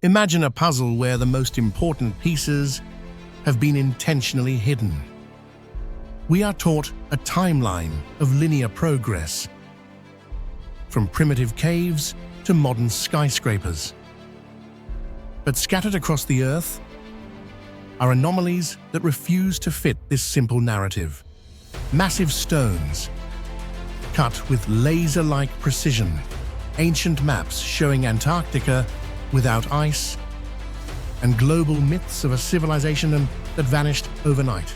Imagine a puzzle where the most important pieces have been intentionally hidden. We are taught a timeline of linear progress, from primitive caves to modern skyscrapers. But scattered across the earth are anomalies that refuse to fit this simple narrative. Massive stones, cut with laser-like precision, ancient maps showing Antarctica without ice, and global myths of a civilization that vanished overnight.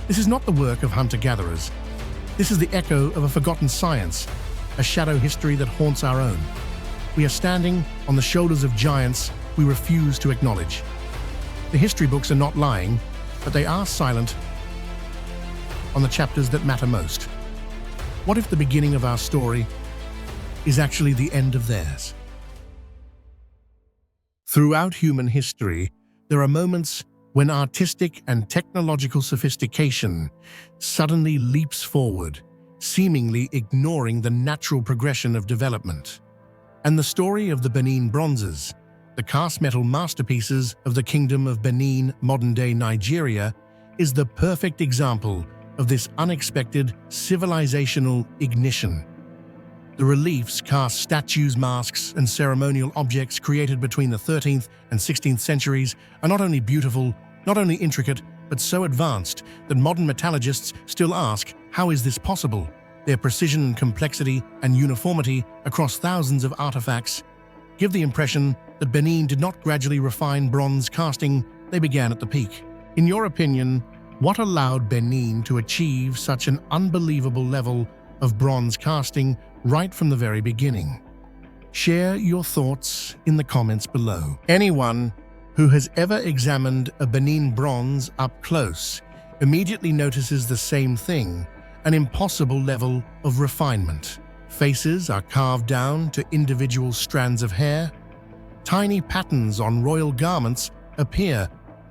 This is not the work of hunter-gatherers. This is the echo of a forgotten science, a shadow history that haunts our own. We are standing on the shoulders of giants we refuse to acknowledge. The history books are not lying, but they are silent on the chapters that matter most. What if the beginning of our story is actually the end of theirs? Throughout human history, there are moments when artistic and technological sophistication suddenly leaps forward, seemingly ignoring the natural progression of development. And the story of the Benin bronzes, the cast metal masterpieces of the Kingdom of Benin, modern-day Nigeria, is the perfect example of this unexpected civilizational ignition. The reliefs cast statues, masks, and ceremonial objects created between the 13th and 16th centuries are not only beautiful, not only intricate, but so advanced that modern metallurgists still ask, how is this possible? Their precision and complexity and uniformity across thousands of artifacts give the impression that Benin did not gradually refine bronze casting, they began at the peak. In your opinion, what allowed Benin to achieve such an unbelievable level of bronze casting right from the very beginning? Share your thoughts in the comments below. Anyone who has ever examined a Benin bronze up close immediately notices the same thing, an impossible level of refinement. Faces are carved down to individual strands of hair. Tiny patterns on royal garments appear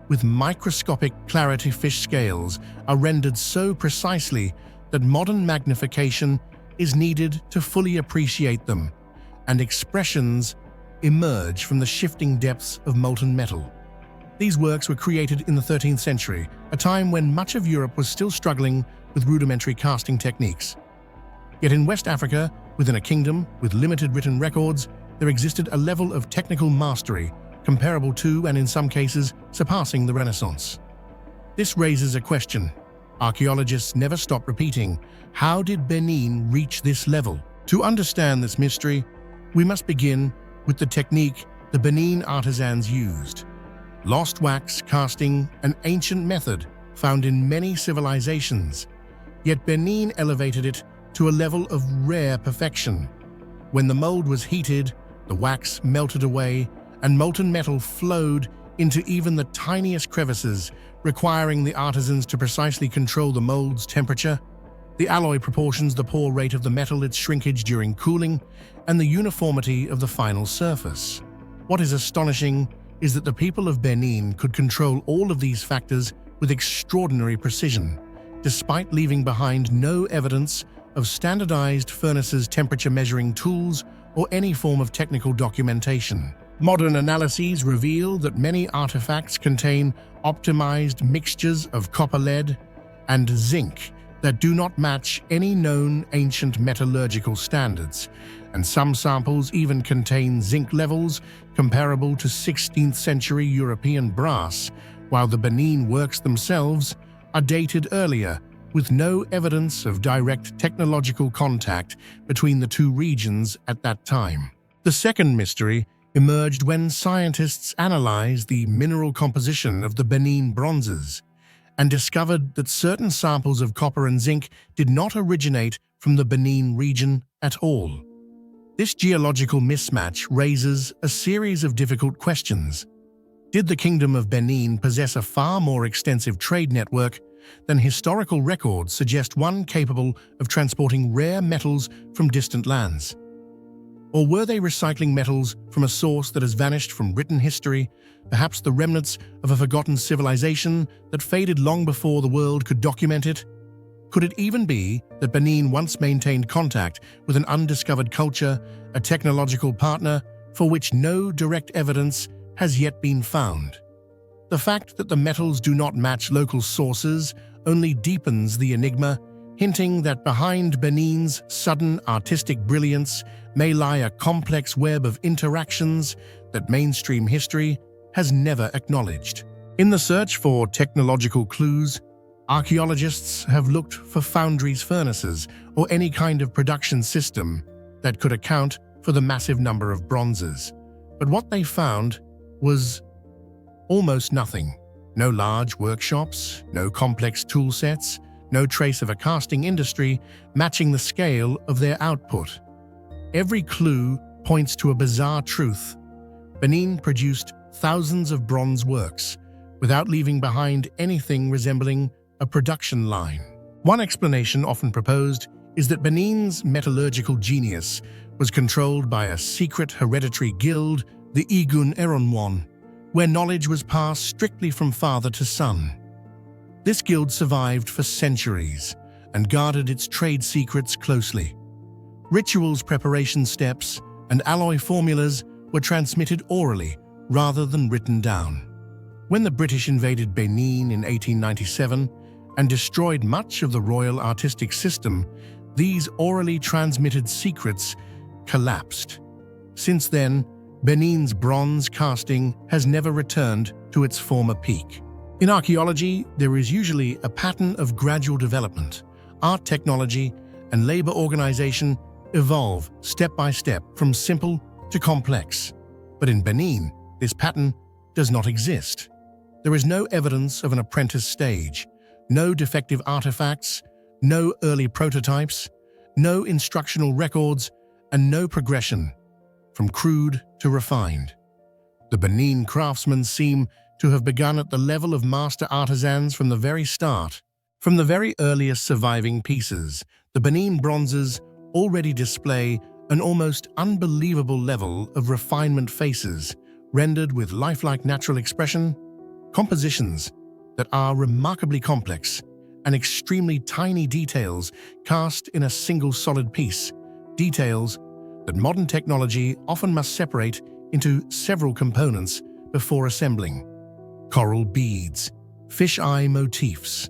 with microscopic clarity. Fish scales are rendered so precisely that modern magnification is needed to fully appreciate them, and expressions emerge from the shifting depths of molten metal. These works were created in the 13th century, a time when much of Europe was still struggling with rudimentary casting techniques. Yet in West Africa, within a kingdom with limited written records, there existed a level of technical mastery comparable to, and in some cases, surpassing the Renaissance. This raises a question. Archaeologists never stop repeating, how did Benin reach this level? To understand this mystery, we must begin with the technique the Benin artisans used. Lost wax casting, an ancient method found in many civilizations, yet Benin elevated it to a level of rare perfection. When the mold was heated, the wax melted away, and molten metal flowed into even the tiniest crevices, requiring the artisans to precisely control the mold's temperature, the alloy proportions, the pore rate of the metal, its shrinkage during cooling, and the uniformity of the final surface. What is astonishing is that the people of Benin could control all of these factors with extraordinary precision, despite leaving behind no evidence of standardized furnaces, temperature measuring tools, or any form of technical documentation. Modern analyses reveal that many artifacts contain optimized mixtures of copper, lead, and zinc that do not match any known ancient metallurgical standards, and some samples even contain zinc levels comparable to 16th century European brass, while the Benin works themselves are dated earlier, with no evidence of direct technological contact between the two regions at that time. The second mystery emerged when scientists analyzed the mineral composition of the Benin bronzes and discovered that certain samples of copper and zinc did not originate from the Benin region at all. This geological mismatch raises a series of difficult questions. Did the Kingdom of Benin possess a far more extensive trade network than historical records suggest, one capable of transporting rare metals from distant lands? Or were they recycling metals from a source that has vanished from written history, perhaps the remnants of a forgotten civilization that faded long before the world could document it? Could it even be that Benin once maintained contact with an undiscovered culture, a technological partner for which no direct evidence has yet been found. The fact that the metals do not match local sources only deepens the enigma, hinting that behind Benin's sudden artistic brilliance may lie a complex web of interactions that mainstream history has never acknowledged. In the search for technological clues, archaeologists have looked for foundries, furnaces, or any kind of production system that could account for the massive number of bronzes. But what they found was almost nothing. No large workshops, no complex tool sets, no trace of a casting industry matching the scale of their output. Every clue points to a bizarre truth. Benin produced thousands of bronze works without leaving behind anything resembling a production line. One explanation often proposed is that Benin's metallurgical genius was controlled by a secret hereditary guild, the Igun Eronwan, where knowledge was passed strictly from father to son. This guild survived for centuries and guarded its trade secrets closely. Rituals, preparation steps, and alloy formulas were transmitted orally rather than written down. When the British invaded Benin in 1897 and destroyed much of the royal artistic system, these orally transmitted secrets collapsed. Since then, Benin's bronze casting has never returned to its former peak. In archaeology, there is usually a pattern of gradual development. Art, technology, and labor organization evolve step by step from simple to complex. But in Benin, this pattern does not exist. There is no evidence of an apprentice stage, no defective artifacts, no early prototypes, no instructional records, and no progression from crude to refined. The Benin craftsmen seem to have begun at the level of master artisans from the very start. From the very earliest surviving pieces, the Benin bronzes already display an almost unbelievable level of refinement, faces rendered with lifelike natural expression, compositions that are remarkably complex, and extremely tiny details cast in a single solid piece, details that modern technology often must separate into several components before assembling. Coral beads, fish-eye motifs,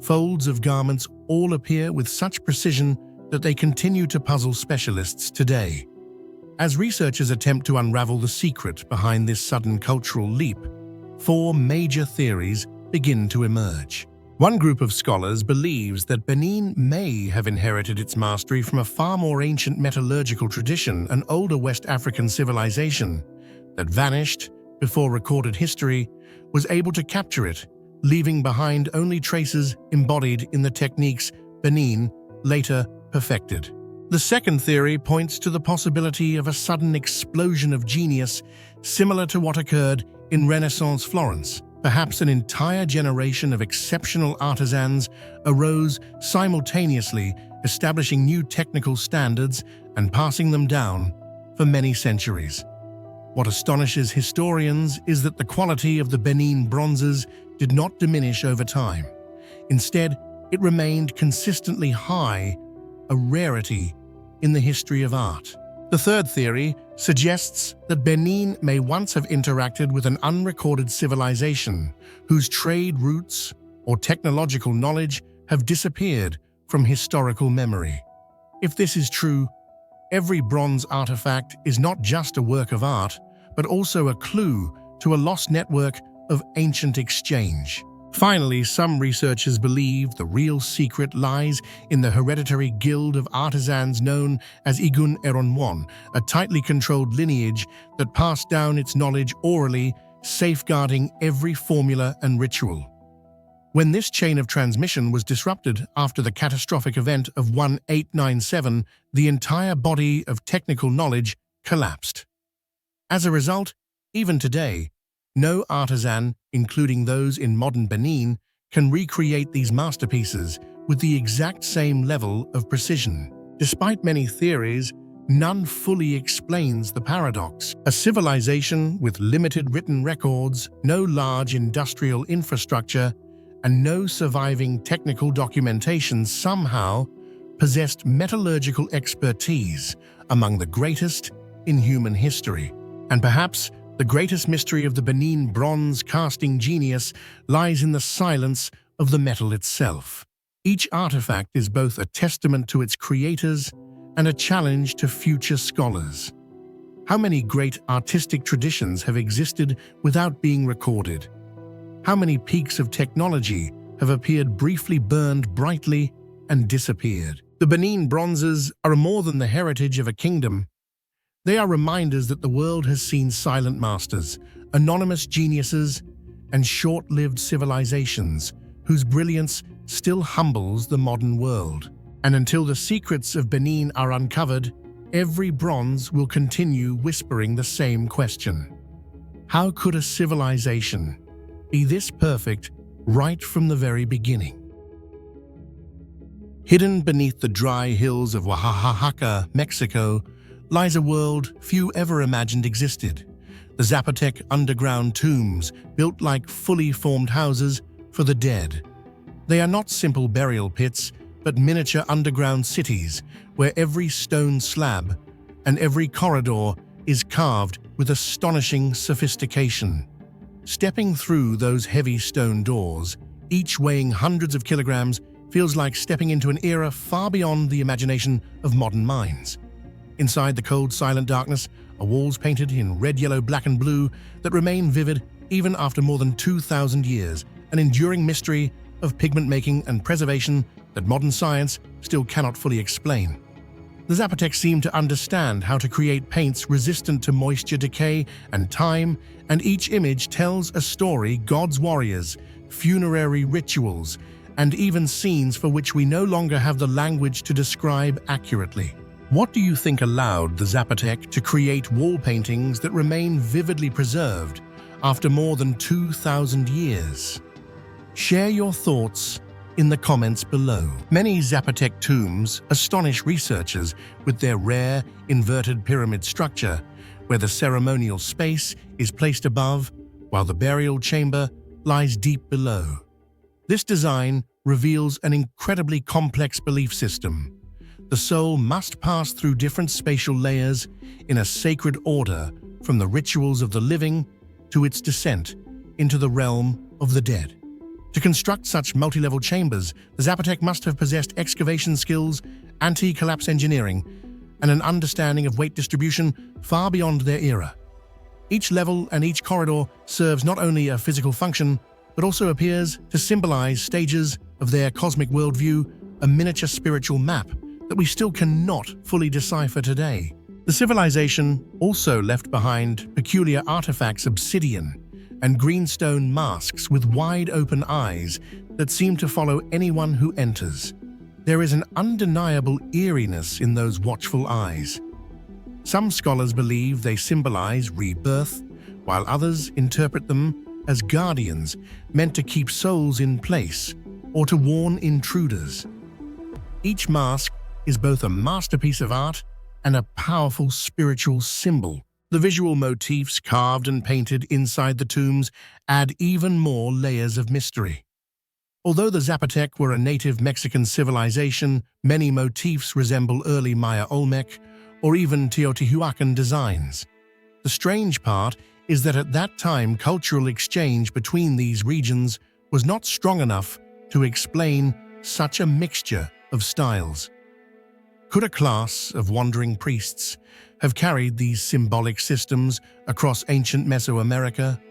folds of garments all appear with such precision that they continue to puzzle specialists today. As researchers attempt to unravel the secret behind this sudden cultural leap, four major theories begin to emerge. One group of scholars believes that Benin may have inherited its mastery from a far more ancient metallurgical tradition, an older West African civilization that vanished before recorded history was able to capture it, leaving behind only traces embodied in the techniques Benin later perfected. The second theory points to the possibility of a sudden explosion of genius similar to what occurred in Renaissance Florence. Perhaps an entire generation of exceptional artisans arose simultaneously, establishing new technical standards and passing them down for many centuries. What astonishes historians is that the quality of the Benin bronzes did not diminish over time. Instead, it remained consistently high, a rarity in the history of art. The third theory suggests that Benin may once have interacted with an unrecorded civilization whose trade routes or technological knowledge have disappeared from historical memory. If this is true, every bronze artifact is not just a work of art, but also a clue to a lost network of ancient exchange. Finally, some researchers believe the real secret lies in the hereditary guild of artisans known as Igun Eronwan, a tightly controlled lineage that passed down its knowledge orally, safeguarding every formula and ritual. When this chain of transmission was disrupted after the catastrophic event of 1897, the entire body of technical knowledge collapsed. As a result, even today, no artisan, including those in modern Benin, can recreate these masterpieces with the exact same level of precision. Despite many theories, none fully explains the paradox. A civilization with limited written records, no large industrial infrastructure, and no surviving technical documentation somehow possessed metallurgical expertise among the greatest in human history. And perhaps the greatest mystery of the Benin bronze casting genius lies in the silence of the metal itself. Each artifact is both a testament to its creators and a challenge to future scholars. How many great artistic traditions have existed without being recorded? How many peaks of technology have appeared briefly, burned brightly, and disappeared? The Benin bronzes are more than the heritage of a kingdom. They are reminders that the world has seen silent masters, anonymous geniuses, and short-lived civilizations whose brilliance still humbles the modern world. And until the secrets of Benin are uncovered, every bronze will continue whispering the same question. How could a civilization be this perfect right from the very beginning? Hidden beneath the dry hills of Oaxaca, Mexico, lies a world few ever imagined existed. The Zapotec underground tombs, built like fully formed houses for the dead. They are not simple burial pits, but miniature underground cities where every stone slab and every corridor is carved with astonishing sophistication. Stepping through those heavy stone doors, each weighing hundreds of kilograms, feels like stepping into an era far beyond the imagination of modern minds. Inside the cold, silent darkness are walls painted in red, yellow, black, and blue that remain vivid even after more than 2,000 years, an enduring mystery of pigment making and preservation that modern science still cannot fully explain. The Zapotec seem to understand how to create paints resistant to moisture, decay, and time, and each image tells a story: gods, warriors, funerary rituals, and even scenes for which we no longer have the language to describe accurately. What do you think allowed the Zapotec to create wall paintings that remain vividly preserved after more than 2,000 years? Share your thoughts in the comments below. Many Zapotec tombs astonish researchers with their rare inverted pyramid structure, where the ceremonial space is placed above while the burial chamber lies deep below. This design reveals an incredibly complex belief system. The soul must pass through different spatial layers in a sacred order, from the rituals of the living to its descent into the realm of the dead. To construct such multi-level chambers, the Zapotec must have possessed excavation skills, anti-collapse engineering, and an understanding of weight distribution far beyond their era. Each level and each corridor serves not only a physical function, but also appears to symbolize stages of their cosmic worldview, a miniature spiritual map that we still cannot fully decipher today. The civilization also left behind peculiar artifacts, obsidian, and greenstone masks with wide-open eyes that seem to follow anyone who enters. There is an undeniable eeriness in those watchful eyes. Some scholars believe they symbolize rebirth, while others interpret them as guardians meant to keep souls in place or to warn intruders. Each mask is both a masterpiece of art and a powerful spiritual symbol. The visual motifs carved and painted inside the tombs add even more layers of mystery. Although the Zapotec were a native Mexican civilization, many motifs resemble early Maya Olmec or even Teotihuacan designs. The strange part is that at that time, cultural exchange between these regions was not strong enough to explain such a mixture of styles. Could a class of wandering priests have carried these symbolic systems across ancient Mesoamerica?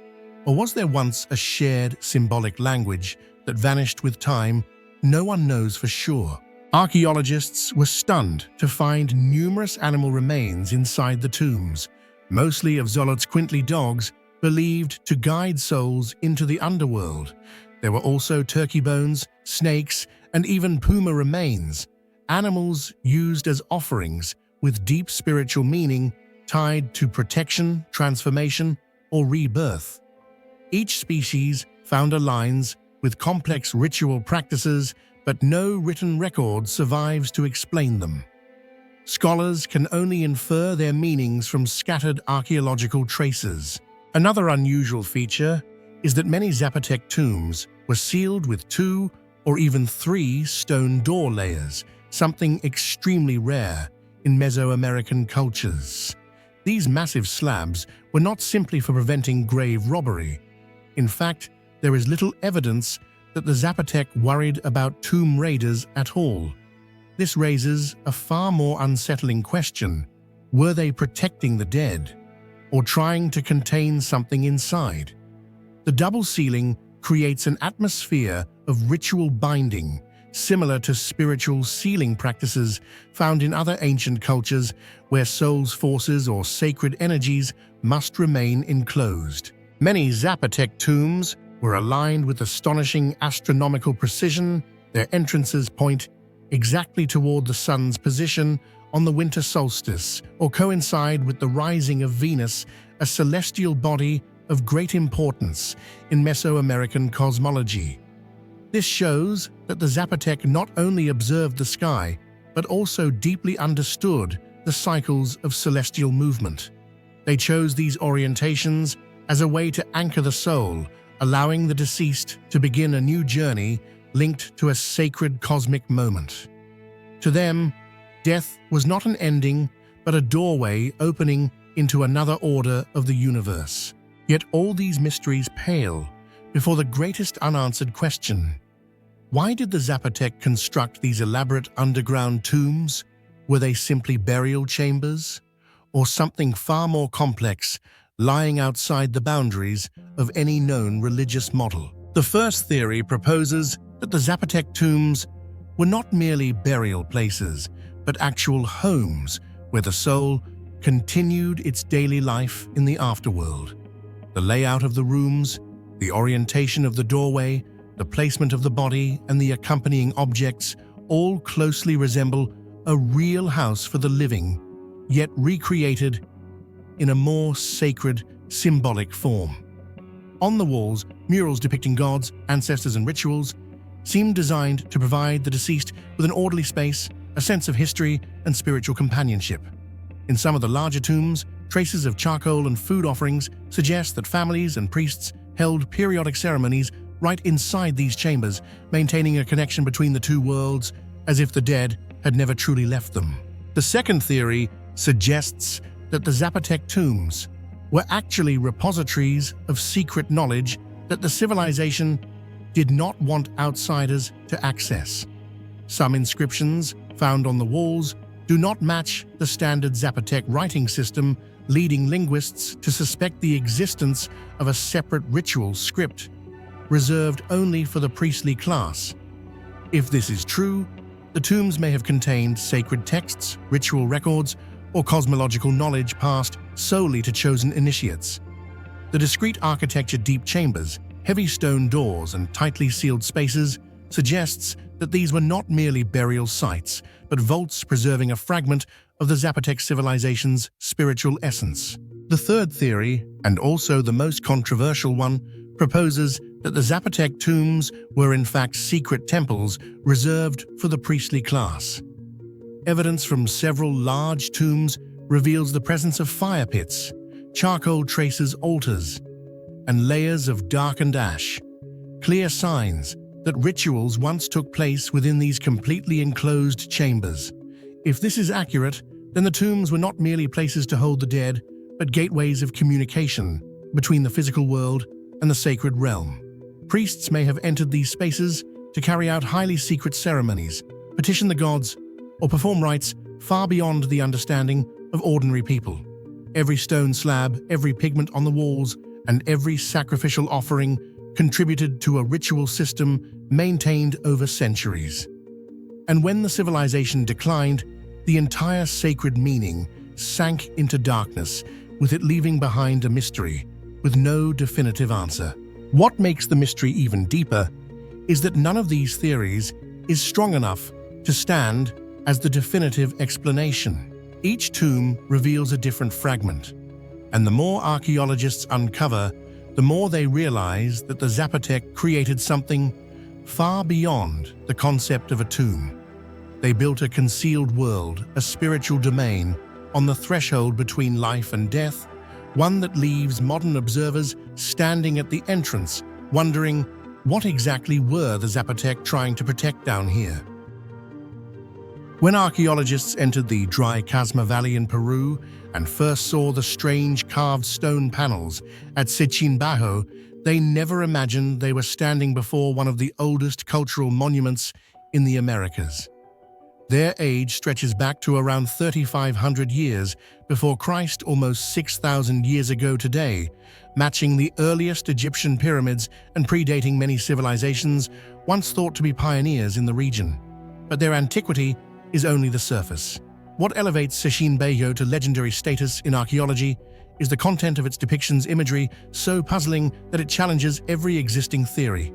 Or was there once a shared symbolic language that vanished with time? No one knows for sure. Archaeologists were stunned to find numerous animal remains inside the tombs, mostly of Xoloitzcuintli dogs believed to guide souls into the underworld. There were also turkey bones, snakes, and even puma remains, animals used as offerings with deep spiritual meaning tied to protection, transformation, or rebirth. Each species found aligns with complex ritual practices, but no written record survives to explain them. Scholars can only infer their meanings from scattered archaeological traces. Another unusual feature is that many Zapotec tombs were sealed with 2 or even 3 stone door layers, something extremely rare in Mesoamerican cultures. These massive slabs were not simply for preventing grave robbery. In fact, there is little evidence that the Zapotec worried about tomb raiders at all. This raises a far more unsettling question. Were they protecting the dead, or trying to contain something inside? The double ceiling creates an atmosphere of ritual binding, similar to spiritual sealing practices found in other ancient cultures where souls' forces or sacred energies must remain enclosed. Many Zapotec tombs were aligned with astonishing astronomical precision. Their entrances point exactly toward the sun's position on the winter solstice, or coincide with the rising of Venus, a celestial body of great importance in Mesoamerican cosmology. This shows that the Zapotec not only observed the sky, but also deeply understood the cycles of celestial movement. They chose these orientations as a way to anchor the soul, allowing the deceased to begin a new journey linked to a sacred cosmic moment. To them, death was not an ending, but a doorway opening into another order of the universe. Yet all these mysteries pale before the greatest unanswered question. Why did the Zapotec construct these elaborate underground tombs? Were they simply burial chambers, or something far more complex, lying outside the boundaries of any known religious model? The first theory proposes that the Zapotec tombs were not merely burial places, but actual homes where the soul continued its daily life in the afterworld. The layout of the rooms, the orientation of the doorway, the placement of the body, and the accompanying objects all closely resemble a real house for the living, yet recreated in a more sacred, symbolic form. On the walls, murals depicting gods, ancestors, and rituals seem designed to provide the deceased with an orderly space, a sense of history, and spiritual companionship. In some of the larger tombs, traces of charcoal and food offerings suggest that families and priests held periodic ceremonies right inside these chambers, maintaining a connection between the two worlds, as if the dead had never truly left them. The second theory suggests that the Zapotec tombs were actually repositories of secret knowledge that the civilization did not want outsiders to access. Some inscriptions found on the walls do not match the standard Zapotec writing system, leading linguists to suspect the existence of a separate ritual script reserved only for the priestly class. If this is true, the tombs may have contained sacred texts, ritual records, or cosmological knowledge passed solely to chosen initiates. The discrete architecture, deep chambers, heavy stone doors, and tightly sealed spaces suggests that these were not merely burial sites, but vaults preserving a fragment of the Zapotec civilization's spiritual essence. The third theory, and also the most controversial one, proposes that the Zapotec tombs were in fact secret temples reserved for the priestly class. Evidence from several large tombs reveals the presence of fire pits, charcoal traces altars, and layers of darkened ash, clear signs that rituals once took place within these completely enclosed chambers. If this is accurate, then the tombs were not merely places to hold the dead, but gateways of communication between the physical world and the sacred realm. Priests may have entered these spaces to carry out highly secret ceremonies, petition the gods, or perform rites far beyond the understanding of ordinary people. Every stone slab, every pigment on the walls, and every sacrificial offering contributed to a ritual system maintained over centuries. And when the civilization declined, the entire sacred meaning sank into darkness, with it leaving behind a mystery with no definitive answer. What makes the mystery even deeper is that none of these theories is strong enough to stand as the definitive explanation. Each tomb reveals a different fragment, and the more archaeologists uncover, the more they realize that the Zapotec created something far beyond the concept of a tomb. They built a concealed world, a spiritual domain, on the threshold between life and death, one that leaves modern observers standing at the entrance, wondering what exactly were the Zapotec trying to protect down here. When archaeologists entered the dry Casma Valley in Peru and first saw the strange carved stone panels at Sechin Bajo, they never imagined they were standing before one of the oldest cultural monuments in the Americas. Their age stretches back to around 3,500 years before Christ, almost 6,000 years ago today, matching the earliest Egyptian pyramids and predating many civilizations once thought to be pioneers in the region. But their antiquity is only the surface. What elevates Sechin Bajo to legendary status in archaeology is the content of its depictions, imagery so puzzling that it challenges every existing theory.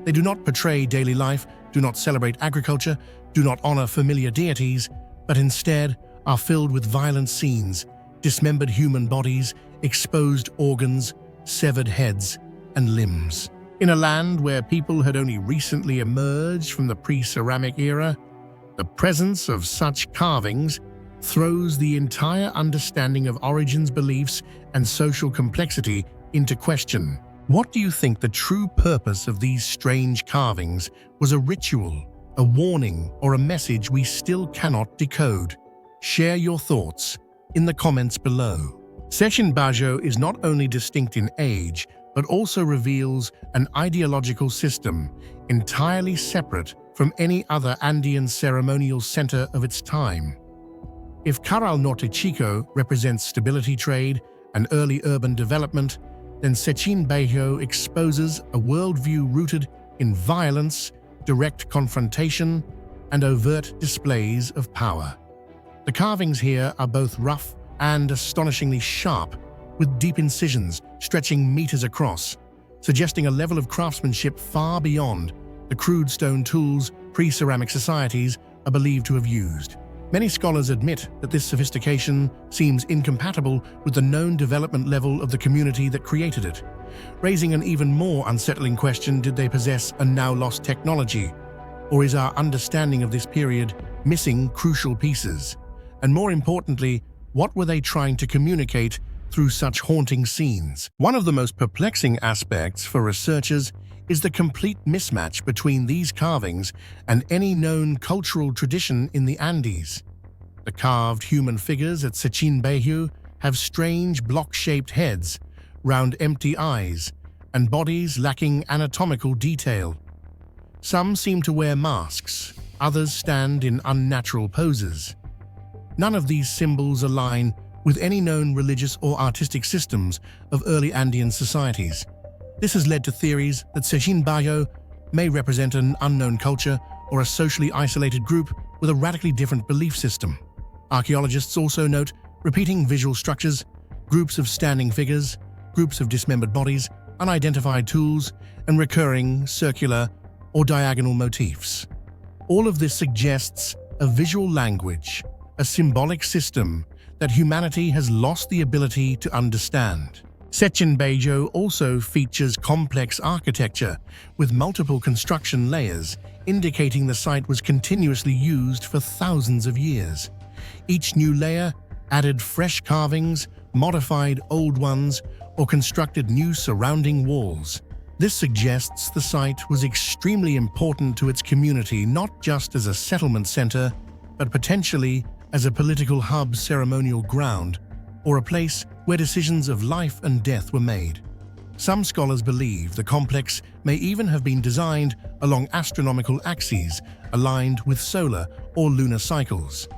They do not portray daily life, do not celebrate agriculture, do not honor familiar deities, but instead are filled with violent scenes, dismembered human bodies, exposed organs, severed heads, and limbs. In a land where people had only recently emerged from the pre-ceramic era, the presence of such carvings throws the entire understanding of origins, beliefs, and social complexity into question. What do you think the true purpose of these strange carvings was? A ritual, a warning, or a message we still cannot decode? Share your thoughts in the comments below. Sechin Bajo is not only distinct in age, but also reveals an ideological system entirely separate from any other Andean ceremonial center of its time. If Caral Norte Chico represents stability, trade, and early urban development, then Sechin Bajo exposes a worldview rooted in violence, direct confrontation, and overt displays of power. The carvings here are both rough and astonishingly sharp, with deep incisions stretching meters across, suggesting a level of craftsmanship far beyond the crude stone tools pre-ceramic societies are believed to have used. Many scholars admit that this sophistication seems incompatible with the known development level of the community that created it, raising an even more unsettling question: did they possess a now-lost technology? Or is our understanding of this period missing crucial pieces? And more importantly, what were they trying to communicate through such haunting scenes? One of the most perplexing aspects for researchers is the complete mismatch between these carvings and any known cultural tradition in the Andes. The carved human figures at Sechin Bajo have strange block-shaped heads, round empty eyes, and bodies lacking anatomical detail. Some seem to wear masks, others stand in unnatural poses. None of these symbols align with any known religious or artistic systems of early Andean societies. This has led to theories that Sechin Bajo may represent an unknown culture or a socially isolated group with a radically different belief system. Archaeologists also note repeating visual structures, groups of standing figures, groups of dismembered bodies, unidentified tools, and recurring circular or diagonal motifs. All of this suggests a visual language, a symbolic system that humanity has lost the ability to understand. Sechin Bajo also features complex architecture with multiple construction layers, indicating the site was continuously used for thousands of years. Each new layer added fresh carvings, modified old ones, or constructed new surrounding walls. This suggests the site was extremely important to its community, not just as a settlement center, but potentially as a political hub, ceremonial ground, or a place where decisions of life and death were made. Some scholars believe the complex may even have been designed along astronomical axes aligned with solar or lunar cycles.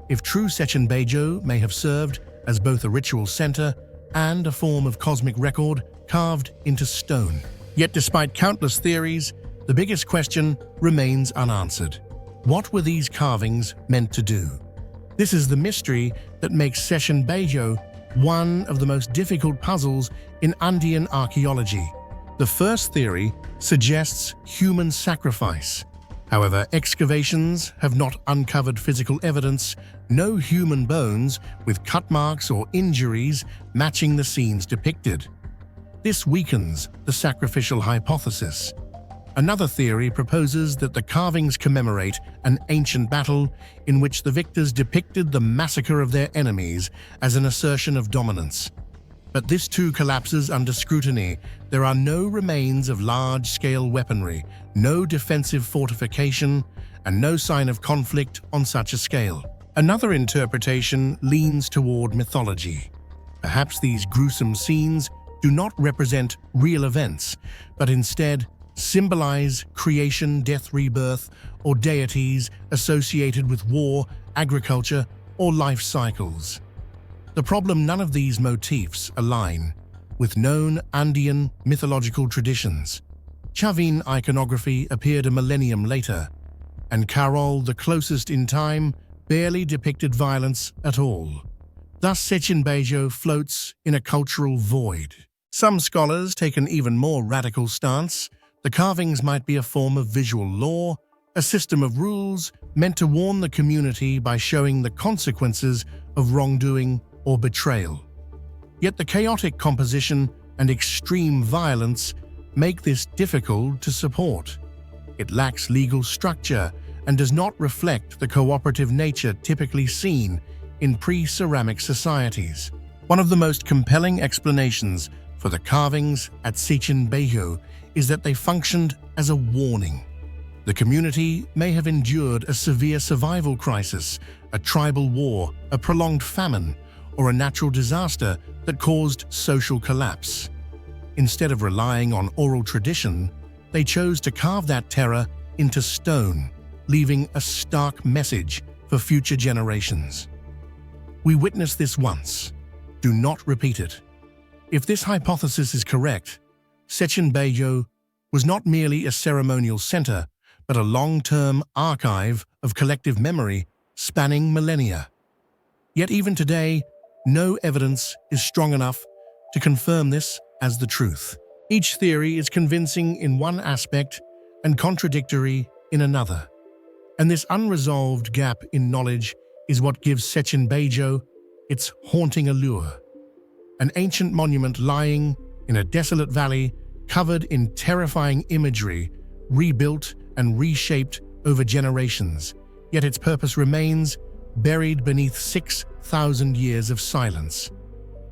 If true, Sechin Bajo may have served as both a ritual center and a form of cosmic record carved into stone. Yet despite countless theories, the biggest question remains unanswered. What were these carvings meant to do? This is the mystery that makes Sechin Bajo one of the most difficult puzzles in Andean archaeology. The first theory suggests human sacrifice. However, excavations have not uncovered physical evidence, no human bones with cut marks or injuries matching the scenes depicted. This weakens the sacrificial hypothesis. Another theory proposes that the carvings commemorate an ancient battle in which the victors depicted the massacre of their enemies as an assertion of dominance. But this too collapses under scrutiny. There are no remains of large-scale weaponry, no defensive fortification, and no sign of conflict on such a scale. Another interpretation leans toward mythology. Perhaps these gruesome scenes do not represent real events, but instead symbolize creation, death, rebirth, or deities associated with war, agriculture, or life cycles. The problem: none of these motifs align with known Andean mythological traditions. Chavin iconography appeared a millennium later, and Carol, the closest in time, barely depicted violence at all. Thus, Sechin Bajo floats in a cultural void. Some scholars take an even more radical stance. The carvings might be a form of visual law, a system of rules meant to warn the community by showing the consequences of wrongdoing or betrayal. Yet the chaotic composition and extreme violence make this difficult to support. It lacks legal structure and does not reflect the cooperative nature typically seen in pre-ceramic societies. One of the most compelling explanations for the carvings at Sechin Bajo is that they functioned as a warning. The community may have endured a severe survival crisis, a tribal war, a prolonged famine, or a natural disaster that caused social collapse. Instead of relying on oral tradition, they chose to carve that terror into stone, leaving a stark message for future generations. We witnessed this once. Do not repeat it. If this hypothesis is correct, Sechin Bajo was not merely a ceremonial center, but a long-term archive of collective memory spanning millennia. Yet even today, no evidence is strong enough to confirm this as the truth. Each theory is convincing in one aspect and contradictory in another. And this unresolved gap in knowledge is what gives Sechin Bajo its haunting allure. An ancient monument lying in a desolate valley covered in terrifying imagery, rebuilt and reshaped over generations, yet its purpose remains buried beneath 6,000 years of silence.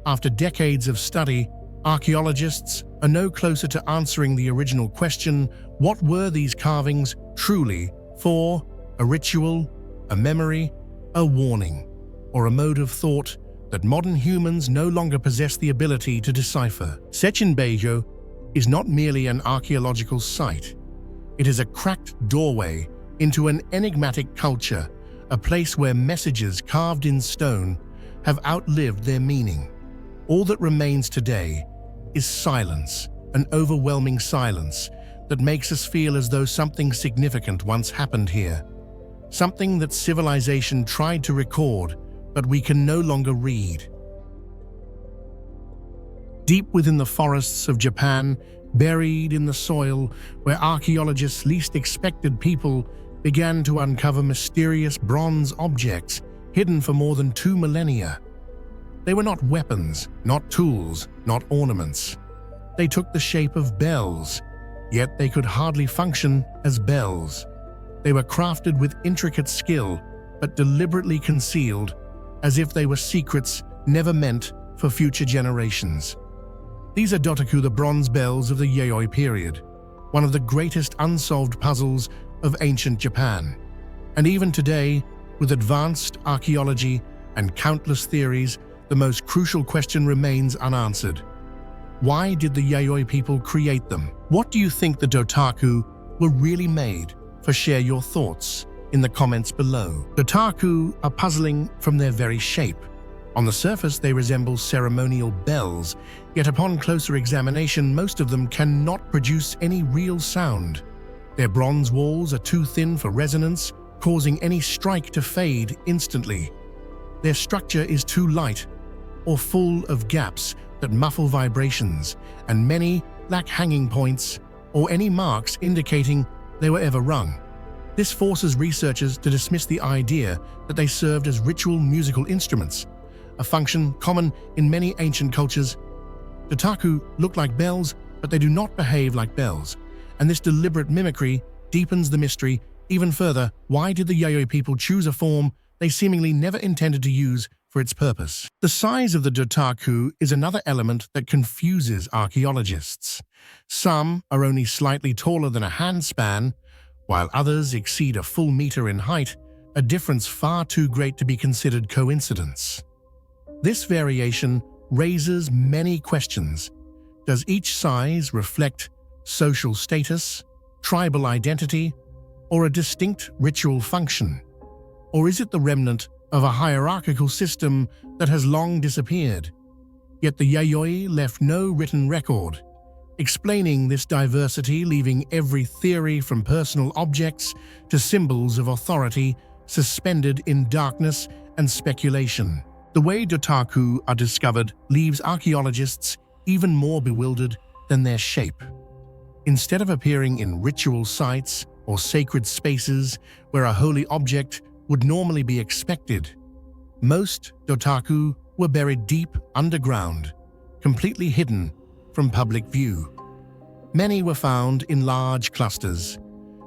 After decades of study, archaeologists are no closer to answering the original question: what were these carvings truly for? A ritual, a memory, a warning, or a mode of thought that modern humans no longer possess the ability to decipher? Sechin Bajo is not merely an archaeological site. It is a cracked doorway into an enigmatic culture, a place where messages carved in stone have outlived their meaning. All that remains today is silence, an overwhelming silence that makes us feel as though something significant once happened here. Something that civilization tried to record, but we can no longer read. Deep within the forests of Japan, buried in the soil where archaeologists least expected, people began to uncover mysterious bronze objects hidden for more than 2 millennia. They were not weapons, not tools, not ornaments. They took the shape of bells, yet they could hardly function as bells. They were crafted with intricate skill, but deliberately concealed, as if they were secrets never meant for future generations. These are dotaku, the bronze bells of the Yayoi period, one of the greatest unsolved puzzles of ancient Japan. And even today, with advanced archaeology and countless theories, the most crucial question remains unanswered. Why did the Yayoi people create them? What do you think the dotaku were really made for? Share your thoughts in the comments below. Dotaku are puzzling from their very shape. On the surface, they resemble ceremonial bells, yet upon closer examination, most of them cannot produce any real sound. Their bronze walls are too thin for resonance, causing any strike to fade instantly. Their structure is too light or full of gaps that muffle vibrations, and many lack hanging points or any marks indicating they were ever rung. This forces researchers to dismiss the idea that they served as ritual musical instruments, a function common in many ancient cultures. Dotaku look like bells, but they do not behave like bells, and this deliberate mimicry deepens the mystery even further. Why did the Yayoi people choose a form they seemingly never intended to use for its purpose. The size of the Dotaku is another element that confuses archaeologists. Some are only slightly taller than a handspan, while others exceed a full meter in height, a difference far too great to be considered coincidence. This variation raises many questions. Does each size reflect social status, tribal identity, or a distinct ritual function? Or is it the remnant of a hierarchical system that has long disappeared? Yet the Yayoi left no written record, explaining this diversity, leaving every theory from personal objects to symbols of authority suspended in darkness and speculation. The way Dotaku are discovered leaves archaeologists even more bewildered than their shape. Instead of appearing in ritual sites or sacred spaces where a holy object would normally be expected, most Dotaku were buried deep underground, completely hidden from public view. Many were found in large clusters,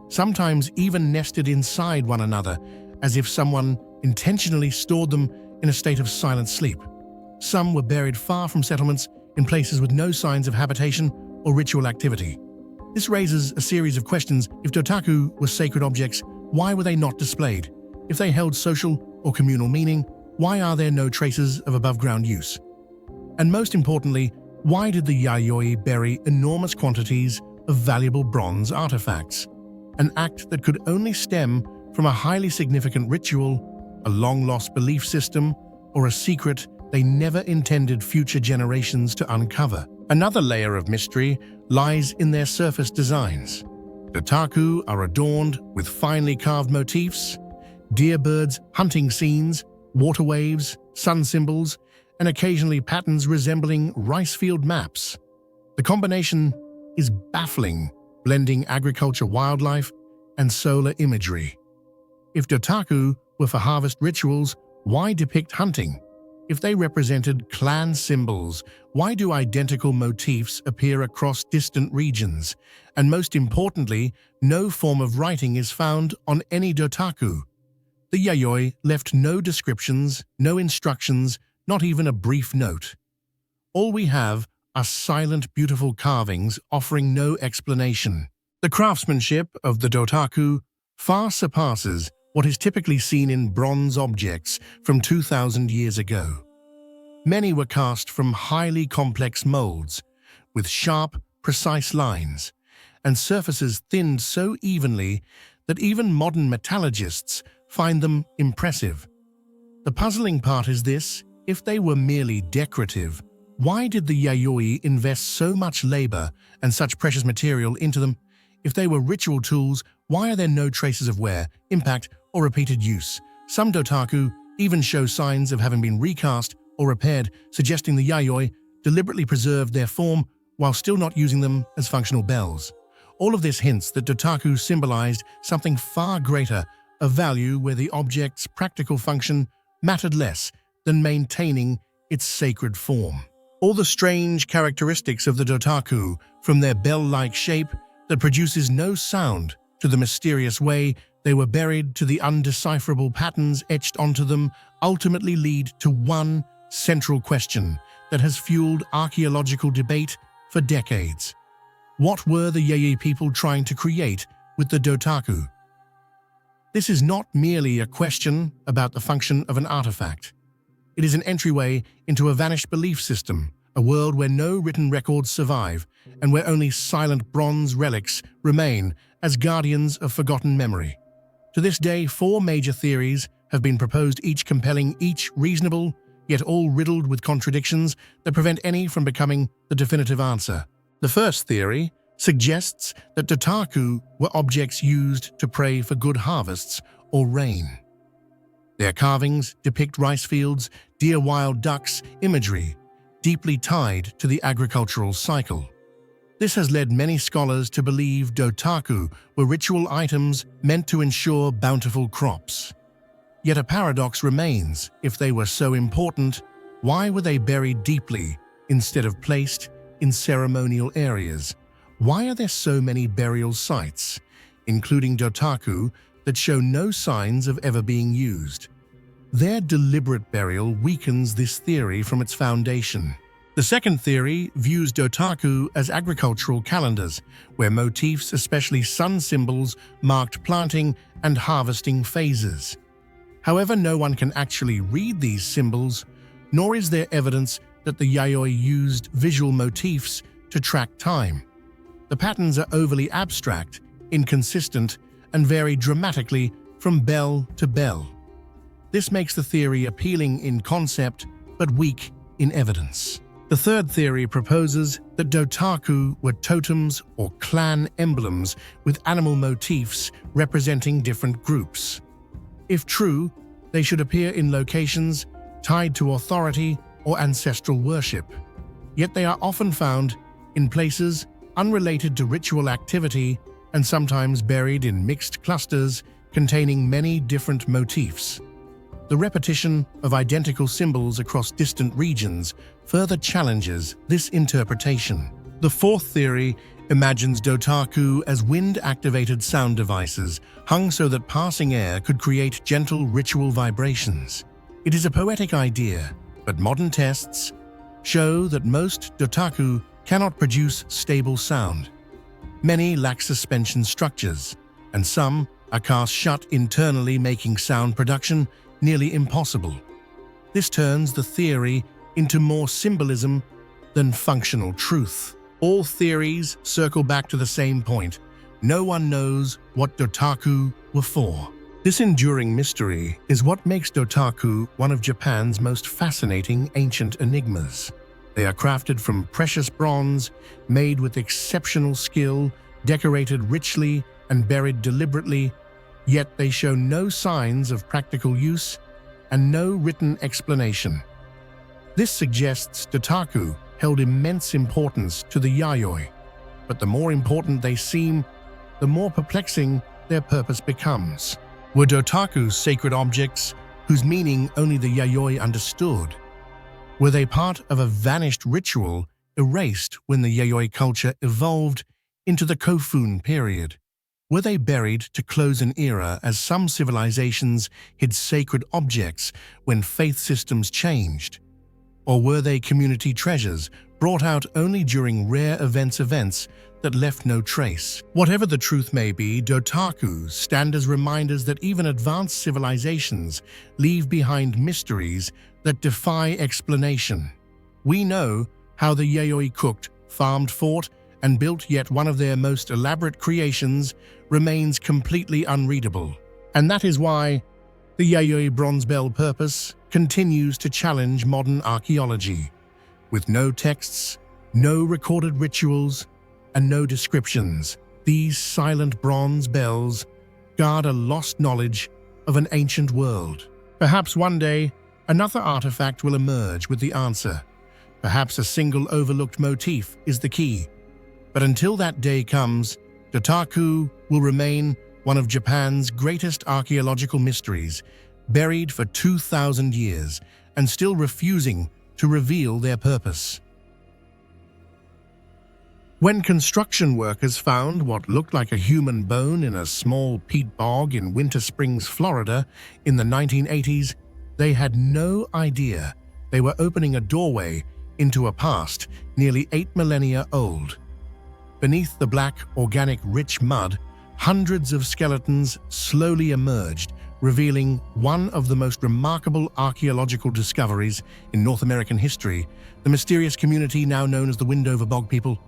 sometimes even nested inside one another, as if someone intentionally stored them in a state of silent sleep. Some were buried far from settlements in places with no signs of habitation or ritual activity. This raises a series of questions. If Dotaku were sacred objects, why were they not displayed? If they held social or communal meaning, why are there no traces of above-ground use? And most importantly, why did the Yayoi bury enormous quantities of valuable bronze artifacts? An act that could only stem from a highly significant ritual, a long-lost belief system, or a secret they never intended future generations to uncover. Another layer of mystery lies in their surface designs. Dotaku are adorned with finely carved motifs, deer birds, hunting scenes, water waves, sun symbols, and occasionally patterns resembling rice field maps. The combination is baffling, blending agriculture, wildlife, and solar imagery. If Dotaku were for harvest rituals, why depict hunting? If they represented clan symbols, why do identical motifs appear across distant regions? And most importantly, no form of writing is found on any Dotaku. The Yayoi left no descriptions, no instructions, not even a brief note. All we have are silent, beautiful carvings offering no explanation. The craftsmanship of the Dotaku far surpasses what is typically seen in bronze objects from 2,000 years ago. Many were cast from highly complex molds, with sharp, precise lines, and surfaces thinned so evenly that even modern metallurgists find them impressive. The puzzling part is this: if they were merely decorative, why did the Yayoi invest so much labor and such precious material into them? If they were ritual tools, why are there no traces of wear, impact, or repeated use? Some Dotaku even show signs of having been recast or repaired, suggesting the Yayoi deliberately preserved their form while still not using them as functional bells. All of this hints that Dotaku symbolized something far greater, a value where the object's practical function mattered less than maintaining its sacred form. All the strange characteristics of the Dotaku, from their bell-like shape that produces no sound to the mysterious way they were buried to the undecipherable patterns etched onto them, ultimately lead to one central question that has fueled archaeological debate for decades. What were the Yayoi people trying to create with the Dotaku? This is not merely a question about the function of an artifact. It is an entryway into a vanished belief system, a world where no written records survive and where only silent bronze relics remain as guardians of forgotten memory. To this day, 4 major theories have been proposed, each compelling, each reasonable, yet all riddled with contradictions that prevent any from becoming the definitive answer. The first theory suggests that Dotaku were objects used to pray for good harvests or rain. Their carvings depict rice fields, deer, wild ducks imagery, deeply tied to the agricultural cycle. This has led many scholars to believe Dotaku were ritual items meant to ensure bountiful crops. Yet a paradox remains: if they were so important, why were they buried deeply instead of placed in ceremonial areas? Why are there so many burial sites, including Dotaku, that show no signs of ever being used? their deliberate burial weakens this theory from its foundation. The second theory views Dotaku as agricultural calendars, where motifs, especially sun symbols, marked planting and harvesting phases. However, no one can actually read these symbols, nor is there evidence that the Yayoi used visual motifs to track time. The patterns are overly abstract, inconsistent, and vary dramatically from bell to bell. This makes the theory appealing in concept, but weak in evidence. The third theory proposes that Dotaku were totems or clan emblems with animal motifs representing different groups. If true, they should appear in locations tied to authority or ancestral worship. Yet they are often found in places unrelated to ritual activity and sometimes buried in mixed clusters containing many different motifs. The repetition of identical symbols across distant regions further challenges this interpretation. The fourth theory imagines Dotaku as wind-activated sound devices, hung so that passing air could create gentle ritual vibrations. It is a poetic idea, but modern tests show that most Dotaku cannot produce stable sound. Many lack suspension structures, and some are cast shut internally, making sound production nearly impossible. This turns the theory into more symbolism than functional truth. All theories circle back to the same point. No one knows what Dotaku were for. This enduring mystery is what makes Dotaku one of Japan's most fascinating ancient enigmas. They are crafted from precious bronze, made with exceptional skill, decorated richly, and buried deliberately, yet they show no signs of practical use and no written explanation. This suggests Dotaku held immense importance to the Yayoi, but the more important they seem, the more perplexing their purpose becomes. Were Dotaku sacred objects whose meaning only the Yayoi understood? Were they part of a vanished ritual erased when the Yayoi culture evolved into the Kofun period? Were they buried to close an era as some civilizations hid sacred objects when faith systems changed? Or were they community treasures brought out only during rare events that left no trace? Whatever the truth may be, Dotaku stand as reminders that even advanced civilizations leave behind mysteries that defy explanation. We know how the Yayoi cooked, farmed, fought, and built, yet one of their most elaborate creations remains completely unreadable. And that is why the Yayoi bronze bell purpose continues to challenge modern archaeology. With no texts, no recorded rituals, and no descriptions, these silent bronze bells guard a lost knowledge of an ancient world. Perhaps one day, another artifact will emerge with the answer. Perhaps a single overlooked motif is the key. But until that day comes, Dotaku will remain one of Japan's greatest archaeological mysteries, buried for 2,000 years and still refusing to reveal their purpose. When construction workers found what looked like a human bone in a small peat bog in Winter Springs, Florida, in the 1980s, they had no idea they were opening a doorway into a past nearly 8 millennia old. Beneath the black, organic, rich mud, hundreds of skeletons slowly emerged, revealing one of the most remarkable archaeological discoveries in North American history, the mysterious community now known as the Windover Bog People.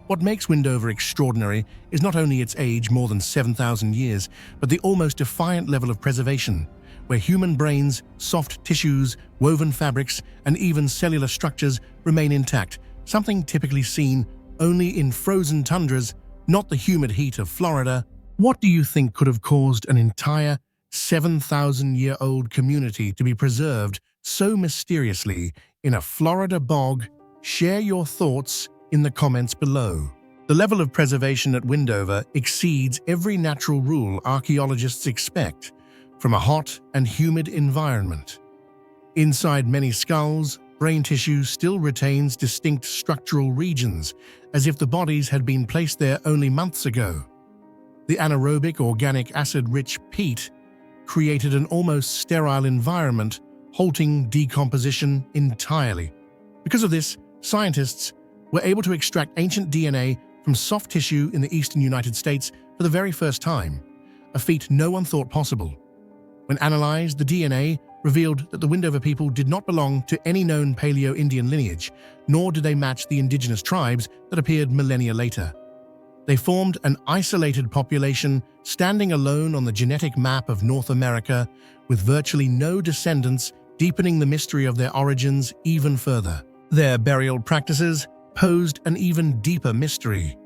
What makes Windover extraordinary is not only its age, more than 7,000 years, but the almost defiant level of preservation, where human brains, soft tissues, woven fabrics, and even cellular structures remain intact, something typically seen only in frozen tundras, not the humid heat of Florida. What do you think could have caused an entire 7,000-year-old community to be preserved so mysteriously in a Florida bog? Share your thoughts in the comments below. The level of preservation at Windover exceeds every natural rule archaeologists expect from a hot and humid environment. Inside many skulls, brain tissue still retains distinct structural regions, as if the bodies had been placed there only months ago. The anaerobic organic acid-rich peat created an almost sterile environment, halting decomposition entirely. Because of this, scientists were able to extract ancient DNA from soft tissue in the eastern United States for the very first time, a feat no one thought possible. When analyzed, the DNA revealed that the Windover people did not belong to any known Paleo-Indian lineage, nor did they match the indigenous tribes that appeared millennia later. They formed an isolated population standing alone on the genetic map of North America, with virtually no descendants, deepening the mystery of their origins even further. Their burial practices posed an even deeper mystery.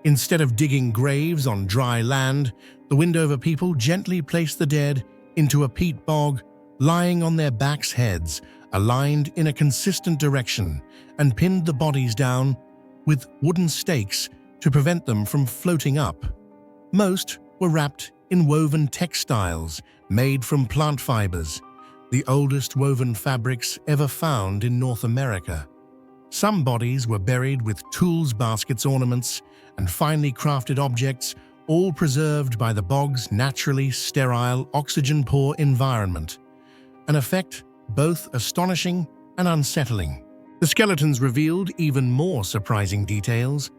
Instead of digging graves on dry land, the Windover people gently placed the dead into a peat bog, lying on their backs' heads, aligned in a consistent direction, and pinned the bodies down with wooden stakes to prevent them from floating up. Most were wrapped in woven textiles made from plant fibers, the oldest woven fabrics ever found in North America. Some bodies were buried with tools, baskets, ornaments, and finely crafted objects, all preserved by the bog's naturally sterile, oxygen-poor environment, an effect both astonishing and unsettling. The skeletons revealed even more surprising details.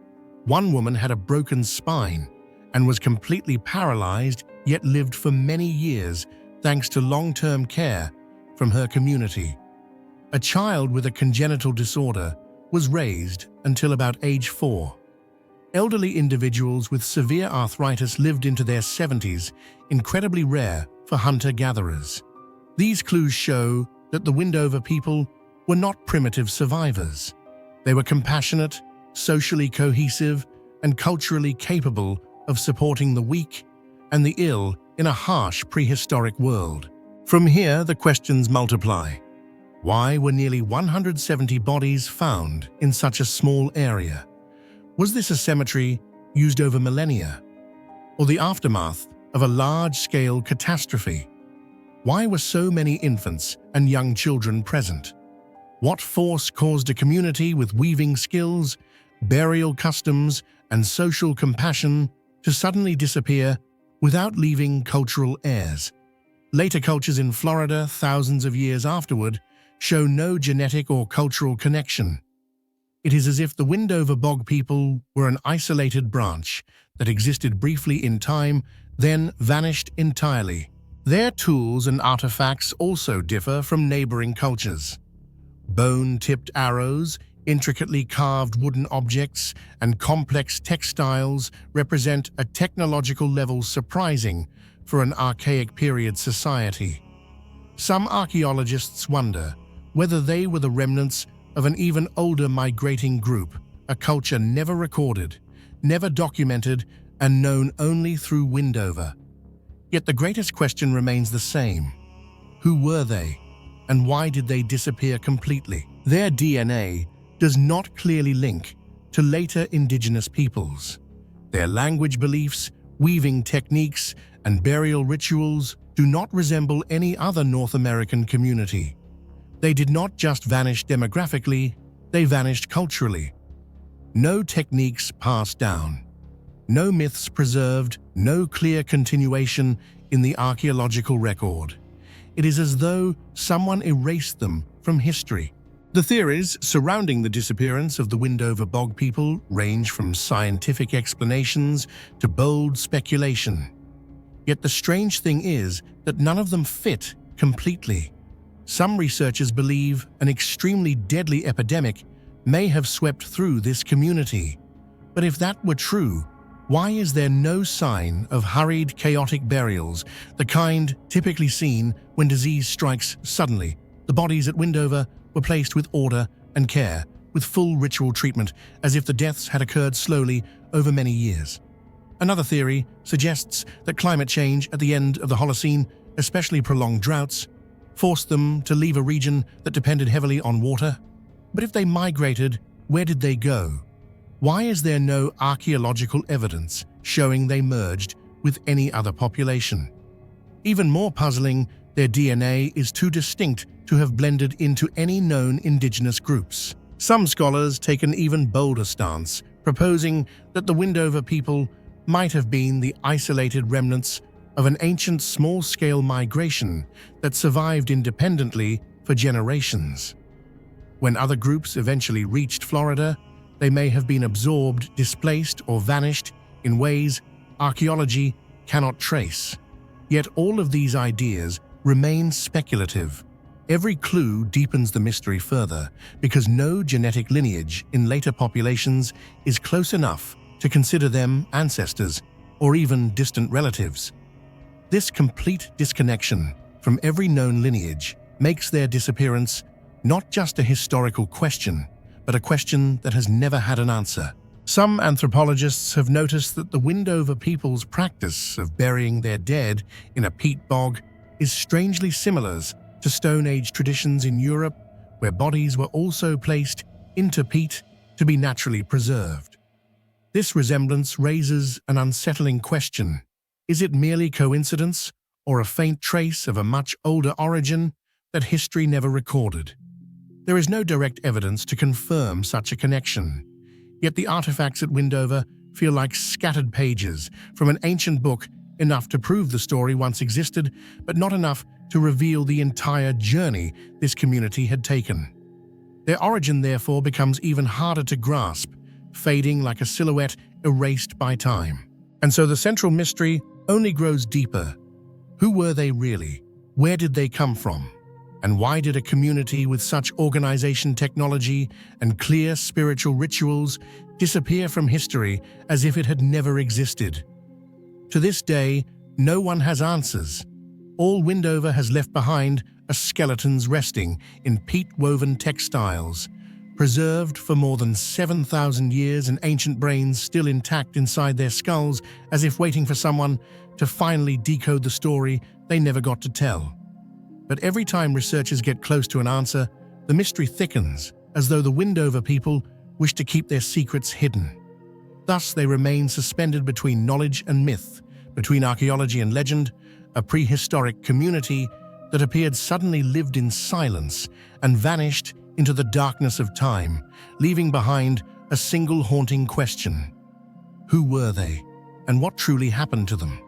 One woman had a broken spine and was completely paralyzed, yet lived for many years thanks to long-term care from her community. A child with a congenital disorder was raised until about age 4. Elderly individuals with severe arthritis lived into their 70s, incredibly rare for hunter-gatherers. These clues show that the Windover people were not primitive survivors. They were compassionate, socially cohesive, and culturally capable of supporting the weak and the ill in a harsh prehistoric world. From here, the questions multiply. Why were nearly 170 bodies found in such a small area? Was this a cemetery used over millennia, or the aftermath of a large-scale catastrophe? Why were so many infants and young children present? What force caused a community with weaving skills, burial customs, and social compassion to suddenly disappear without leaving cultural heirs? Later cultures in Florida, thousands of years afterward, show no genetic or cultural connection. It is as if the Windover Bog people were an isolated branch that existed briefly in time, then vanished entirely. Their tools and artifacts also differ from neighboring cultures. Bone-tipped arrows, intricately carved wooden objects, and complex textiles represent a technological level surprising for an archaic period society. Some archaeologists wonder whether they were the remnants of an even older migrating group, a culture never recorded, never documented, and known only through Windover. Yet the greatest question remains the same. Who were they, and why did they disappear completely? Their DNA does not clearly link to later indigenous peoples. Their language beliefs, weaving techniques, and burial rituals do not resemble any other North American community. They did not just vanish demographically, they vanished culturally. No techniques passed down, no myths preserved, no clear continuation in the archaeological record. It is as though someone erased them from history. The theories surrounding the disappearance of the Windover Bog people range from scientific explanations to bold speculation. Yet the strange thing is that none of them fit completely. Some researchers believe an extremely deadly epidemic may have swept through this community. But if that were true, why is there no sign of hurried, chaotic burials, the kind typically seen when disease strikes suddenly? The bodies at Windover were placed with order and care, with full ritual treatment, as if the deaths had occurred slowly over many years. Another theory suggests that climate change at the end of the Holocene, especially prolonged droughts, forced them to leave a region that depended heavily on water. But if they migrated, where did they go? Why is there no archaeological evidence showing they merged with any other population? Even more puzzling, their DNA is too distinct to have blended into any known indigenous groups. Some scholars take an even bolder stance, proposing that the Windover people might have been the isolated remnants of an ancient small-scale migration that survived independently for generations. When other groups eventually reached Florida, they may have been absorbed, displaced, or vanished in ways archaeology cannot trace. Yet all of these ideas remain speculative. Every clue deepens the mystery further because no genetic lineage in later populations is close enough to consider them ancestors or even distant relatives. This complete disconnection from every known lineage makes their disappearance not just a historical question, but a question that has never had an answer. Some anthropologists have noticed that the Windover people's practice of burying their dead in a peat bog is strangely similar to Stone Age traditions in Europe, where bodies were also placed into peat to be naturally preserved. This resemblance raises an unsettling question. Is it merely coincidence or a faint trace of a much older origin that history never recorded? There is no direct evidence to confirm such a connection, yet the artifacts at Windover feel like scattered pages from an ancient book, enough to prove the story once existed, but not enough to reveal the entire journey this community had taken. Their origin, therefore, becomes even harder to grasp, fading like a silhouette erased by time. And so the central mystery only grows deeper. Who were they really? Where did they come from? And why did a community with such organization, technology, and clear spiritual rituals disappear from history as if it had never existed? To this day, no one has answers. All Windover has left behind are skeletons resting in peat-woven textiles, preserved for more than 7,000 years and ancient brains still intact inside their skulls, as if waiting for someone to finally decode the story they never got to tell. But every time researchers get close to an answer, the mystery thickens, as though the Windover people wish to keep their secrets hidden. Thus, they remain suspended between knowledge and myth, between archaeology and legend, a prehistoric community that appeared suddenly lived in silence and vanished into the darkness of time, leaving behind a single haunting question. Who were they, and what truly happened to them?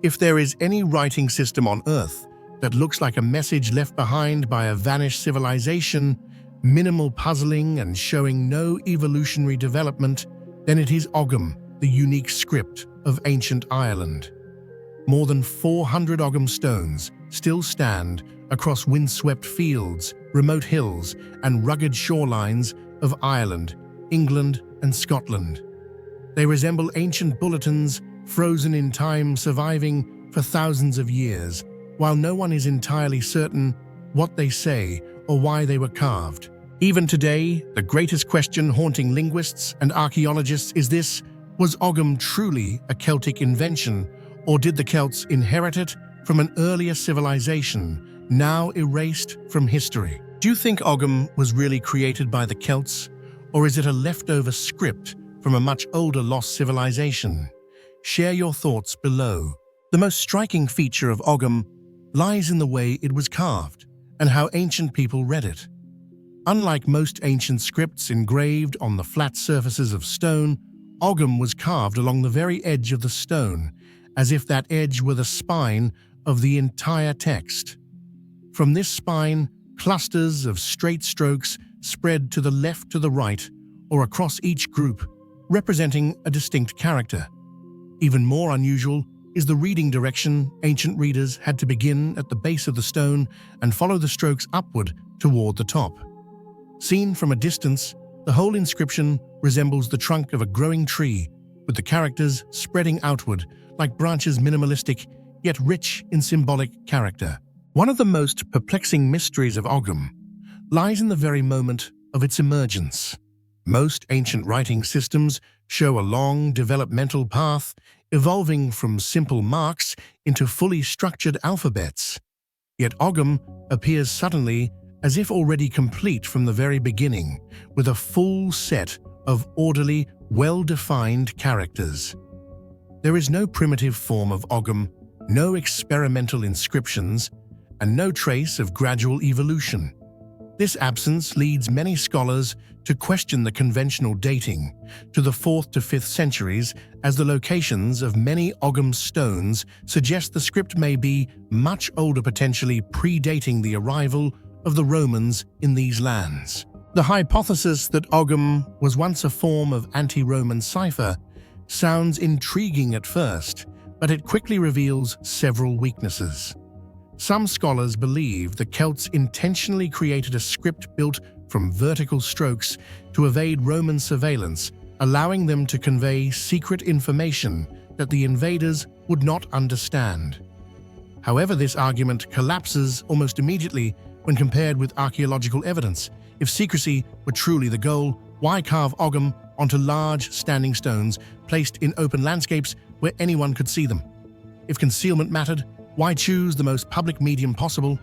If there is any writing system on Earth that looks like a message left behind by a vanished civilization, minimal puzzling and showing no evolutionary development, then it is Ogham, the unique script of ancient Ireland. More than 400 Ogham stones still stand across windswept fields, remote hills, and rugged shorelines of Ireland, England, and Scotland. They resemble ancient bulletins frozen in time, surviving for thousands of years, while no one is entirely certain what they say or why they were carved. Even today, the greatest question haunting linguists and archaeologists is this: was Ogham truly a Celtic invention, or did the Celts inherit it from an earlier civilization, now erased from history? Do you think Ogham was really created by the Celts, or is it a leftover script from a much older lost civilization? Share your thoughts below. The most striking feature of Ogham lies in the way it was carved and how ancient people read it. Unlike most ancient scripts engraved on the flat surfaces of stone, Ogham was carved along the very edge of the stone, as if that edge were the spine of the entire text. From this spine, clusters of straight strokes spread to the left, to the right, or across each group, representing a distinct character. Even more unusual is the reading direction. Ancient readers had to begin at the base of the stone and follow the strokes upward toward the top. Seen from a distance, the whole inscription resembles the trunk of a growing tree, with the characters spreading outward like branches, minimalistic yet rich in symbolic character. One of the most perplexing mysteries of Ogham lies in the very moment of its emergence. Most ancient writing systems show a long developmental path, evolving from simple marks into fully structured alphabets. Yet Ogham appears suddenly, as if already complete from the very beginning, with a full set of orderly, well-defined characters. There is no primitive form of Ogham, no experimental inscriptions, and no trace of gradual evolution. This absence leads many scholars to question the conventional dating to the 4th to 5th centuries, as the locations of many Ogham stones suggest the script may be much older, potentially predating the arrival of the Romans in these lands. The hypothesis that Ogham was once a form of anti-Roman cipher sounds intriguing at first, but it quickly reveals several weaknesses. Some scholars believe the Celts intentionally created a script built from vertical strokes to evade Roman surveillance, allowing them to convey secret information that the invaders would not understand. However, this argument collapses almost immediately when compared with archaeological evidence. If secrecy were truly the goal, why carve Ogham onto large standing stones placed in open landscapes where anyone could see them? If concealment mattered, why choose the most public medium possible?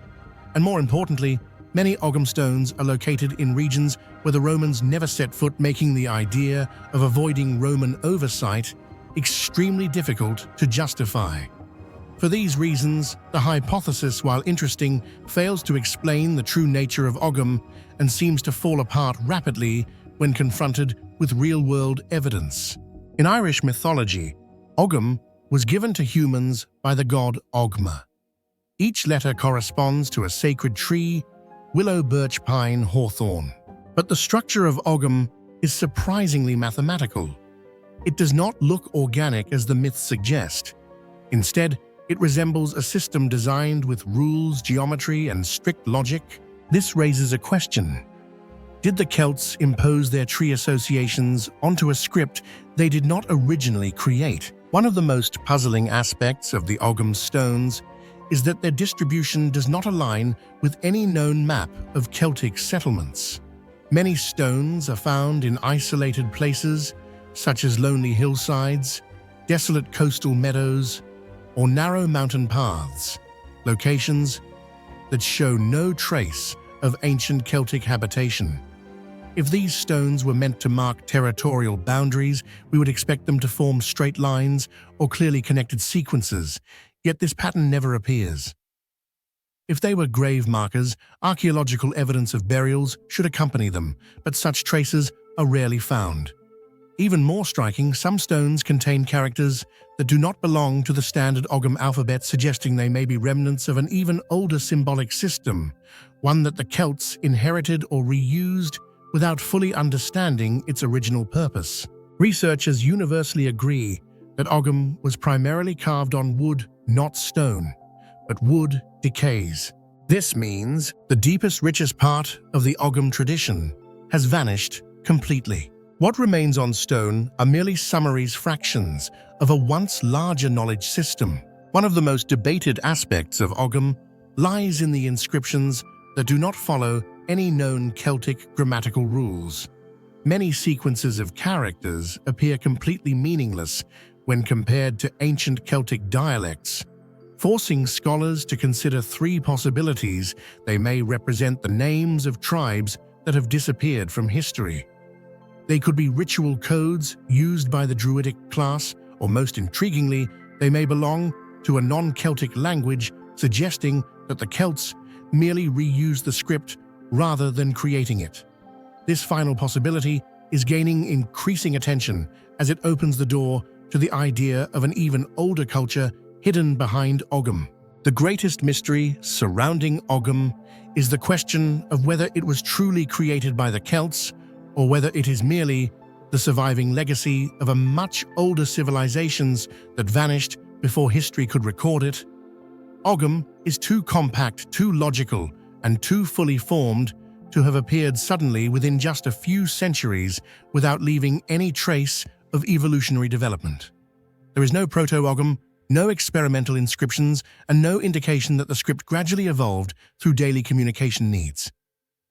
And more importantly, many Ogham stones are located in regions where the Romans never set foot, making the idea of avoiding Roman oversight extremely difficult to justify. For these reasons, the hypothesis, while interesting, fails to explain the true nature of Ogham and seems to fall apart rapidly when confronted with real-world evidence. In Irish mythology, Ogham was given to humans by the god Ogma. Each letter corresponds to a sacred tree: willow, birch, pine, hawthorn. But the structure of Ogham is surprisingly mathematical. It does not look organic as the myths suggest. Instead, it resembles a system designed with rules, geometry, and strict logic. This raises a question. Did the Celts impose their tree associations onto a script they did not originally create? One of the most puzzling aspects of the Ogham stones is that their distribution does not align with any known map of Celtic settlements. Many stones are found in isolated places, such as lonely hillsides, desolate coastal meadows, or narrow mountain paths, locations that show no trace of ancient Celtic habitation. If these stones were meant to mark territorial boundaries, we would expect them to form straight lines or clearly connected sequences, yet this pattern never appears. If they were grave markers, archaeological evidence of burials should accompany them, but such traces are rarely found. Even more striking, some stones contain characters that do not belong to the standard Ogham alphabet, suggesting they may be remnants of an even older symbolic system, one that the Celts inherited or reused without fully understanding its original purpose. Researchers universally agree that Ogham was primarily carved on wood, not stone, but wood decays. This means the deepest, richest part of the Ogham tradition has vanished completely. What remains on stone are merely summaries, fractions of a once larger knowledge system. One of the most debated aspects of Ogham lies in the inscriptions that do not follow any known Celtic grammatical rules. Many sequences of characters appear completely meaningless when compared to ancient Celtic dialects, forcing scholars to consider three possibilities. They may represent the names of tribes that have disappeared from history. They could be ritual codes used by the Druidic class, or most intriguingly, they may belong to a non-Celtic language, suggesting that the Celts merely reused the script rather than creating it. This final possibility is gaining increasing attention as it opens the door to the idea of an even older culture hidden behind Ogham. The greatest mystery surrounding Ogham is the question of whether it was truly created by the Celts or whether it is merely the surviving legacy of a much older civilizations that vanished before history could record it. Ogham is too compact, too logical, and too fully formed to have appeared suddenly within just a few centuries without leaving any trace of evolutionary development. There is no proto-Ogham, no experimental inscriptions, and no indication that the script gradually evolved through daily communication needs.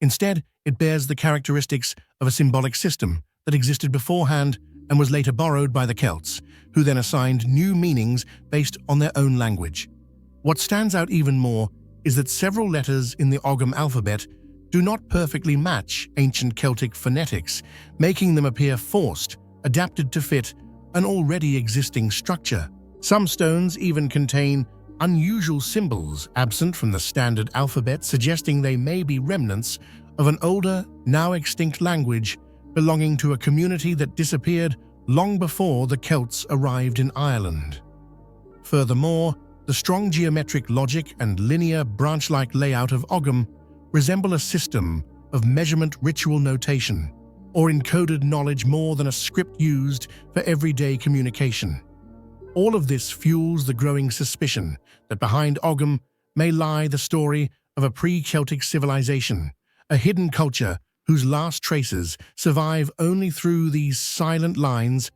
Instead, it bears the characteristics of a symbolic system that existed beforehand and was later borrowed by the Celts, who then assigned new meanings based on their own language. What stands out even more is that several letters in the Ogham alphabet do not perfectly match ancient Celtic phonetics, making them appear forced, adapted to fit an already existing structure. Some stones even contain unusual symbols absent from the standard alphabet, suggesting they may be remnants of an older, now extinct language belonging to a community that disappeared long before the Celts arrived in Ireland. Furthermore, the strong geometric logic and linear branch-like layout of Ogham resemble a system of measurement ritual notation or encoded knowledge more than a script used for everyday communication. All of this fuels the growing suspicion that behind Ogham may lie the story of a pre-Celtic civilization, a hidden culture whose last traces survive only through these silent lines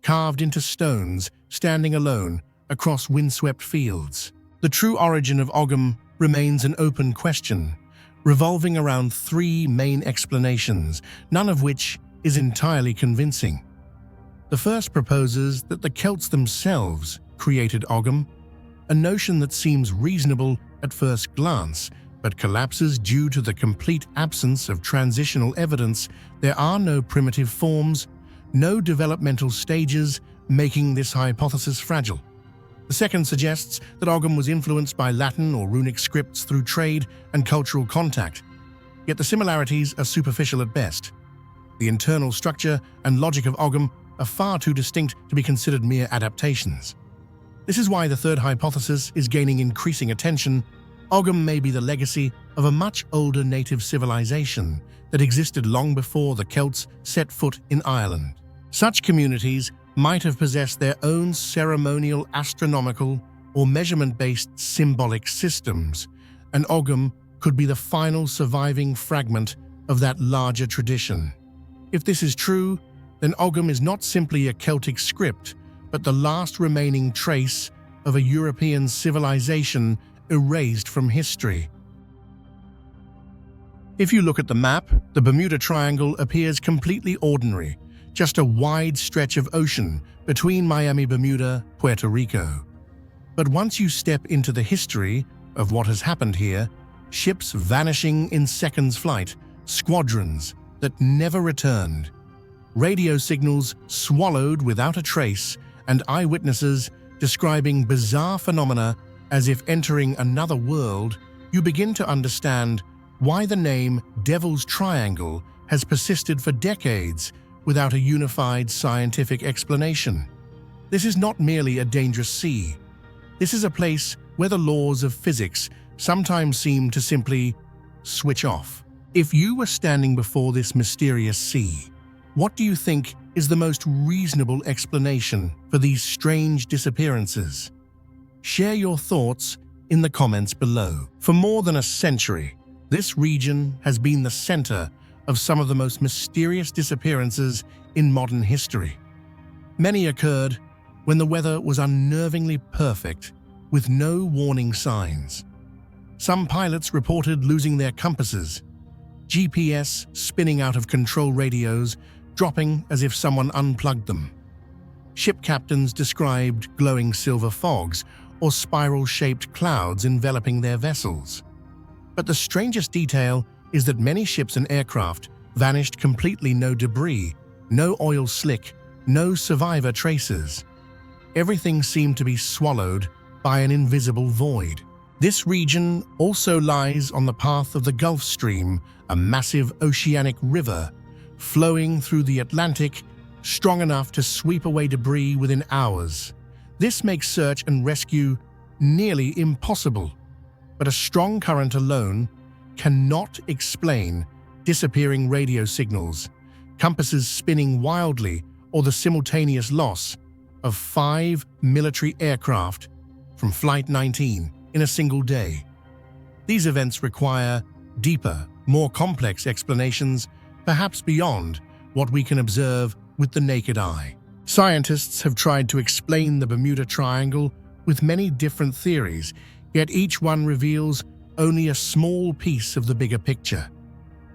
carved into stones standing alone across windswept fields. The true origin of Ogham remains an open question, revolving around three main explanations, none of which is entirely convincing. The first proposes that the Celts themselves created Ogham, a notion that seems reasonable at first glance, but collapses due to the complete absence of transitional evidence. There are no primitive forms, no developmental stages, making this hypothesis fragile. The second suggests that Ogham was influenced by Latin or runic scripts through trade and cultural contact, yet the similarities are superficial at best. The internal structure and logic of Ogham are far too distinct to be considered mere adaptations. This is why the third hypothesis is gaining increasing attention. Ogham may be the legacy of a much older native civilization that existed long before the Celts set foot in Ireland. Such communities might have possessed their own ceremonial, astronomical, or measurement-based symbolic systems, and Ogham could be the final surviving fragment of that larger tradition. If this is true, then Ogham is not simply a Celtic script, but the last remaining trace of a European civilization erased from history. If you look at the map, the Bermuda Triangle appears completely ordinary, just a wide stretch of ocean between Miami, Bermuda, Puerto Rico. But once you step into the history of what has happened here, ships vanishing in seconds flight, squadrons that never returned, radio signals swallowed without a trace, and eyewitnesses describing bizarre phenomena as if entering another world, you begin to understand why the name Devil's Triangle has persisted for decades without a unified scientific explanation. This is not merely a dangerous sea. This is a place where the laws of physics sometimes seem to simply switch off. If you were standing before this mysterious sea, what do you think is the most reasonable explanation for these strange disappearances? Share your thoughts in the comments below. For more than a century, this region has been the center of some of the most mysterious disappearances in modern history. Many occurred when the weather was unnervingly perfect, with no warning signs. Some pilots reported losing their compasses, GPS spinning out of control radios, dropping as if someone unplugged them. Ship captains described glowing silver fogs or spiral-shaped clouds enveloping their vessels. But the strangest detail is that many ships and aircraft vanished completely, no debris, no oil slick, no survivor traces. Everything seemed to be swallowed by an invisible void. This region also lies on the path of the Gulf Stream, a massive oceanic river flowing through the Atlantic, strong enough to sweep away debris within hours. This makes search and rescue nearly impossible, but a strong current alone cannot explain disappearing radio signals, compasses spinning wildly, or the simultaneous loss of 5 military aircraft from Flight 19 in a single day. These events require deeper, more complex explanations, perhaps beyond what we can observe with the naked eye. Scientists have tried to explain the Bermuda Triangle with many different theories, yet each one reveals only a small piece of the bigger picture.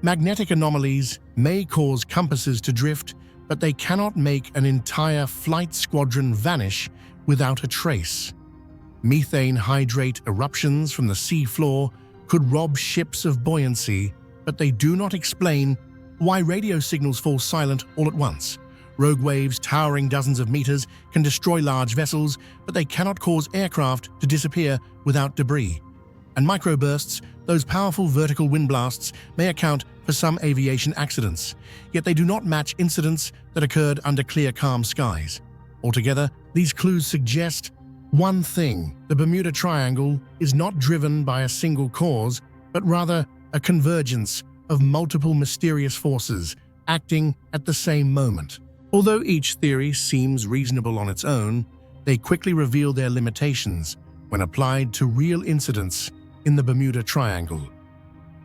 Magnetic anomalies may cause compasses to drift, but they cannot make an entire flight squadron vanish without a trace. Methane hydrate eruptions from the sea floor could rob ships of buoyancy, but they do not explain why radio signals fall silent all at once. Rogue waves towering dozens of meters can destroy large vessels, but they cannot cause aircraft to disappear without debris. And microbursts, those powerful vertical wind blasts, may account for some aviation accidents, yet they do not match incidents that occurred under clear, calm skies. Altogether, these clues suggest one thing: the Bermuda Triangle is not driven by a single cause, but rather a convergence of multiple mysterious forces acting at the same moment. Although each theory seems reasonable on its own, they quickly reveal their limitations when applied to real incidents in the Bermuda Triangle.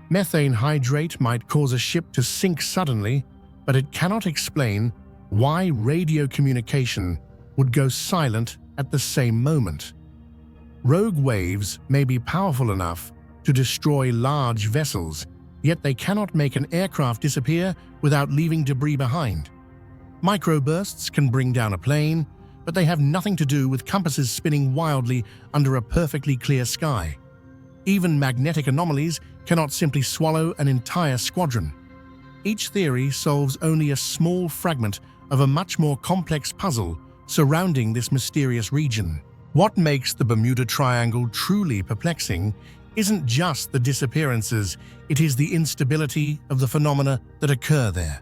Methane hydrate might cause a ship to sink suddenly, but it cannot explain why radio communication would go silent at the same moment. Rogue waves may be powerful enough to destroy large vessels, yet they cannot make an aircraft disappear without leaving debris behind. Microbursts can bring down a plane, but they have nothing to do with compasses spinning wildly under a perfectly clear sky. Even magnetic anomalies cannot simply swallow an entire squadron. Each theory solves only a small fragment of a much more complex puzzle surrounding this mysterious region. What makes the Bermuda Triangle truly perplexing isn't just the disappearances, it is the instability of the phenomena that occur there.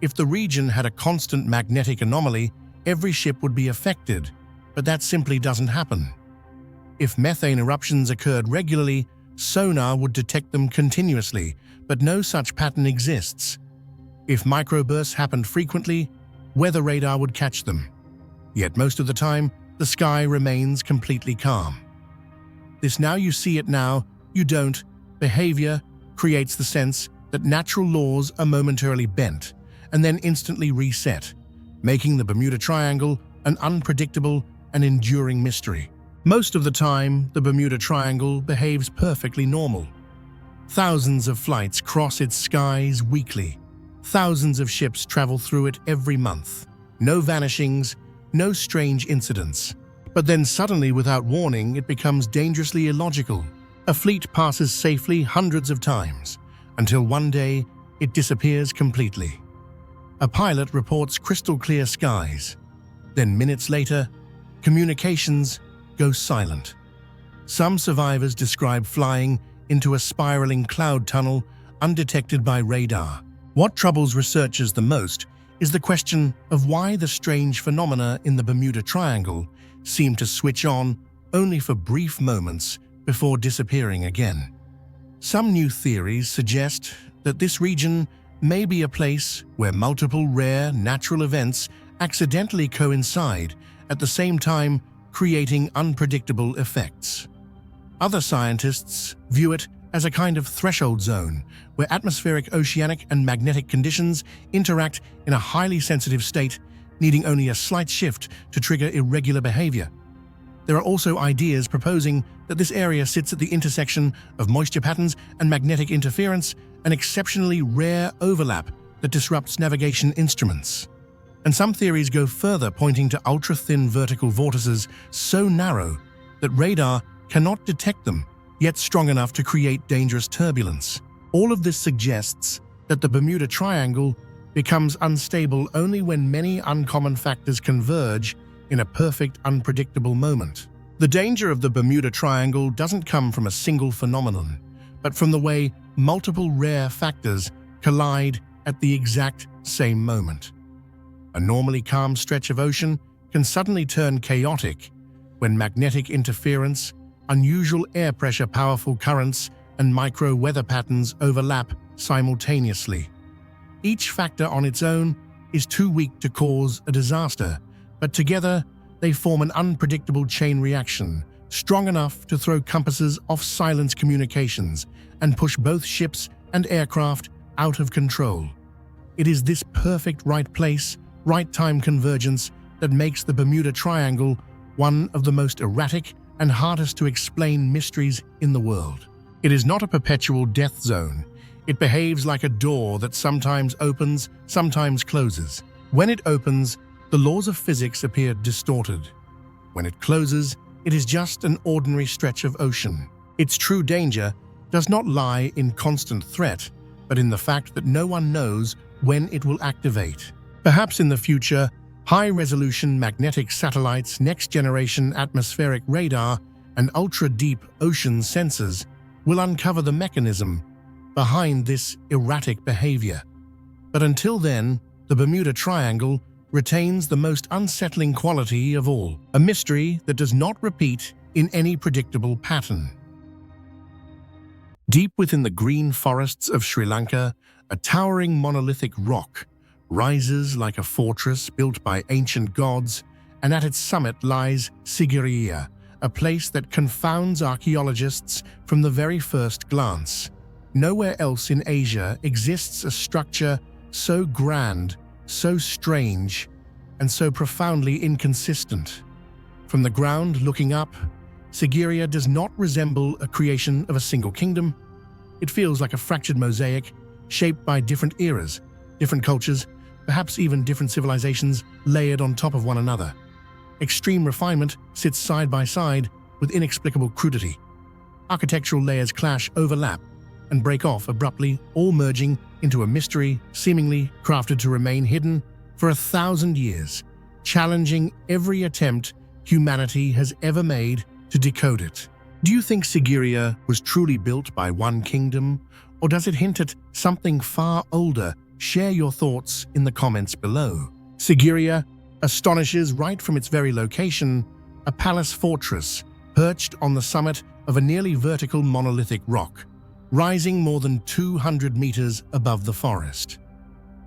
If the region had a constant magnetic anomaly, every ship would be affected, but that simply doesn't happen. If methane eruptions occurred regularly, sonar would detect them continuously, but no such pattern exists. If microbursts happened frequently, weather radar would catch them. Yet most of the time, the sky remains completely calm. This now you see it, now you don't behavior creates the sense that natural laws are momentarily bent and then instantly reset, making the Bermuda Triangle an unpredictable and enduring mystery. Most of the time, the Bermuda Triangle behaves perfectly normal. Thousands of flights cross its skies weekly. Thousands of ships travel through it every month. No vanishings, no strange incidents. But then suddenly, without warning, it becomes dangerously illogical. A fleet passes safely hundreds of times, until one day it disappears completely. A pilot reports crystal clear skies. Then minutes later, communications go silent. Some survivors describe flying into a spiraling cloud tunnel undetected by radar. What troubles researchers the most is the question of why the strange phenomena in the Bermuda Triangle seem to switch on only for brief moments before disappearing again. Some new theories suggest that this region may be a place where multiple rare natural events accidentally coincide at the same time, creating unpredictable effects. Other scientists view it as a kind of threshold zone where atmospheric, oceanic, and magnetic conditions interact in a highly sensitive state, needing only a slight shift to trigger irregular behavior. There are also ideas proposing that this area sits at the intersection of moisture patterns and magnetic interference, an exceptionally rare overlap that disrupts navigation instruments. And some theories go further, pointing to ultra-thin vertical vortices so narrow that radar cannot detect them, yet strong enough to create dangerous turbulence. All of this suggests that the Bermuda Triangle becomes unstable only when many uncommon factors converge in a perfect, unpredictable moment. The danger of the Bermuda Triangle doesn't come from a single phenomenon, but from the way multiple rare factors collide at the exact same moment. A normally calm stretch of ocean can suddenly turn chaotic when magnetic interference, unusual air pressure, powerful currents, and micro-weather patterns overlap simultaneously. Each factor on its own is too weak to cause a disaster, but together they form an unpredictable chain reaction, strong enough to throw compasses off silence communications and push both ships and aircraft out of control. It is this perfect right place, right time convergence that makes the Bermuda Triangle one of the most erratic and hardest to explain mysteries in the world. It is not a perpetual death zone. It behaves like a door that sometimes opens, sometimes closes. When it opens, the laws of physics appear distorted. When it closes, it is just an ordinary stretch of ocean. Its true danger does not lie in constant threat, but in the fact that no one knows when it will activate. Perhaps in the future, high-resolution magnetic satellites, next-generation atmospheric radar, and ultra-deep ocean sensors will uncover the mechanism behind this erratic behavior. But until then, the Bermuda Triangle retains the most unsettling quality of all, a mystery that does not repeat in any predictable pattern. Deep within the green forests of Sri Lanka, a towering monolithic rock rises like a fortress built by ancient gods, and at its summit lies Sigiriya, a place that confounds archaeologists from the very first glance. Nowhere else in Asia exists a structure so grand, so strange, and so profoundly inconsistent. From the ground looking up, Sigiriya does not resemble a creation of a single kingdom. It feels like a fractured mosaic shaped by different eras, different cultures, perhaps even different civilizations layered on top of one another. Extreme refinement sits side by side with inexplicable crudity. Architectural layers clash, overlap, and break off abruptly, all merging into a mystery seemingly crafted to remain hidden for 1,000 years, challenging every attempt humanity has ever made to decode it. Do you think Sigiriya was truly built by one kingdom, or does it hint at something far older? Share your thoughts in the comments below. Sigiriya astonishes right from its very location, a palace fortress perched on the summit of a nearly vertical monolithic rock, rising more than 200 meters above the forest.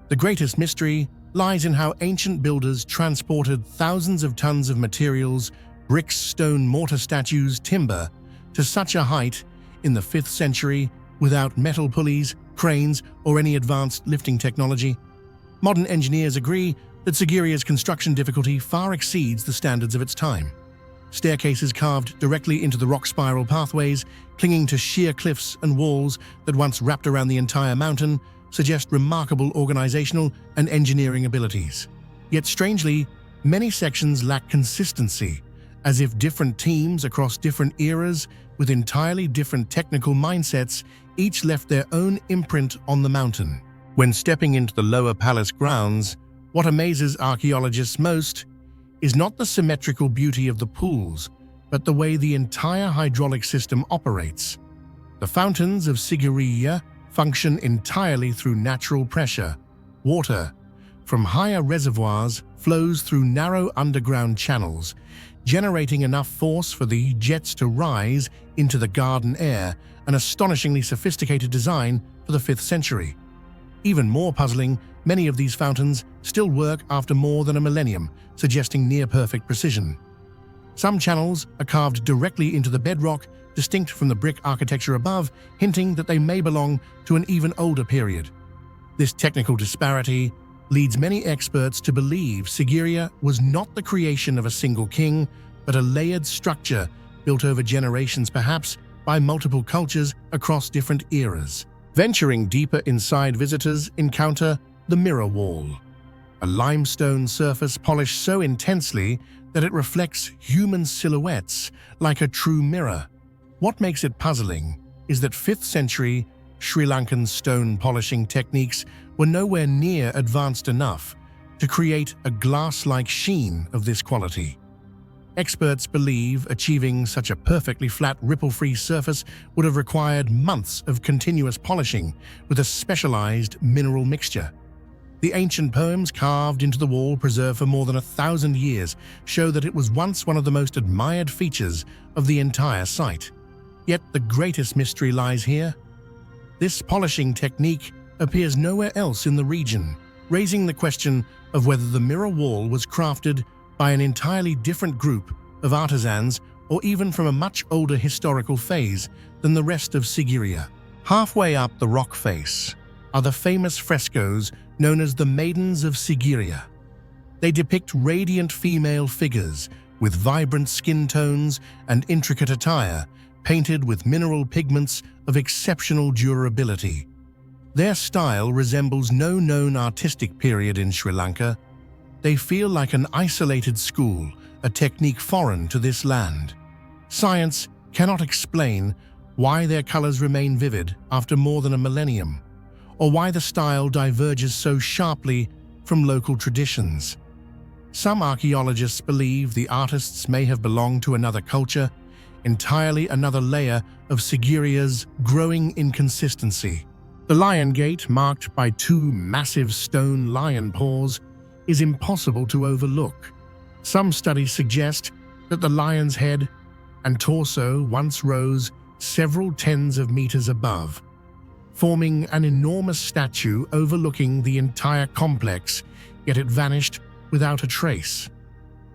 The greatest mystery lies in how ancient builders transported thousands of tons of materials, bricks, stone, mortar, statues, timber, to such a height in the 5th century without metal pulleys, cranes, or any advanced lifting technology. Modern engineers agree that Sigiriya's construction difficulty far exceeds the standards of its time. Staircases carved directly into the rock spiral pathways, clinging to sheer cliffs and walls that once wrapped around the entire mountain, suggest remarkable organizational and engineering abilities. Yet strangely, many sections lack consistency, as if different teams across different eras with entirely different technical mindsets each left their own imprint on the mountain. When stepping into the lower palace grounds, what amazes archaeologists most is not the symmetrical beauty of the pools, but the way the entire hydraulic system operates. The fountains of Sigiriya function entirely through natural pressure. Water from higher reservoirs flows through narrow underground channels, generating enough force for the jets to rise into the garden air, an astonishingly sophisticated design for the 5th century. Even more puzzling, many of these fountains still work after more than a millennium, suggesting near-perfect precision. Some channels are carved directly into the bedrock, distinct from the brick architecture above, hinting that they may belong to an even older period. This technical disparity leads many experts to believe Sigiriya was not the creation of a single king, but a layered structure built over generations, perhaps by multiple cultures across different eras. Venturing deeper inside, visitors encounter the Mirror Wall, a limestone surface polished so intensely that it reflects human silhouettes like a true mirror. What makes it puzzling is that 5th century Sri Lankan stone polishing techniques were nowhere near advanced enough to create a glass-like sheen of this quality. Experts believe achieving such a perfectly flat, ripple-free surface would have required months of continuous polishing with a specialized mineral mixture. The ancient poems carved into the wall, preserved for more than 1,000 years, show that it was once one of the most admired features of the entire site. Yet the greatest mystery lies here. This polishing technique appears nowhere else in the region, raising the question of whether the mirror wall was crafted by an entirely different group of artisans or even from a much older historical phase than the rest of Sigiriya. Halfway up the rock face are the famous frescoes known as the Maidens of Sigiriya. They depict radiant female figures with vibrant skin tones and intricate attire, painted with mineral pigments of exceptional durability. Their style resembles no known artistic period in Sri Lanka. They feel like an isolated school, a technique foreign to this land. Science cannot explain why their colors remain vivid after more than a millennium, or why the style diverges so sharply from local traditions. Some archaeologists believe the artists may have belonged to another culture, entirely another layer of Sigiriya's growing inconsistency. The lion gate, marked by two massive stone lion paws, is impossible to overlook. Some studies suggest that the lion's head and torso once rose several tens of meters above, forming an enormous statue overlooking the entire complex, yet it vanished without a trace.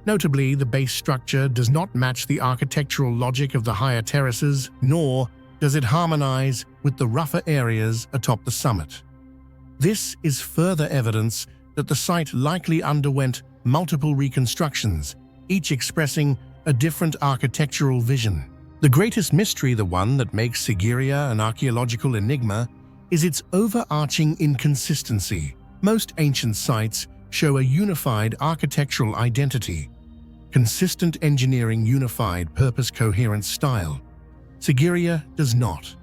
Notably, the base structure does not match the architectural logic of the higher terraces, nor does it harmonize with the rougher areas atop the summit. This is further evidence that the site likely underwent multiple reconstructions, each expressing a different architectural vision. The greatest mystery, the one that makes Sigiriya an archaeological enigma, is its overarching inconsistency. Most ancient sites show a unified architectural identity, consistent engineering, unified purpose-coherent style. Sigiriya does not.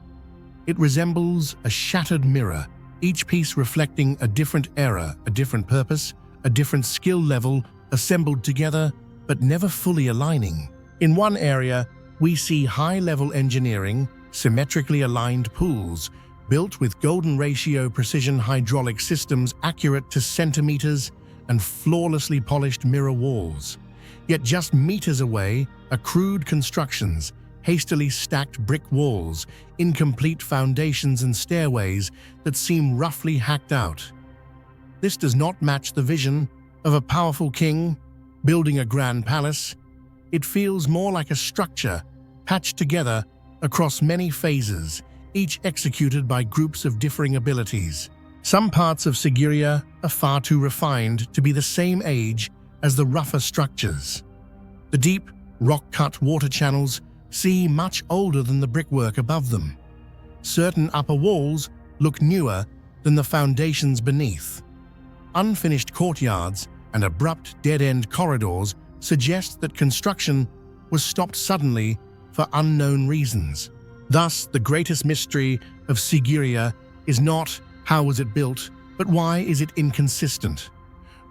It resembles a shattered mirror, each piece reflecting a different era, a different purpose, a different skill level, assembled together but never fully aligning. In one area, we see high-level engineering, symmetrically aligned pools, built with golden ratio precision hydraulic systems accurate to centimeters and flawlessly polished mirror walls. Yet just meters away are crude constructions, hastily stacked brick walls, incomplete foundations and stairways that seem roughly hacked out. This does not match the vision of a powerful king building a grand palace. It feels more like a structure patched together across many phases, each executed by groups of differing abilities. Some parts of Sigiriya are far too refined to be the same age as the rougher structures. The deep, rock-cut water channels seem much older than the brickwork above them. Certain upper walls look newer than the foundations beneath. Unfinished courtyards and abrupt dead-end corridors suggest that construction was stopped suddenly for unknown reasons. Thus, the greatest mystery of Sigiriya is not how was it built, but why is it inconsistent?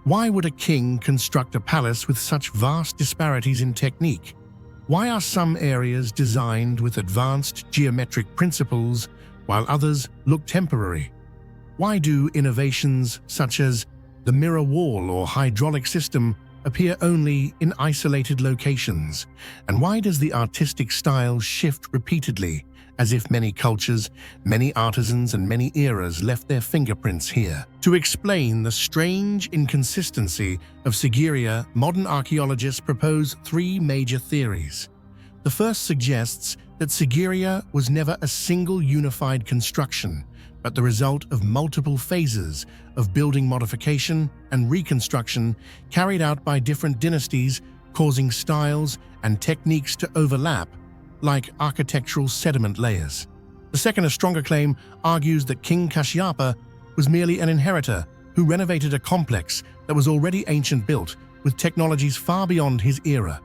Why would a king construct a palace with such vast disparities in technique? Why are some areas designed with advanced geometric principles while others look temporary? Why do innovations such as the mirror wall or hydraulic system appear only in isolated locations? And why does the artistic style shift repeatedly, as if many cultures, many artisans, and many eras left their fingerprints here? To explain the strange inconsistency of Sigiriya, modern archaeologists propose three major theories. The first suggests that Sigiriya was never a single unified construction, but the result of multiple phases of building modification and reconstruction carried out by different dynasties, causing styles and techniques to overlap, like architectural sediment layers. The second, a stronger claim, argues that King Kashyapa was merely an inheritor who renovated a complex that was already ancient, built with technologies far beyond his era.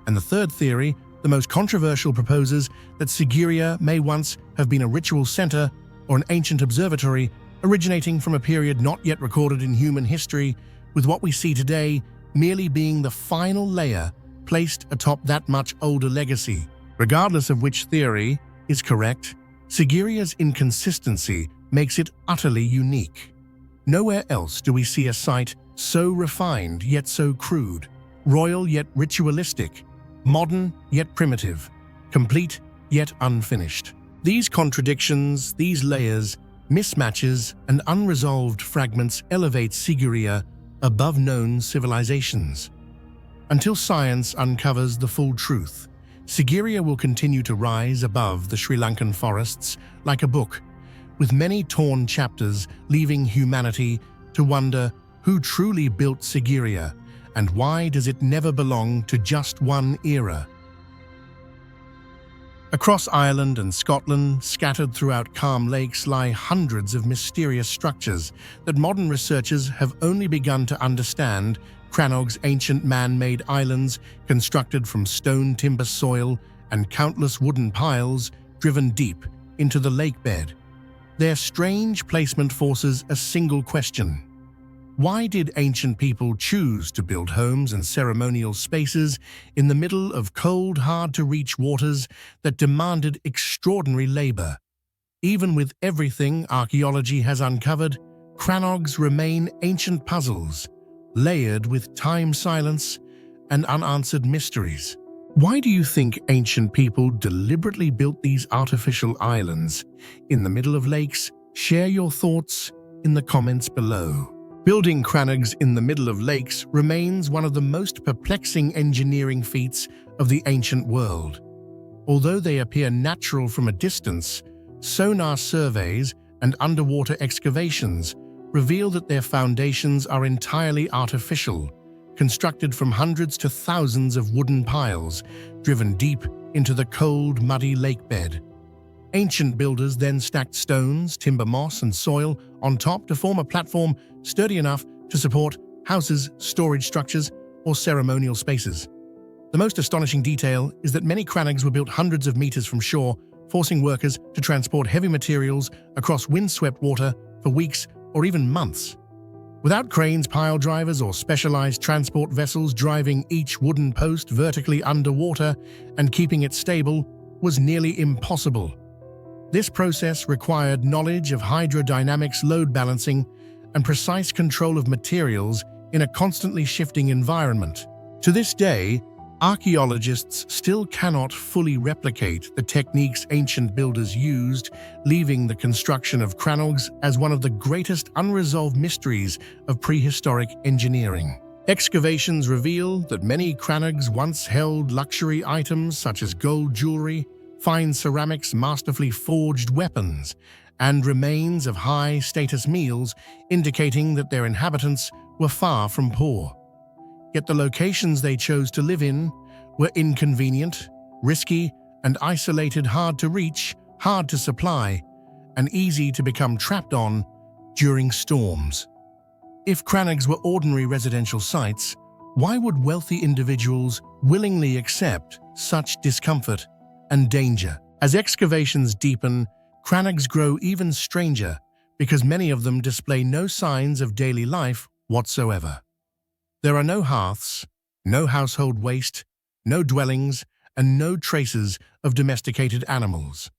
And the third theory, the most controversial, proposes that Sigiriya may once have been a ritual center or an ancient observatory originating from a period not yet recorded in human history, with what we see today merely being the final layer placed atop that much older legacy. Regardless of which theory is correct, Sigiriya's inconsistency makes it utterly unique. Nowhere else do we see a site so refined yet so crude, royal yet ritualistic, modern yet primitive, complete yet unfinished. These contradictions, these layers, mismatches, and unresolved fragments elevate Sigiriya above known civilizations. Until science uncovers the full truth, Sigiriya will continue to rise above the Sri Lankan forests like a book, with many torn chapters, leaving humanity to wonder who truly built Sigiriya and why does it never belong to just one era. Across Ireland and Scotland, scattered throughout calm lakes, lie hundreds of mysterious structures that modern researchers have only begun to understand. Crannogs, ancient man-made islands constructed from stone timber soil and countless wooden piles driven deep into the lake bed. Their strange placement forces a single question. Why did ancient people choose to build homes and ceremonial spaces in the middle of cold, hard-to-reach waters that demanded extraordinary labor? Even with everything archaeology has uncovered, Crannogs remain ancient puzzles, layered with time silence and unanswered mysteries. Why do you think ancient people deliberately built these artificial islands in the middle of lakes? Share your thoughts in the comments below. Building crannogs in the middle of lakes remains one of the most perplexing engineering feats of the ancient world. Although they appear natural from a distance, sonar surveys and underwater excavations reveal that their foundations are entirely artificial, constructed from hundreds to thousands of wooden piles driven deep into the cold, muddy lake bed. Ancient builders then stacked stones, timber moss, and soil on top to form a platform sturdy enough to support houses, storage structures, or ceremonial spaces. The most astonishing detail is that many crannogs were built hundreds of meters from shore, forcing workers to transport heavy materials across windswept water for weeks or even months. Without cranes, pile drivers, or specialized transport vessels driving each wooden post vertically underwater and keeping it stable was nearly impossible. This process required knowledge of hydrodynamics, load balancing, and precise control of materials in a constantly shifting environment. To this day, archaeologists still cannot fully replicate the techniques ancient builders used, leaving the construction of crannogs as one of the greatest unresolved mysteries of prehistoric engineering. Excavations reveal that many crannogs once held luxury items such as gold jewelry, fine ceramics, masterfully forged weapons, and remains of high-status meals, indicating that their inhabitants were far from poor. Yet the locations they chose to live in were inconvenient, risky, and isolated, hard to reach, hard to supply, and easy to become trapped on during storms. If crannogs were ordinary residential sites, why would wealthy individuals willingly accept such discomfort and danger? As excavations deepen, crannogs grow even stranger because many of them display no signs of daily life whatsoever. There are no hearths, no household waste, no dwellings, and no traces of domesticated animals.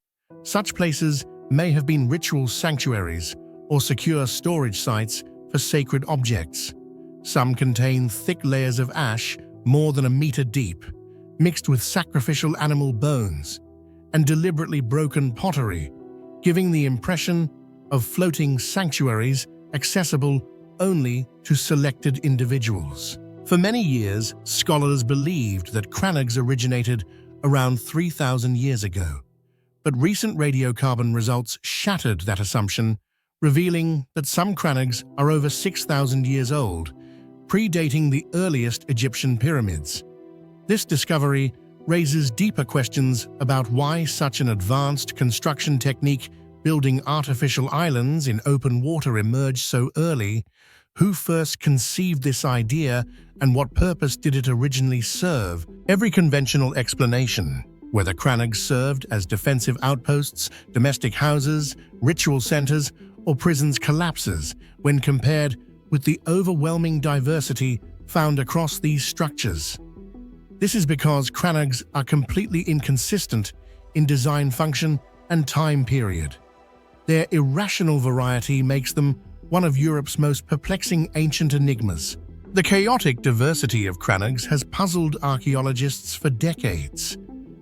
Such places may have been ritual sanctuaries or secure storage sites for sacred objects. Some contain thick layers of ash more than a meter deep, mixed with sacrificial animal bones and deliberately broken pottery, giving the impression of floating sanctuaries accessible only to selected individuals. For many years, scholars believed that crannogs originated around 3,000 years ago, but recent radiocarbon results shattered that assumption, revealing that some crannogs are over 6,000 years old, predating the earliest Egyptian pyramids. This discovery raises deeper questions about why such an advanced construction technique, building artificial islands in open water, emerged so early. Who first conceived this idea, and what purpose did it originally serve? Every conventional explanation, whether crannogs served as defensive outposts, domestic houses, ritual centers, or prisons, collapses when compared with the overwhelming diversity found across these structures. This is because crannogs are completely inconsistent in design, function, and time period. Their irrational variety makes them one of Europe's most perplexing ancient enigmas. The chaotic diversity of crannogs has puzzled archaeologists for decades.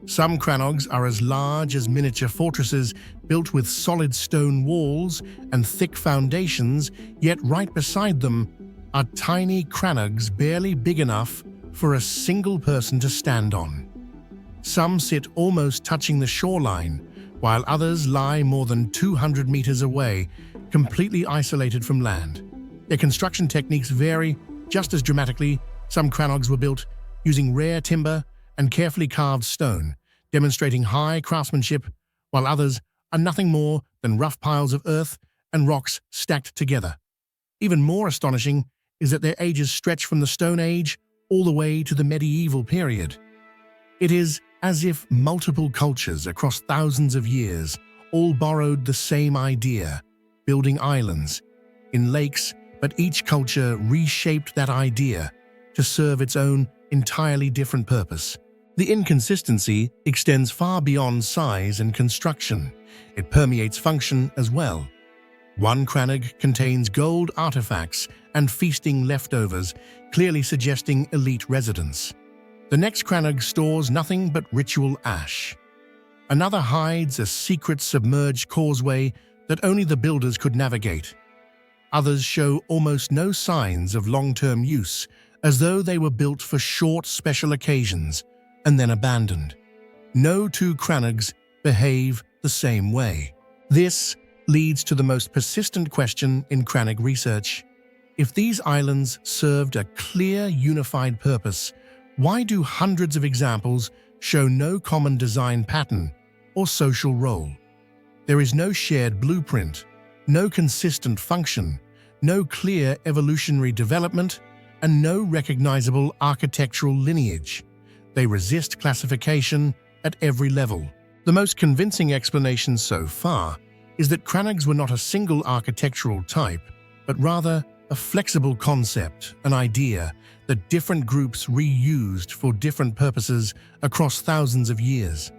Some crannogs are as large as miniature fortresses built with solid stone walls and thick foundations, yet right beside them are tiny crannogs barely big enough for a single person to stand on. Some sit almost touching the shoreline, while others lie more than 200 meters away, completely isolated from land. Their construction techniques vary just as dramatically. Some crannogs were built using rare timber and carefully carved stone, demonstrating high craftsmanship, while others are nothing more than rough piles of earth and rocks stacked together. Even more astonishing is that their ages stretch from the Stone Age all the way to the medieval period. It is as if multiple cultures across thousands of years all borrowed the same idea, building islands in lakes, but each culture reshaped that idea to serve its own entirely different purpose. The inconsistency extends far beyond size and construction. it permeates function as well. One crannog contains gold artifacts and feasting leftovers, clearly suggesting elite residence. The next crannog stores nothing but ritual ash. Another hides a secret submerged causeway that only the builders could navigate. Others show almost no signs of long-term use, as though they were built for short special occasions and then abandoned. No two crannogs behave the same way. This leads to the most persistent question in crannog research. If these islands served a clear, unified purpose, why do hundreds of examples show no common design pattern or social role? There is no shared blueprint, no consistent function, no clear evolutionary development, and no recognizable architectural lineage. They resist classification at every level. The most convincing explanation so far is that crannogs were not a single architectural type, but rather a flexible concept, an idea that different groups reused for different purposes across thousands of years.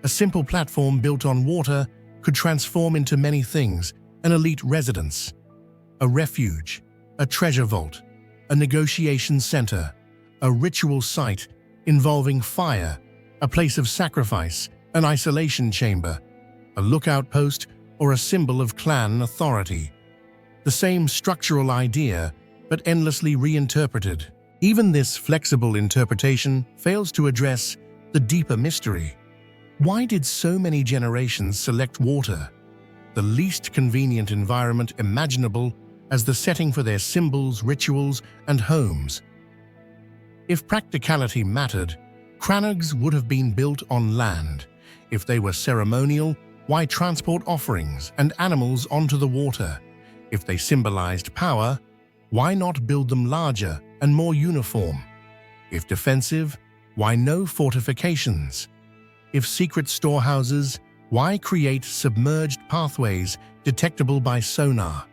A simple platform built on water could transform into many things: an elite residence, a refuge, a treasure vault, a negotiation center, a ritual site involving fire, a place of sacrifice, an isolation chamber, a lookout post, or a symbol of clan authority. The same structural idea, but endlessly reinterpreted. Even this flexible interpretation fails to address the deeper mystery. Why did so many generations select water, the least convenient environment imaginable, as the setting for their symbols, rituals, and homes? If practicality mattered, crannogs would have been built on land. If they were ceremonial, why transport offerings and animals onto the water? If they symbolized power, why not build them larger and more uniform? If defensive, why no fortifications? If secret storehouses, why create submerged pathways detectable by sonar?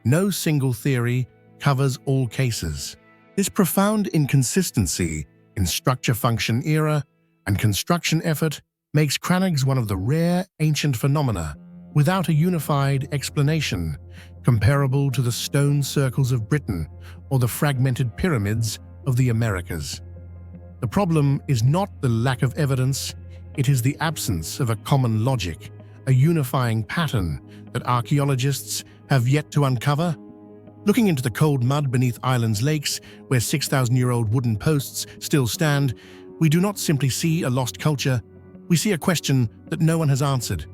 No single theory covers all cases. This profound inconsistency in structure-function era and construction effort makes crannogs one of the rare ancient phenomena without a unified explanation, comparable to the stone circles of Britain or the fragmented pyramids of the Americas. The problem is not the lack of evidence, it is the absence of a common logic, a unifying pattern that archaeologists have yet to uncover. Looking into the cold mud beneath islands' lakes, where 6,000-year-old wooden posts still stand, we do not simply see a lost culture, we see a question that no one has answered.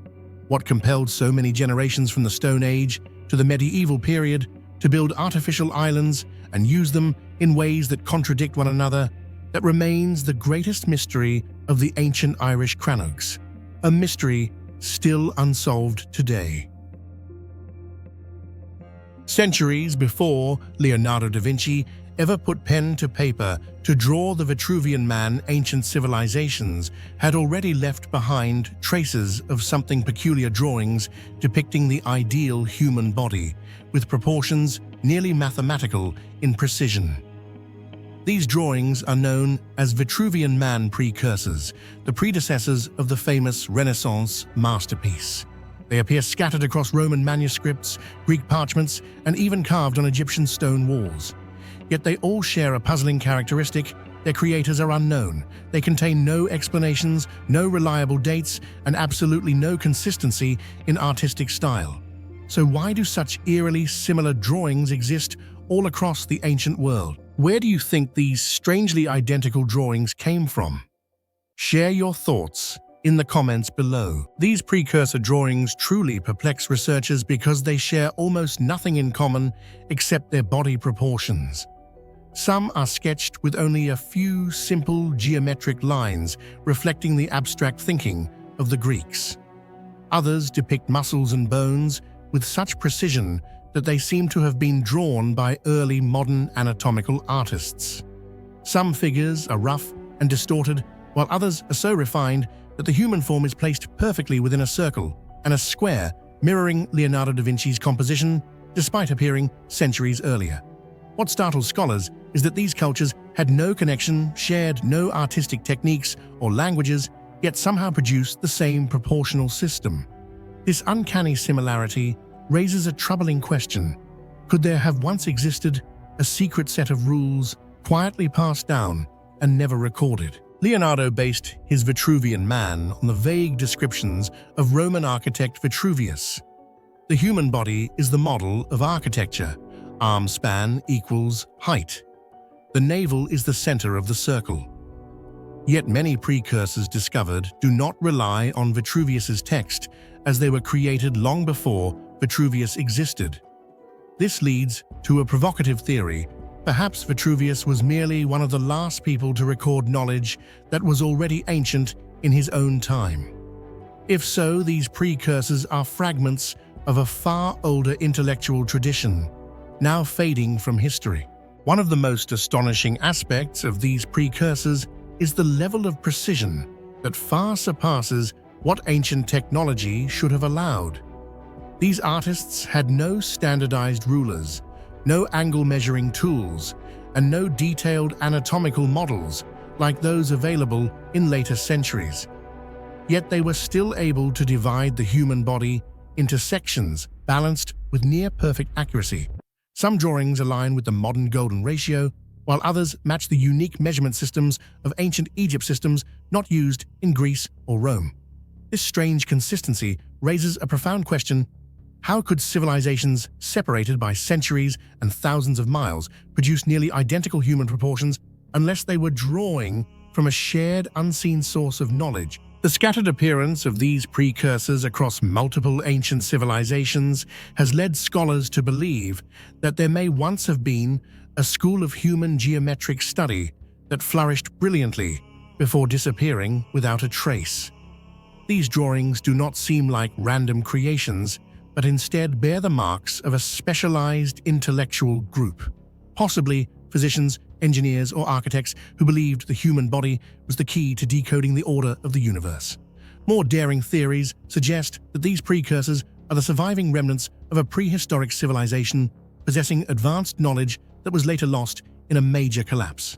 What compelled so many generations from the Stone Age to the medieval period to build artificial islands and use them in ways that contradict one another? That remains the greatest mystery of the ancient Irish crannogs, a mystery still unsolved today. Centuries before Leonardo da Vinci ever put pen to paper to draw the Vitruvian man, ancient civilizations had already left behind traces of something peculiar: drawings depicting the ideal human body, with proportions nearly mathematical in precision. These drawings are known as Vitruvian man precursors, the predecessors of the famous Renaissance masterpiece. They appear scattered across Roman manuscripts, Greek parchments, and even carved on Egyptian stone walls. Yet they all share a puzzling characteristic: their creators are unknown. They contain no explanations, no reliable dates, and absolutely no consistency in artistic style. So why do such eerily similar drawings exist all across the ancient world? Where do you think these strangely identical drawings came from? Share your thoughts in the comments below. These precursor drawings truly perplex researchers because they share almost nothing in common except their body proportions. Some are sketched with only a few simple geometric lines reflecting the abstract thinking of the Greeks. Others depict muscles and bones with such precision that they seem to have been drawn by early modern anatomical artists. Some figures are rough and distorted, while others are so refined that the human form is placed perfectly within a circle and a square, mirroring Leonardo da Vinci's composition despite appearing centuries earlier. What startles scholars is that these cultures had no connection, shared no artistic techniques or languages, yet somehow produced the same proportional system. This uncanny similarity raises a troubling question. Could there have once existed a secret set of rules quietly passed down and never recorded? Leonardo based his Vitruvian Man on the vague descriptions of Roman architect Vitruvius. The human body is the model of architecture. Arm span equals height. The navel is the center of the circle. Yet many precursors discovered do not rely on Vitruvius's text, as they were created long before Vitruvius existed. This leads to a provocative theory. Perhaps Vitruvius was merely one of the last people to record knowledge that was already ancient in his own time. If so, these precursors are fragments of a far older intellectual tradition, now fading from history. One of the most astonishing aspects of these precursors is the level of precision that far surpasses what ancient technology should have allowed. These artists had no standardized rulers, no angle measuring tools, and no detailed anatomical models like those available in later centuries. Yet they were still able to divide the human body into sections balanced with near-perfect accuracy. Some drawings align with the modern golden ratio, while others match the unique measurement systems of ancient Egypt, systems not used in Greece or Rome. This strange consistency raises a profound question. How could civilizations separated by centuries and thousands of miles produce nearly identical human proportions unless they were drawing from a shared, unseen source of knowledge? The scattered appearance of these precursors across multiple ancient civilizations has led scholars to believe that there may once have been a school of human geometric study that flourished brilliantly before disappearing without a trace. These drawings do not seem like random creations, but instead bear the marks of a specialized intellectual group, possibly physicians, engineers, or architects who believed the human body was the key to decoding the order of the universe. More daring theories suggest that these precursors are the surviving remnants of a prehistoric civilization possessing advanced knowledge that was later lost in a major collapse.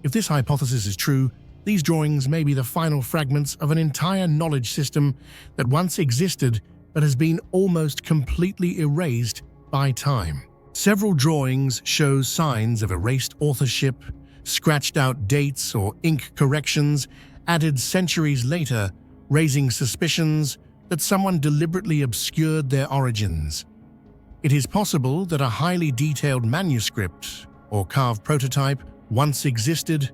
If this hypothesis is true, these drawings may be the final fragments of an entire knowledge system that once existed but has been almost completely erased by time. Several drawings show signs of erased authorship, scratched out dates or ink corrections added centuries later, raising suspicions that someone deliberately obscured their origins. It is possible that a highly detailed manuscript or carved prototype once existed,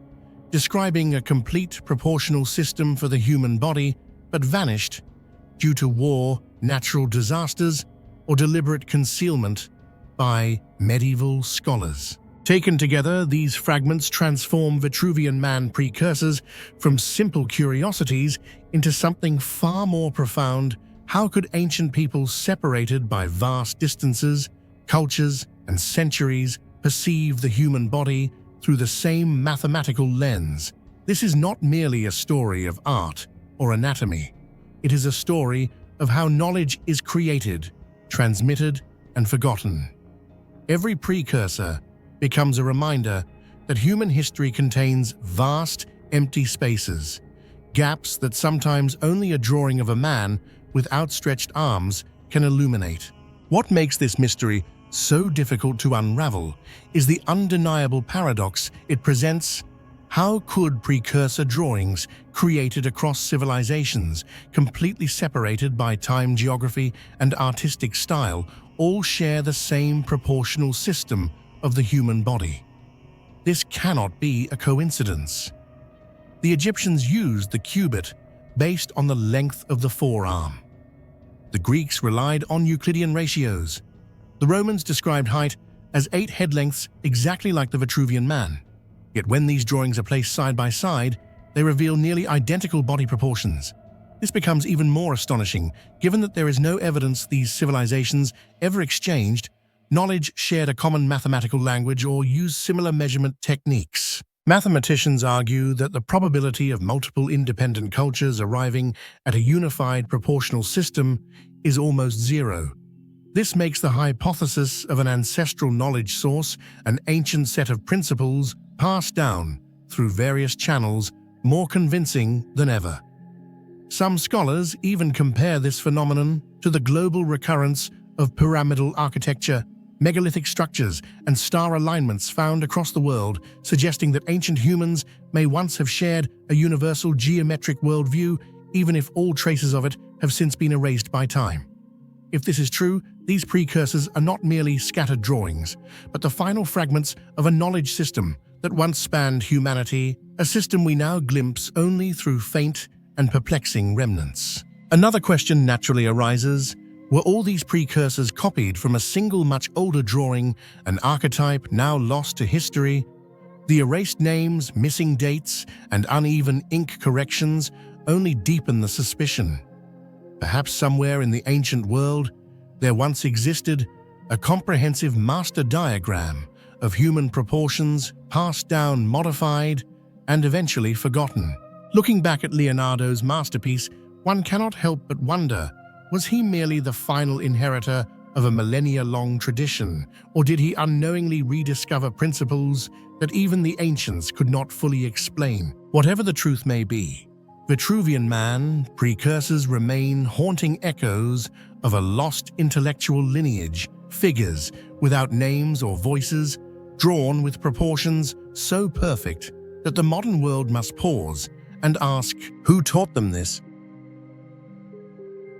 describing a complete proportional system for the human body, but vanished due to war, natural disasters, or deliberate concealment by medieval scholars. Taken together, these fragments transform Vitruvian Man precursors from simple curiosities into something far more profound. How could ancient peoples separated by vast distances, cultures, and centuries perceive the human body through the same mathematical lens? This is not merely a story of art or anatomy. It is a story of how knowledge is created, transmitted, and forgotten. Every precursor becomes a reminder that human history contains vast, empty spaces, gaps that sometimes only a drawing of a man with outstretched arms can illuminate. What makes this mystery so difficult to unravel is the undeniable paradox it presents. How could precursor drawings created across civilizations, completely separated by time, geography, and artistic style, all share the same proportional system of the human body? This cannot be a coincidence. The Egyptians used the cubit based on the length of the forearm. The Greeks relied on Euclidean ratios. The Romans described height as 8 head lengths, exactly like the Vitruvian Man. Yet when these drawings are placed side by side, they reveal nearly identical body proportions. This becomes even more astonishing, given that there is no evidence these civilizations ever exchanged knowledge, shared a common mathematical language, or used similar measurement techniques. Mathematicians argue that the probability of multiple independent cultures arriving at a unified proportional system is almost zero. This makes the hypothesis of an ancestral knowledge source, an ancient set of principles passed down through various channels, more convincing than ever. Some scholars even compare this phenomenon to the global recurrence of pyramidal architecture, megalithic structures, and star alignments found across the world, suggesting that ancient humans may once have shared a universal geometric worldview, even if all traces of it have since been erased by time. If this is true, these precursors are not merely scattered drawings, but the final fragments of a knowledge system that once spanned humanity, a system we now glimpse only through faint and perplexing remnants. Another question naturally arises: were all these precursors copied from a single much older drawing, an archetype now lost to history? The erased names, missing dates, and uneven ink corrections only deepen the suspicion. Perhaps somewhere in the ancient world, there once existed a comprehensive master diagram of human proportions, passed down, modified, and eventually forgotten. Looking back at Leonardo's masterpiece, one cannot help but wonder, was he merely the final inheritor of a millennia-long tradition, or did he unknowingly rediscover principles that even the ancients could not fully explain? Whatever the truth may be, Vitruvian man precursors remain haunting echoes of a lost intellectual lineage, figures without names or voices, drawn with proportions so perfect that the modern world must pause and ask, who taught them this?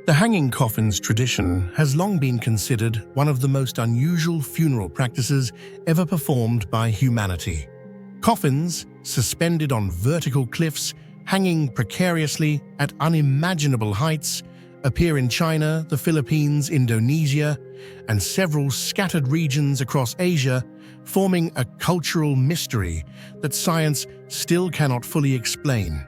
The hanging coffins tradition has long been considered one of the most unusual funeral practices ever performed by humanity. Coffins, suspended on vertical cliffs, hanging precariously at unimaginable heights, appear in China, the Philippines, Indonesia, and several scattered regions across Asia, forming a cultural mystery that science still cannot fully explain.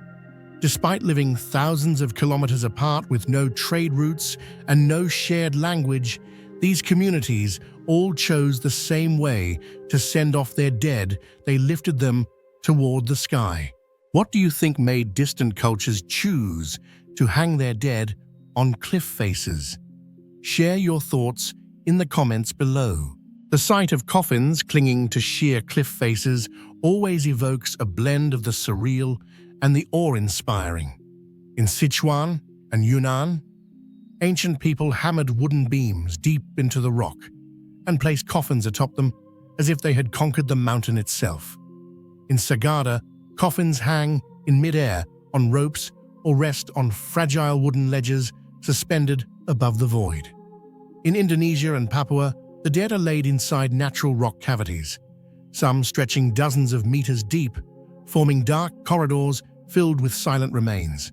Despite living thousands of kilometers apart with no trade routes and no shared language, these communities all chose the same way to send off their dead. They lifted them toward the sky. What do you think made distant cultures choose to hang their dead on cliff faces? Share your thoughts in the comments below. The sight of coffins clinging to sheer cliff faces always evokes a blend of the surreal and the awe-inspiring. In Sichuan and Yunnan, ancient people hammered wooden beams deep into the rock and placed coffins atop them as if they had conquered the mountain itself. In Sagada, coffins hang in mid-air on ropes or rest on fragile wooden ledges suspended above the void. In Indonesia and Papua, the dead are laid inside natural rock cavities, some stretching dozens of meters deep, forming dark corridors filled with silent remains.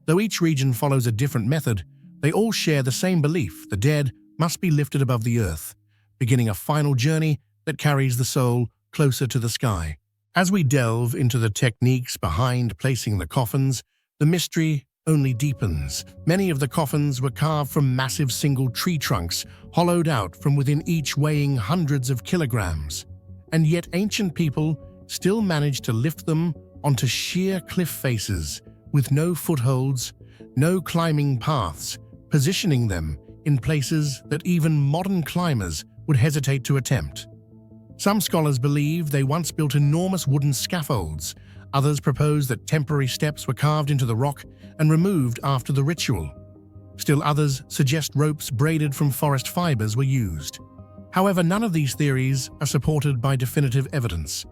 Though each region follows a different method, they all share the same belief: the dead must be lifted above the earth, beginning a final journey that carries the soul closer to the sky. As we delve into the techniques behind placing the coffins, the mystery only deepens. Many of the coffins were carved from massive single tree trunks, hollowed out from within, each weighing hundreds of kilograms. And yet ancient people still managed to lift them onto sheer cliff faces with no footholds, no climbing paths, positioning them in places that even modern climbers would hesitate to attempt. Some scholars believe they once built enormous wooden scaffolds. Others propose that temporary steps were carved into the rock and removed after the ritual. Still others suggest ropes braided from forest fibers were used. However, none of these theories are supported by definitive evidence.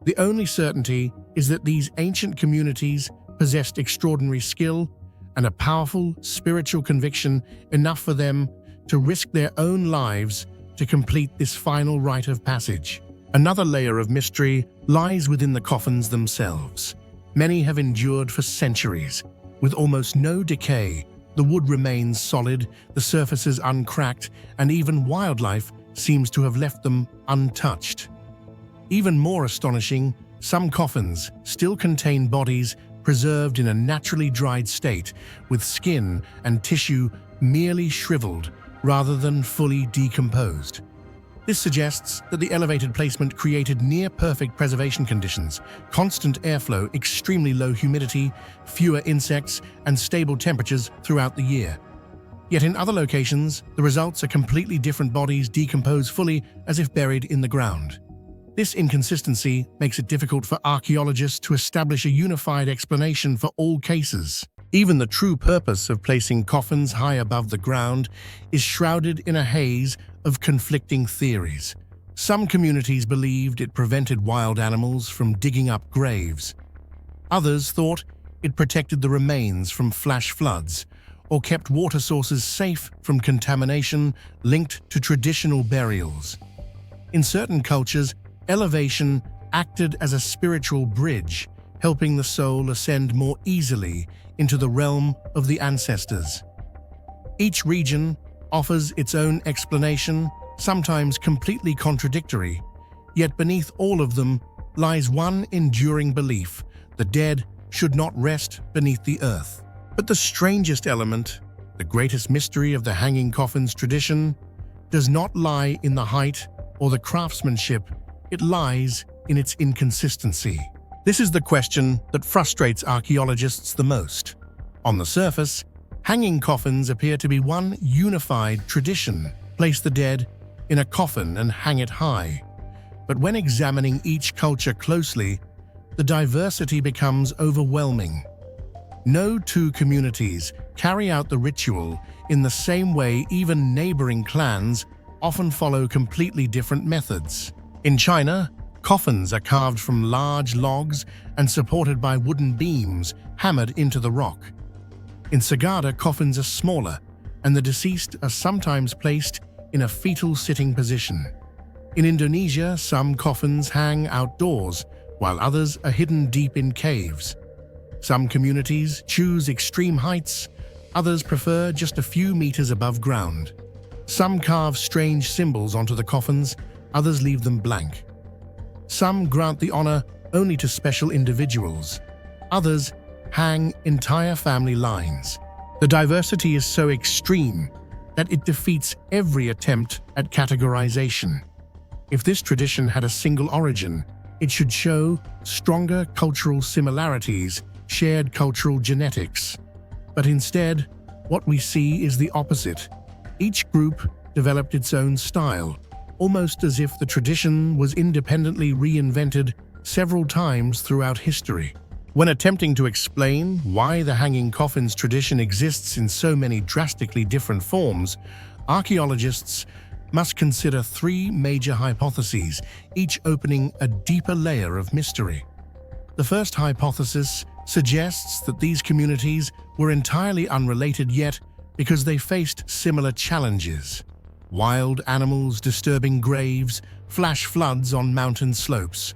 The only certainty is that these ancient communities possessed extraordinary skill and a powerful spiritual conviction, enough for them to risk their own lives to complete this final rite of passage. Another layer of mystery lies within the coffins themselves. Many have endured for centuries. With almost no decay, the wood remains solid, the surfaces uncracked, and even wildlife seems to have left them untouched. Even more astonishing, some coffins still contain bodies preserved in a naturally dried state, with skin and tissue merely shriveled rather than fully decomposed. This suggests that the elevated placement created near-perfect preservation conditions: constant airflow, extremely low humidity, fewer insects, and stable temperatures throughout the year. Yet in other locations, the results are completely different: bodies decompose fully as if buried in the ground. This inconsistency makes it difficult for archaeologists to establish a unified explanation for all cases. Even the true purpose of placing coffins high above the ground is shrouded in a haze of conflicting theories. Some communities believed it prevented wild animals from digging up graves. Others thought it protected the remains from flash floods or kept water sources safe from contamination linked to traditional burials. In certain cultures, elevation acted as a spiritual bridge, helping the soul ascend more easily into the realm of the ancestors. Each region offers its own explanation, sometimes completely contradictory, yet beneath all of them lies one enduring belief: the dead should not rest beneath the earth. But the strangest element, the greatest mystery of the hanging coffins tradition, does not lie in the height or the craftsmanship, it lies in its inconsistency. This is the question that frustrates archaeologists the most. On the surface, hanging coffins appear to be one unified tradition: place the dead in a coffin and hang it high. But when examining each culture closely, the diversity becomes overwhelming. No two communities carry out the ritual in the same way. Even neighboring clans often follow completely different methods. In China, coffins are carved from large logs and supported by wooden beams hammered into the rock. In Sigiriya, coffins are smaller, and the deceased are sometimes placed in a fetal sitting position. In Indonesia, some coffins hang outdoors, while others are hidden deep in caves. Some communities choose extreme heights, others prefer just a few meters above ground. Some carve strange symbols onto the coffins, others leave them blank. Some grant the honor only to special individuals. Others hang entire family lines. The diversity is so extreme that it defeats every attempt at categorization. If this tradition had a single origin, it should show stronger cultural similarities, shared cultural genetics. But instead, what we see is the opposite. Each group developed its own style, almost as if the tradition was independently reinvented several times throughout history. When attempting to explain why the hanging coffins tradition exists in so many drastically different forms, archaeologists must consider three major hypotheses, each opening a deeper layer of mystery. The first hypothesis suggests that these communities were entirely unrelated, yet because they faced similar challenges: wild animals disturbing graves, flash floods on mountain slopes,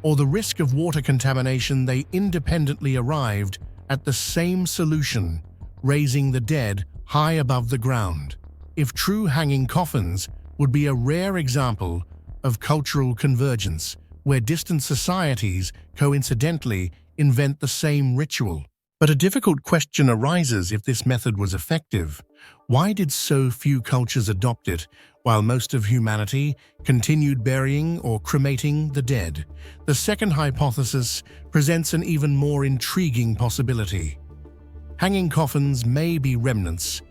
or the risk of water contamination, they independently arrived at the same solution: raising the dead high above the ground. If true, hanging coffins would be a rare example of cultural convergence, where distant societies coincidentally invent the same ritual. But a difficult question arises: if this method was effective, why did so few cultures adopt it, while most of humanity continued burying or cremating the dead? The second hypothesis presents an even more intriguing possibility. Hanging coffins may be remnants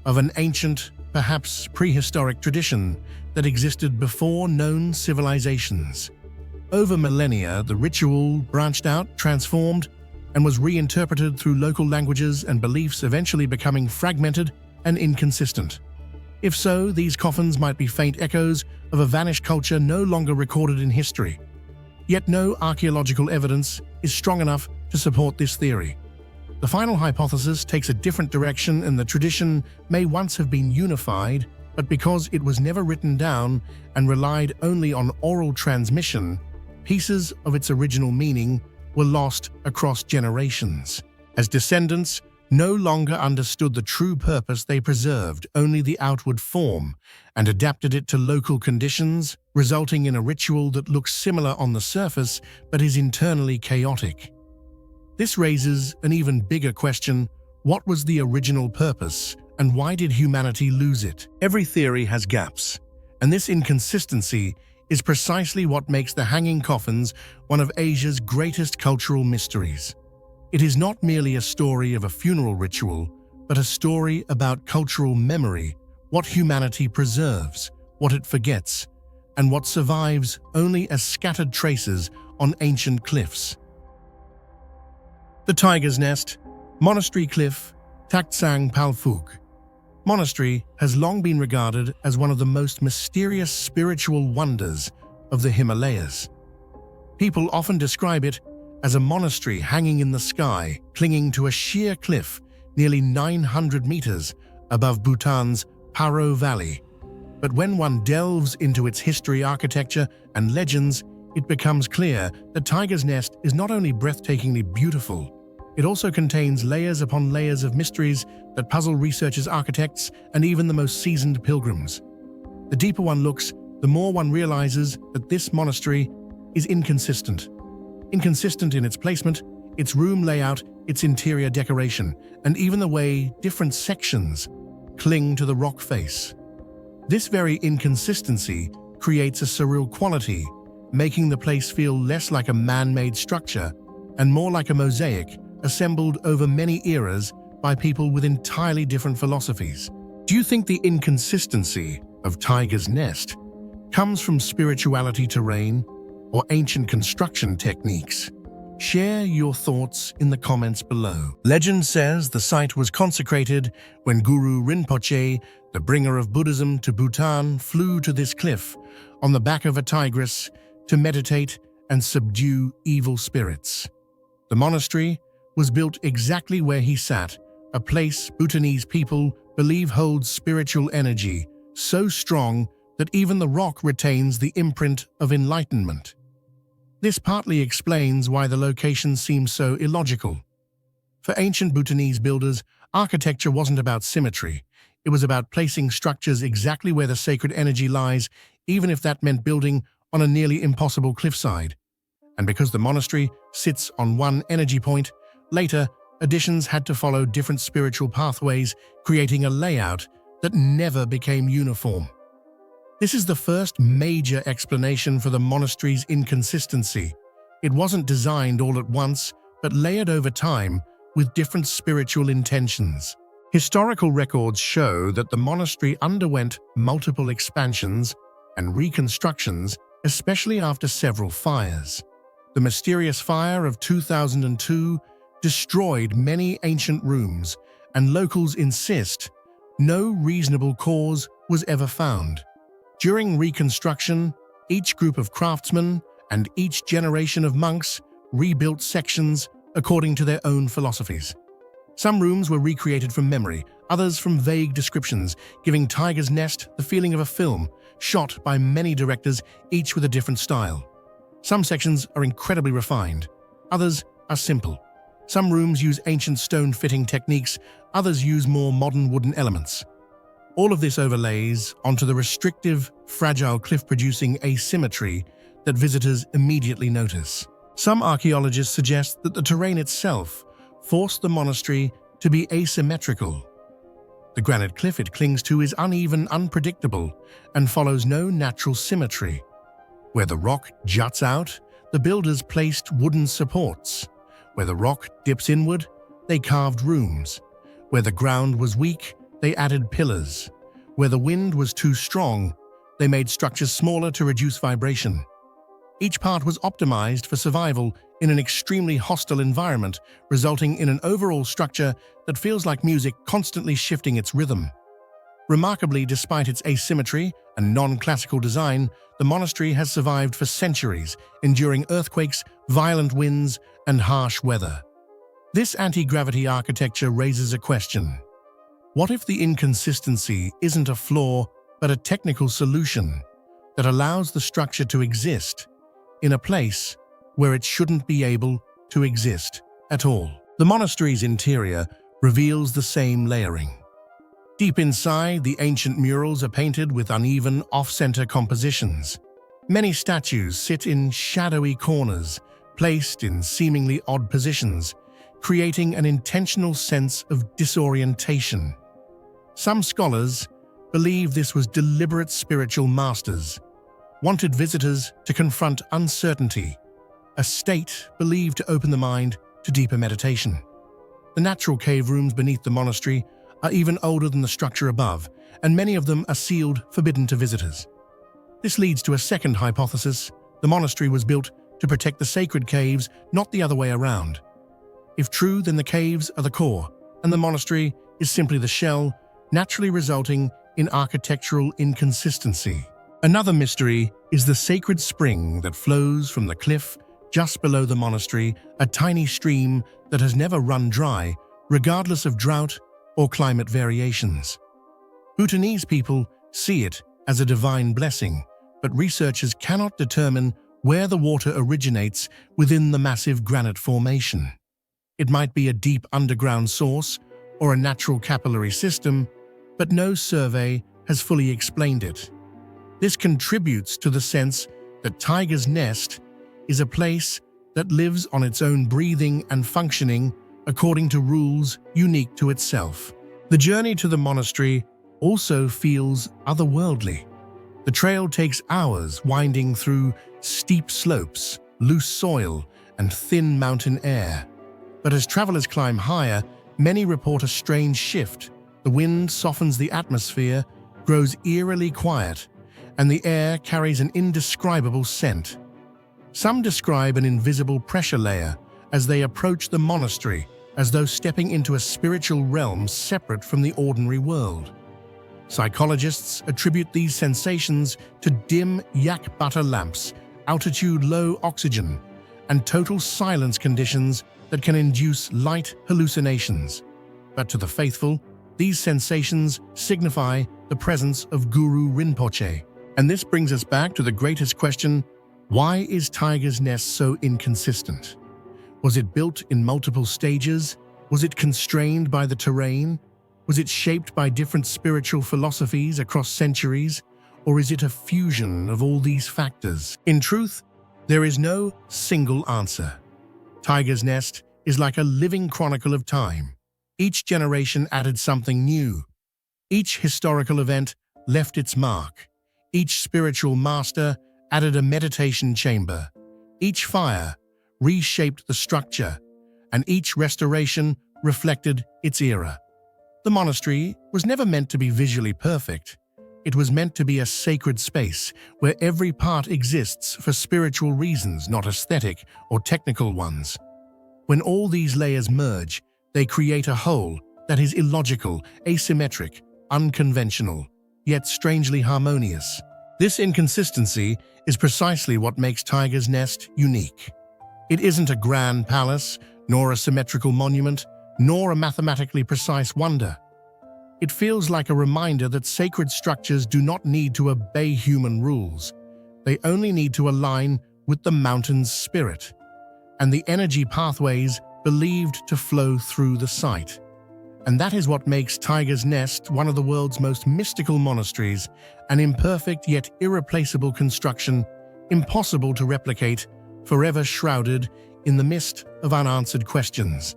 of an ancient, perhaps prehistoric tradition that existed before known civilizations. Over millennia, the ritual branched out, transformed, and was reinterpreted through local languages and beliefs, eventually becoming fragmented and inconsistent. If so, these coffins might be faint echoes of a vanished culture no longer recorded in history. Yet no archaeological evidence is strong enough to support this theory. The final hypothesis takes a different direction, and the tradition may once have been unified, but because it was never written down and relied only on oral transmission, pieces of its original meaning were lost across generations. As descendants no longer understood the true purpose, they preserved only the outward form and adapted it to local conditions, resulting in a ritual that looks similar on the surface but is internally chaotic. This raises an even bigger question: what was the original purpose, and why did humanity lose it? Every theory has gaps, and this inconsistency is precisely what makes the hanging coffins one of Asia's greatest cultural mysteries. It is not merely a story of a funeral ritual, but a story about cultural memory, what humanity preserves, what it forgets, and what survives only as scattered traces on ancient cliffs. The tiger's nest. Monastery Cliff, Taktsang Palphuk. Monastery has long been regarded as one of the most mysterious spiritual wonders of the Himalayas. People often describe it as a monastery hanging in the sky, clinging to a sheer cliff nearly 900 meters above Bhutan's Paro Valley. But when one delves into its history, architecture, and legends, it becomes clear that Tiger's Nest is not only breathtakingly beautiful, it also contains layers upon layers of mysteries that puzzle researchers, architects, and even the most seasoned pilgrims. The deeper one looks, the more one realizes that this monastery is inconsistent. Inconsistent in its placement, its room layout, its interior decoration, and even the way different sections cling to the rock face. This very inconsistency creates a surreal quality, making the place feel less like a man-made structure and more like a mosaic assembled over many eras by people with entirely different philosophies. Do you think the inconsistency of Tiger's Nest comes from spirituality, terrain, or ancient construction techniques? Share your thoughts in the comments below. Legend says the site was consecrated when Guru Rinpoche, the bringer of Buddhism to Bhutan, flew to this cliff on the back of a tigress to meditate and subdue evil spirits. The monastery was built exactly where he sat, a place Bhutanese people believe holds spiritual energy so strong that even the rock retains the imprint of enlightenment. This partly explains why the location seems so illogical. For ancient Bhutanese builders, architecture wasn't about symmetry. It was about placing structures exactly where the sacred energy lies, even if that meant building on a nearly impossible cliffside. And because the monastery sits on one energy point, later additions had to follow different spiritual pathways, creating a layout that never became uniform. This is the first major explanation for the monastery's inconsistency. It wasn't designed all at once, but layered over time with different spiritual intentions. Historical records show that the monastery underwent multiple expansions and reconstructions, especially after several fires. The mysterious fire of 2002 destroyed many ancient rooms, and locals insist no reasonable cause was ever found. During reconstruction, each group of craftsmen and each generation of monks rebuilt sections according to their own philosophies. Some rooms were recreated from memory, others from vague descriptions, giving Tiger's Nest the feeling of a film shot by many directors, each with a different style. Some sections are incredibly refined, others are simple. Some rooms use ancient stone fitting techniques, others use more modern wooden elements. All of this overlays onto the restrictive, fragile cliff, producing asymmetry that visitors immediately notice. Some archaeologists suggest that the terrain itself forced the monastery to be asymmetrical. The granite cliff it clings to is uneven, unpredictable, and follows no natural symmetry. Where the rock juts out, the builders placed wooden supports. Where the rock dips inward, they carved rooms. Where the ground was weak, they added pillars. Where the wind was too strong, they made structures smaller to reduce vibration. Each part was optimized for survival in an extremely hostile environment, resulting in an overall structure that feels like music constantly shifting its rhythm. Remarkably, despite its asymmetry and non-classical design, the monastery has survived for centuries, enduring earthquakes, violent winds, and harsh weather. This anti-gravity architecture raises a question. What if the inconsistency isn't a flaw, but a technical solution that allows the structure to exist in a place where it shouldn't be able to exist at all? The monastery's interior reveals the same layering. Deep inside, the ancient murals are painted with uneven, off-center compositions. Many statues sit in shadowy corners, placed in seemingly odd positions, creating an intentional sense of disorientation. Some scholars believe this was deliberate. Spiritual masters wanted visitors to confront uncertainty, a state believed to open the mind to deeper meditation. The natural cave rooms beneath the monastery are even older than the structure above, and many of them are sealed, forbidden to visitors. This leads to a second hypothesis. The monastery was built to protect the sacred caves, not the other way around. If true, then the caves are the core, and the monastery is simply the shell, naturally resulting in architectural inconsistency. Another mystery is the sacred spring that flows from the cliff just below the monastery, a tiny stream that has never run dry, regardless of drought or climate variations. Bhutanese people see it as a divine blessing, but researchers cannot determine where the water originates within the massive granite formation. It might be a deep underground source or a natural capillary system, but no survey has fully explained it. This contributes to the sense that Tiger's Nest is a place that lives on its own, breathing and functioning according to rules unique to itself. The journey to the monastery also feels otherworldly. The trail takes hours, winding through steep slopes, loose soil, and thin mountain air. But as travelers climb higher, many report a strange shift. The wind softens the atmosphere, grows eerily quiet, and the air carries an indescribable scent. Some describe an invisible pressure layer as they approach the monastery, as though stepping into a spiritual realm separate from the ordinary world. Psychologists attribute these sensations to dim yak butter lamps, altitude-low oxygen, and total silence conditions that can induce light hallucinations. But to the faithful, these sensations signify the presence of Guru Rinpoche. And this brings us back to the greatest question: why is Tiger's Nest so inconsistent? Was it built in multiple stages? Was it constrained by the terrain? Was it shaped by different spiritual philosophies across centuries? Or is it a fusion of all these factors? In truth, there is no single answer. Tiger's Nest is like a living chronicle of time. Each generation added something new. Each historical event left its mark. Each spiritual master added a meditation chamber. Each fire reshaped the structure, and each restoration reflected its era. The monastery was never meant to be visually perfect. It was meant to be a sacred space where every part exists for spiritual reasons, not aesthetic or technical ones. When all these layers merge, they create a whole that is illogical, asymmetric, unconventional, yet strangely harmonious. This inconsistency is precisely what makes Tiger's Nest unique. It isn't a grand palace, nor a symmetrical monument, nor a mathematically precise wonder. It feels like a reminder that sacred structures do not need to obey human rules. They only need to align with the mountain's spirit and the energy pathways believed to flow through the site. And that is what makes Tiger's Nest one of the world's most mystical monasteries, an imperfect yet irreplaceable construction, impossible to replicate, forever shrouded in the mist of unanswered questions.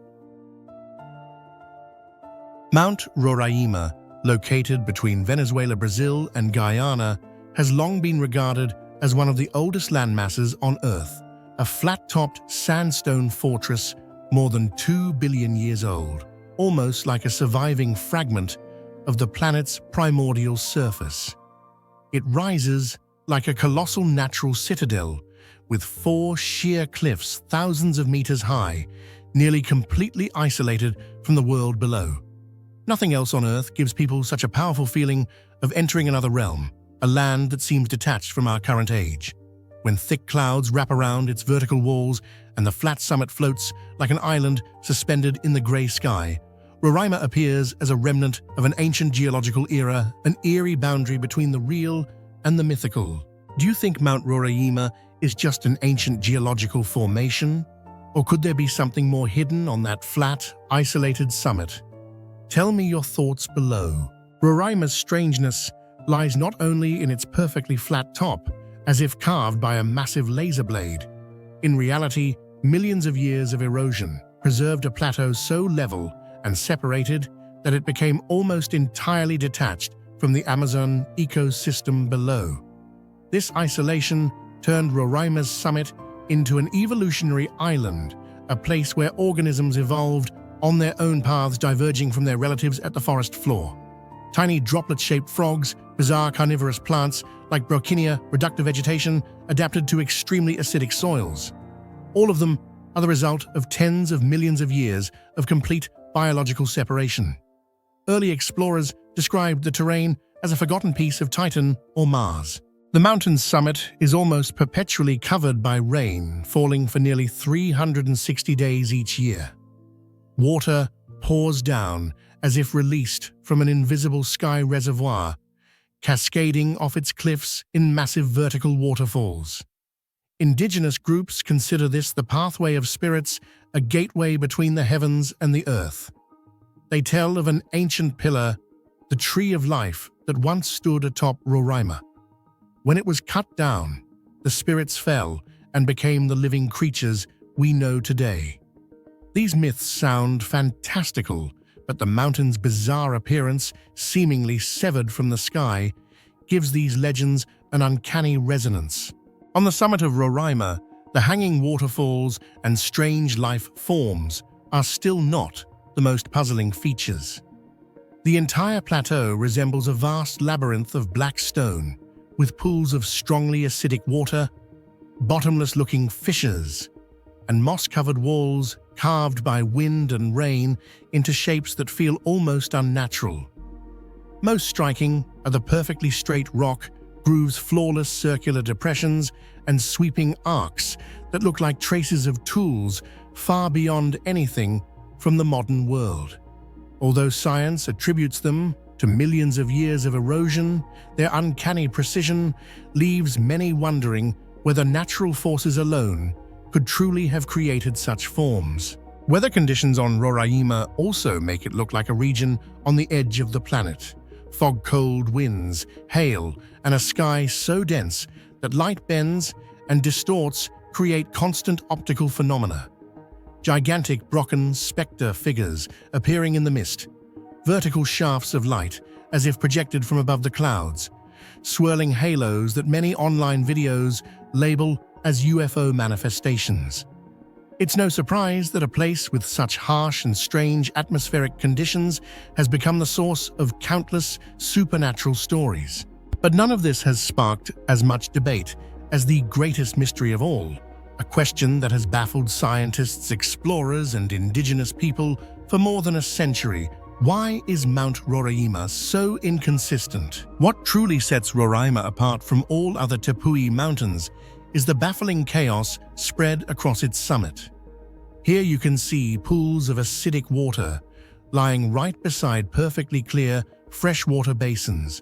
Mount Roraima, located between Venezuela, Brazil, and Guyana, has long been regarded as one of the oldest landmasses on Earth, a flat-topped sandstone fortress more than 2 billion years old, almost like a surviving fragment of the planet's primordial surface. It rises like a colossal natural citadel, with 4 sheer cliffs thousands of meters high, nearly completely isolated from the world below. Nothing else on Earth gives people such a powerful feeling of entering another realm, a land that seems detached from our current age. When thick clouds wrap around its vertical walls and the flat summit floats like an island suspended in the grey sky, Roraima appears as a remnant of an ancient geological era, an eerie boundary between the real and the mythical. Do you think Mount Roraima is just an ancient geological formation? Or could there be something more hidden on that flat, isolated summit? Tell me your thoughts below. Roraima's strangeness lies not only in its perfectly flat top, as if carved by a massive laser blade. In reality, millions of years of erosion preserved a plateau so level and separated that it became almost entirely detached from the Amazon ecosystem below. This isolation turned Roraima's summit into an evolutionary island, a place where organisms evolved on their own paths, diverging from their relatives at the forest floor. Tiny droplet-shaped frogs, bizarre carnivorous plants like Brocchinia, reductive vegetation adapted to extremely acidic soils. All of them are the result of tens of millions of years of complete biological separation. Early explorers described the terrain as a forgotten piece of Titan or Mars. The mountain's summit is almost perpetually covered by rain, falling for nearly 360 days each year. Water pours down as if released from an invisible sky reservoir, cascading off its cliffs in massive vertical waterfalls. Indigenous groups consider this the pathway of spirits, a gateway between the heavens and the earth. They tell of an ancient pillar, the tree of life that once stood atop Roraima. When it was cut down, the spirits fell and became the living creatures we know today. These myths sound fantastical, but the mountain's bizarre appearance, seemingly severed from the sky, gives these legends an uncanny resonance. On the summit of Roraima, the hanging waterfalls and strange life forms are still not the most puzzling features. The entire plateau resembles a vast labyrinth of black stone, with pools of strongly acidic water, bottomless-looking fissures, and moss-covered walls carved by wind and rain into shapes that feel almost unnatural. Most striking are the perfectly straight rock grooves, flawless circular depressions, and sweeping arcs that look like traces of tools far beyond anything from the modern world. Although science attributes them to millions of years of erosion, their uncanny precision leaves many wondering whether natural forces alone could truly have created such forms. Weather conditions on Roraima also make it look like a region on the edge of the planet. Fog-cold winds, hail, and a sky so dense that light bends and distorts create constant optical phenomena. Gigantic Brocken spectre figures appearing in the mist, vertical shafts of light as if projected from above the clouds, swirling halos that many online videos label as UFO manifestations. It's no surprise that a place with such harsh and strange atmospheric conditions has become the source of countless supernatural stories. But none of this has sparked as much debate as the greatest mystery of all, a question that has baffled scientists, explorers, and indigenous people for more than a century. Why is Mount Roraima so inconsistent? What truly sets Roraima apart from all other Tepui mountains is the baffling chaos spread across its summit. Here you can see pools of acidic water lying right beside perfectly clear freshwater basins,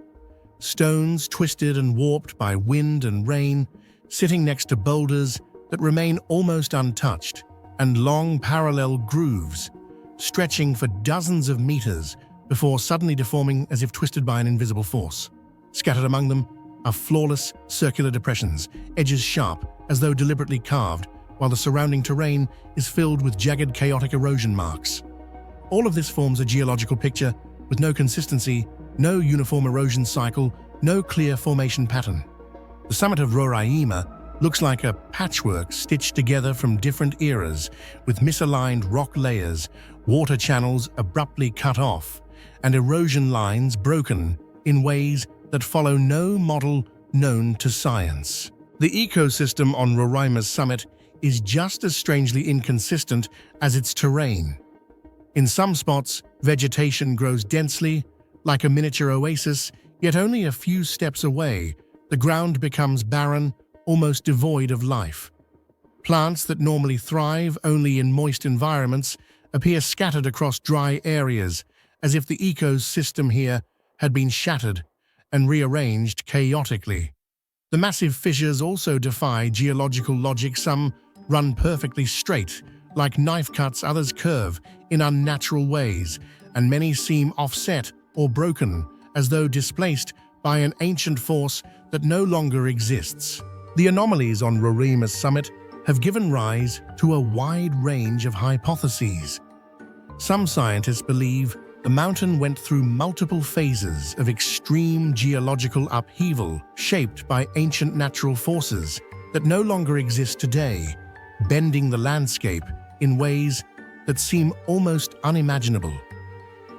stones twisted and warped by wind and rain, sitting next to boulders that remain almost untouched, and long parallel grooves stretching for dozens of meters before suddenly deforming as if twisted by an invisible force. Scattered among them are flawless circular depressions, edges sharp as though deliberately carved, while the surrounding terrain is filled with jagged, chaotic erosion marks. All of this forms a geological picture with no consistency, no uniform erosion cycle, no clear formation pattern. The summit of Roraima looks like a patchwork stitched together from different eras, with misaligned rock layers, water channels abruptly cut off, and erosion lines broken in ways that follow no model known to science. The ecosystem on Roraima's summit is just as strangely inconsistent as its terrain. In some spots, vegetation grows densely, like a miniature oasis, yet only a few steps away, the ground becomes barren, almost devoid of life. Plants that normally thrive only in moist environments appear scattered across dry areas, as if the ecosystem here had been shattered and rearranged chaotically. The massive fissures also defy geological logic. Some run perfectly straight, like knife cuts, others curve in unnatural ways, and many seem offset or broken, as though displaced by an ancient force that no longer exists. The anomalies on Roraima's summit have given rise to a wide range of hypotheses. Some scientists believe the mountain went through multiple phases of extreme geological upheaval shaped by ancient natural forces that no longer exist today, bending the landscape in ways that seem almost unimaginable.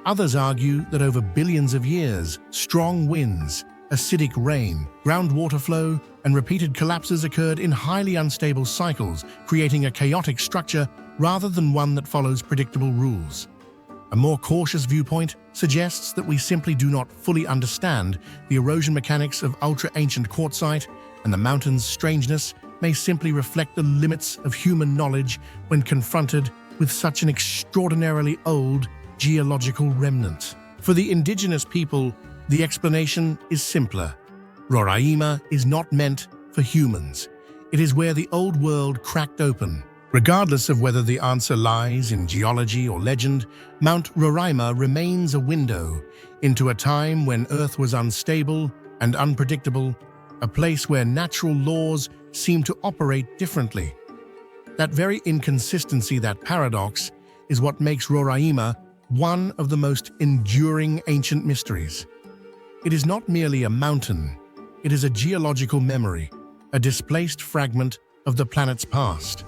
Others argue that over billions of years, strong winds acidic rain, groundwater flow, and repeated collapses occurred in highly unstable cycles, creating a chaotic structure rather than one that follows predictable rules. A more cautious viewpoint suggests that we simply do not fully understand the erosion mechanics of ultra-ancient quartzite, and the mountain's strangeness may simply reflect the limits of human knowledge when confronted with such an extraordinarily old geological remnant. For the indigenous people, the explanation is simpler. Roraima is not meant for humans. It is where the old world cracked open. Regardless of whether the answer lies in geology or legend, Mount Roraima remains a window into a time when Earth was unstable and unpredictable, a place where natural laws seem to operate differently. That very inconsistency, that paradox, is what makes Roraima one of the most enduring ancient mysteries. It is not merely a mountain, it is a geological memory, a displaced fragment of the planet's past,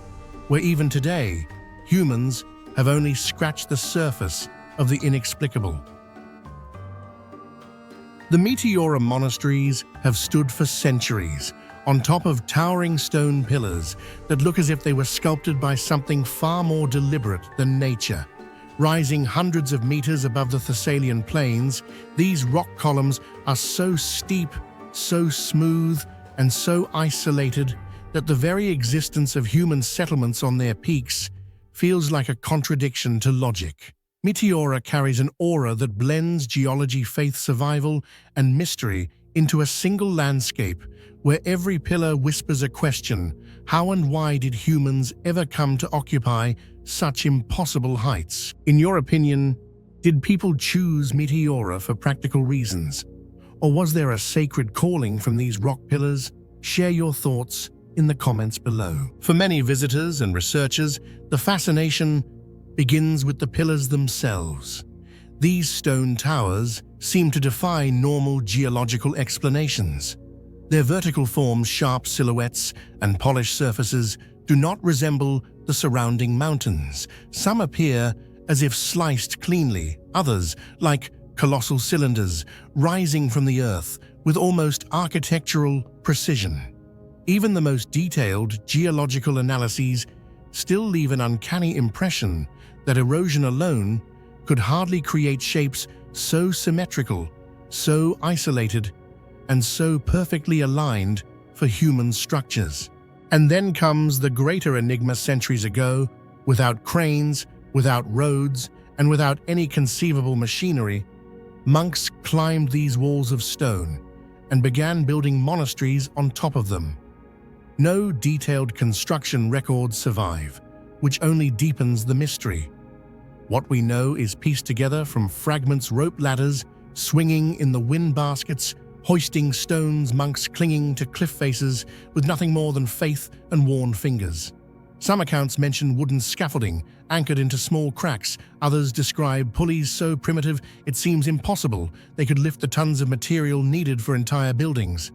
where even today, humans have only scratched the surface of the inexplicable. The Meteora monasteries have stood for centuries, on top of towering stone pillars that look as if they were sculpted by something far more deliberate than nature. Rising hundreds of meters above the Thessalian plains, these rock columns are so steep, so smooth, and so isolated that the very existence of human settlements on their peaks feels like a contradiction to logic. Meteora carries an aura that blends geology, faith, survival, and mystery into a single landscape where every pillar whispers a question: how and why did humans ever come to occupy such impossible heights? In your opinion, did people choose Meteora for practical reasons? Or was there a sacred calling from these rock pillars? Share your thoughts in the comments below. For many visitors and researchers, the fascination begins with the pillars themselves. These stone towers seem to defy normal geological explanations. Their vertical forms, sharp silhouettes, and polished surfaces do not resemble the surrounding mountains. Some appear as if sliced cleanly, others, like colossal cylinders, rising from the earth with almost architectural precision. Even the most detailed geological analyses still leave an uncanny impression that erosion alone could hardly create shapes so symmetrical, so isolated, and so perfectly aligned for human structures. And then comes the greater enigma. Centuries ago, without cranes, without roads, and without any conceivable machinery, monks climbed these walls of stone and began building monasteries on top of them. No detailed construction records survive, which only deepens the mystery. What we know is pieced together from fragments, rope ladders swinging in the wind, baskets hoisting stones, monks clinging to cliff faces with nothing more than faith and worn fingers. Some accounts mention wooden scaffolding anchored into small cracks. Others describe pulleys so primitive it seems impossible they could lift the tons of material needed for entire buildings.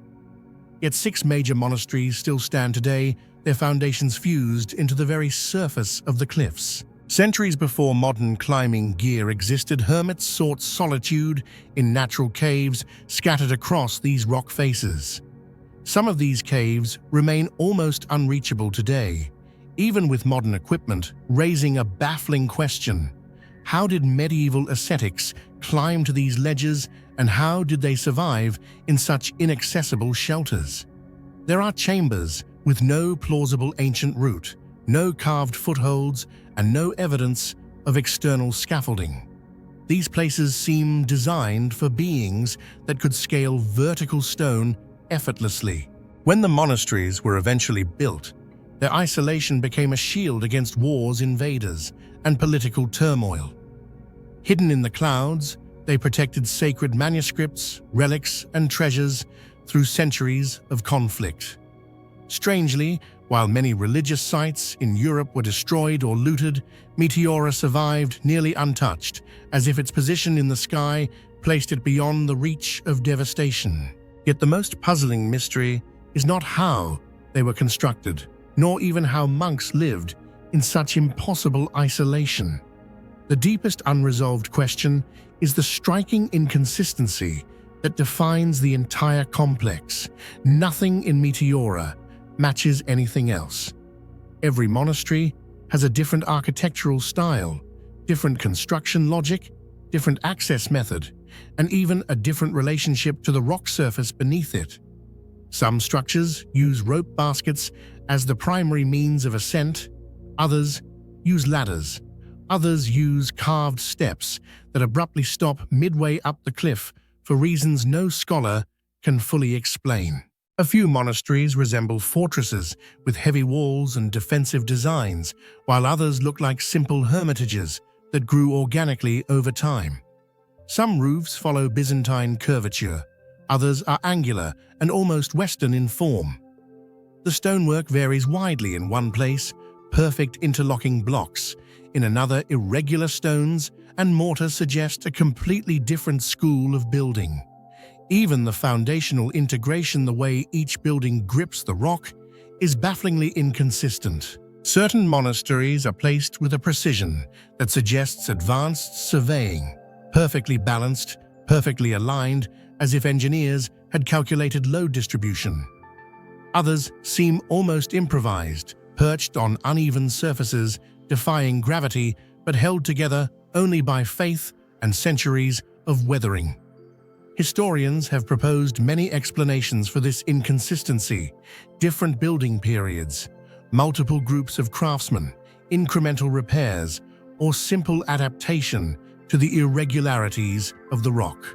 Yet 6 major monasteries still stand today, their foundations fused into the very surface of the cliffs. Centuries before modern climbing gear existed, hermits sought solitude in natural caves scattered across these rock faces. Some of these caves remain almost unreachable today, even with modern equipment, raising a baffling question. How did medieval ascetics climb to these ledges, and how did they survive in such inaccessible shelters? There are chambers with no plausible ancient route, no carved footholds, and no evidence of external scaffolding. These places seem designed for beings that could scale vertical stone effortlessly. When the monasteries were eventually built, their isolation became a shield against wars, invaders, and political turmoil. Hidden in the clouds, they protected sacred manuscripts, relics, and treasures through centuries of conflict. Strangely, while many religious sites in Europe were destroyed or looted, Meteora survived nearly untouched, as if its position in the sky placed it beyond the reach of devastation. Yet the most puzzling mystery is not how they were constructed, nor even how monks lived in such impossible isolation. The deepest unresolved question is the striking inconsistency that defines the entire complex. Nothing in Meteora matches anything else. Every monastery has a different architectural style, different construction logic, different access method, and even a different relationship to the rock surface beneath it. Some structures use rope baskets as the primary means of ascent, others use ladders, others use carved steps that abruptly stop midway up the cliff for reasons no scholar can fully explain. A few monasteries resemble fortresses with heavy walls and defensive designs, while others look like simple hermitages that grew organically over time. Some roofs follow Byzantine curvature, others are angular and almost Western in form. The stonework varies widely. In one place, perfect interlocking blocks; in another, irregular stones and mortar suggest a completely different school of building. Even the foundational integration, the way each building grips the rock, is bafflingly inconsistent. Certain monasteries are placed with a precision that suggests advanced surveying, perfectly balanced, perfectly aligned, as if engineers had calculated load distribution. Others seem almost improvised, perched on uneven surfaces, defying gravity, but held together only by faith and centuries of weathering. Historians have proposed many explanations for this inconsistency: different building periods, multiple groups of craftsmen, incremental repairs, or simple adaptation to the irregularities of the rock.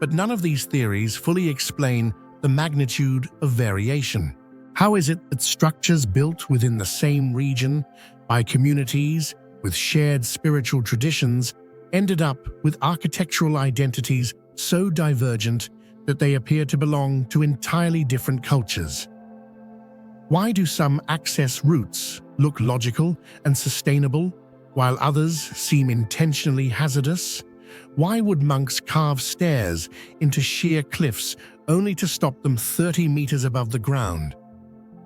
But none of these theories fully explain the magnitude of variation. How is it that structures built within the same region by communities with shared spiritual traditions ended up with architectural identities so divergent that they appear to belong to entirely different cultures? Why do some access routes look logical and sustainable, while others seem intentionally hazardous? Why would monks carve stairs into sheer cliffs only to stop them 30 meters above the ground?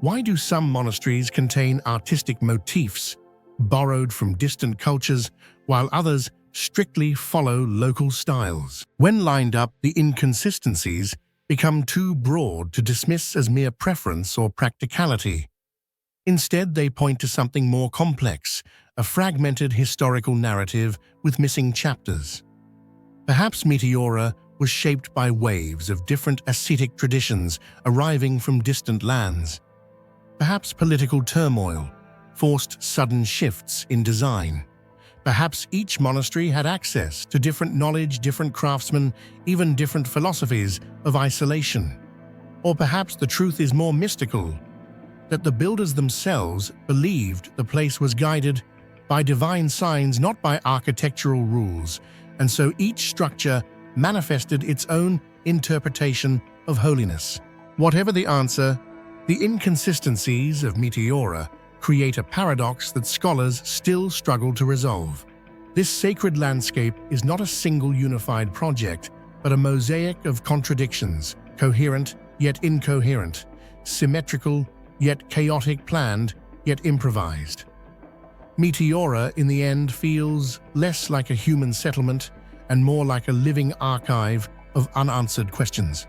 Why do some monasteries contain artistic motifs borrowed from distant cultures, while others strictly follow local styles? When lined up, the inconsistencies become too broad to dismiss as mere preference or practicality. Instead, they point to something more complex, a fragmented historical narrative with missing chapters. Perhaps Meteora was shaped by waves of different ascetic traditions arriving from distant lands. Perhaps political turmoil forced sudden shifts in design. Perhaps each monastery had access to different knowledge, different craftsmen, even different philosophies of isolation. Or perhaps the truth is more mystical, that the builders themselves believed the place was guided by divine signs, not by architectural rules, and so each structure manifested its own interpretation of holiness. Whatever the answer, the inconsistencies of Meteora create a paradox that scholars still struggle to resolve. This sacred landscape is not a single unified project, but a mosaic of contradictions, coherent yet incoherent, symmetrical yet chaotic, planned yet improvised. Meteora, in the end, feels less like a human settlement and more like a living archive of unanswered questions.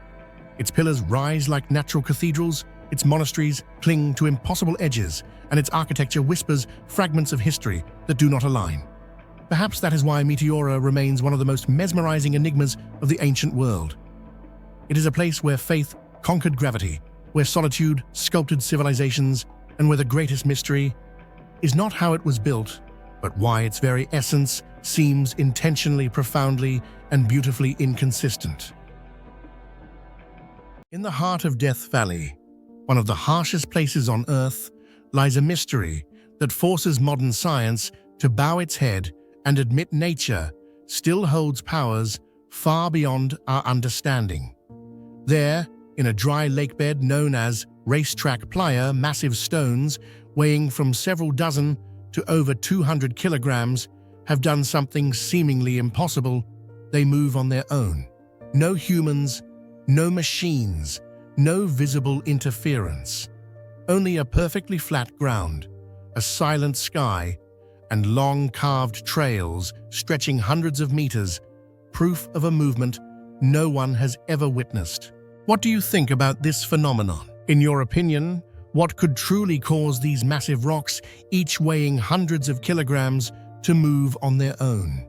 Its pillars rise like natural cathedrals, its monasteries cling to impossible edges, and its architecture whispers fragments of history that do not align. Perhaps that is why Meteora remains one of the most mesmerizing enigmas of the ancient world. It is a place where faith conquered gravity, where solitude sculpted civilizations, and where the greatest mystery is not how it was built, but why its very essence seems intentionally, profoundly, and beautifully inconsistent. In the heart of Death Valley, one of the harshest places on Earth, lies a mystery that forces modern science to bow its head and admit nature still holds powers far beyond our understanding. There, in a dry lakebed known as Racetrack Playa, massive stones weighing from several dozen to over 200 kilograms have done something seemingly impossible. They move on their own. No humans, no machines, no visible interference. Only a perfectly flat ground, a silent sky, and long carved trails stretching hundreds of meters, proof of a movement no one has ever witnessed. What do you think about this phenomenon? In your opinion, what could truly cause these massive rocks, each weighing hundreds of kilograms, to move on their own?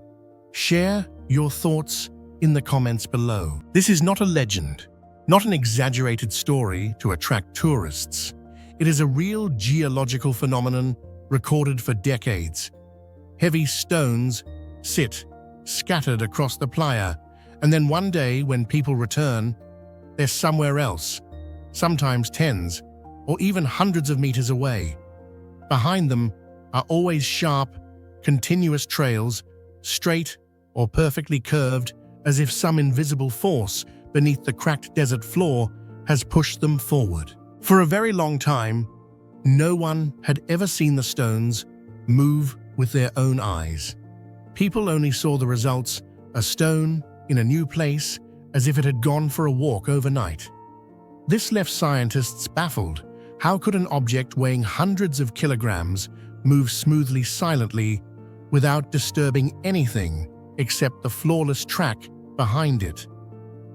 Share your thoughts in the comments below. This is not a legend, not an exaggerated story to attract tourists. It is a real geological phenomenon recorded for decades. Heavy stones sit scattered across the playa, and then one day when people return, they're somewhere else, sometimes tens or even hundreds of meters away. Behind them are always sharp, continuous trails, straight or perfectly curved, as if some invisible force beneath the cracked desert floor has pushed them forward. For a very long time, no one had ever seen the stones move with their own eyes. People only saw the results, a stone in a new place, as if it had gone for a walk overnight. This left scientists baffled. How could an object weighing hundreds of kilograms move smoothly, silently, without disturbing anything except the flawless track behind it?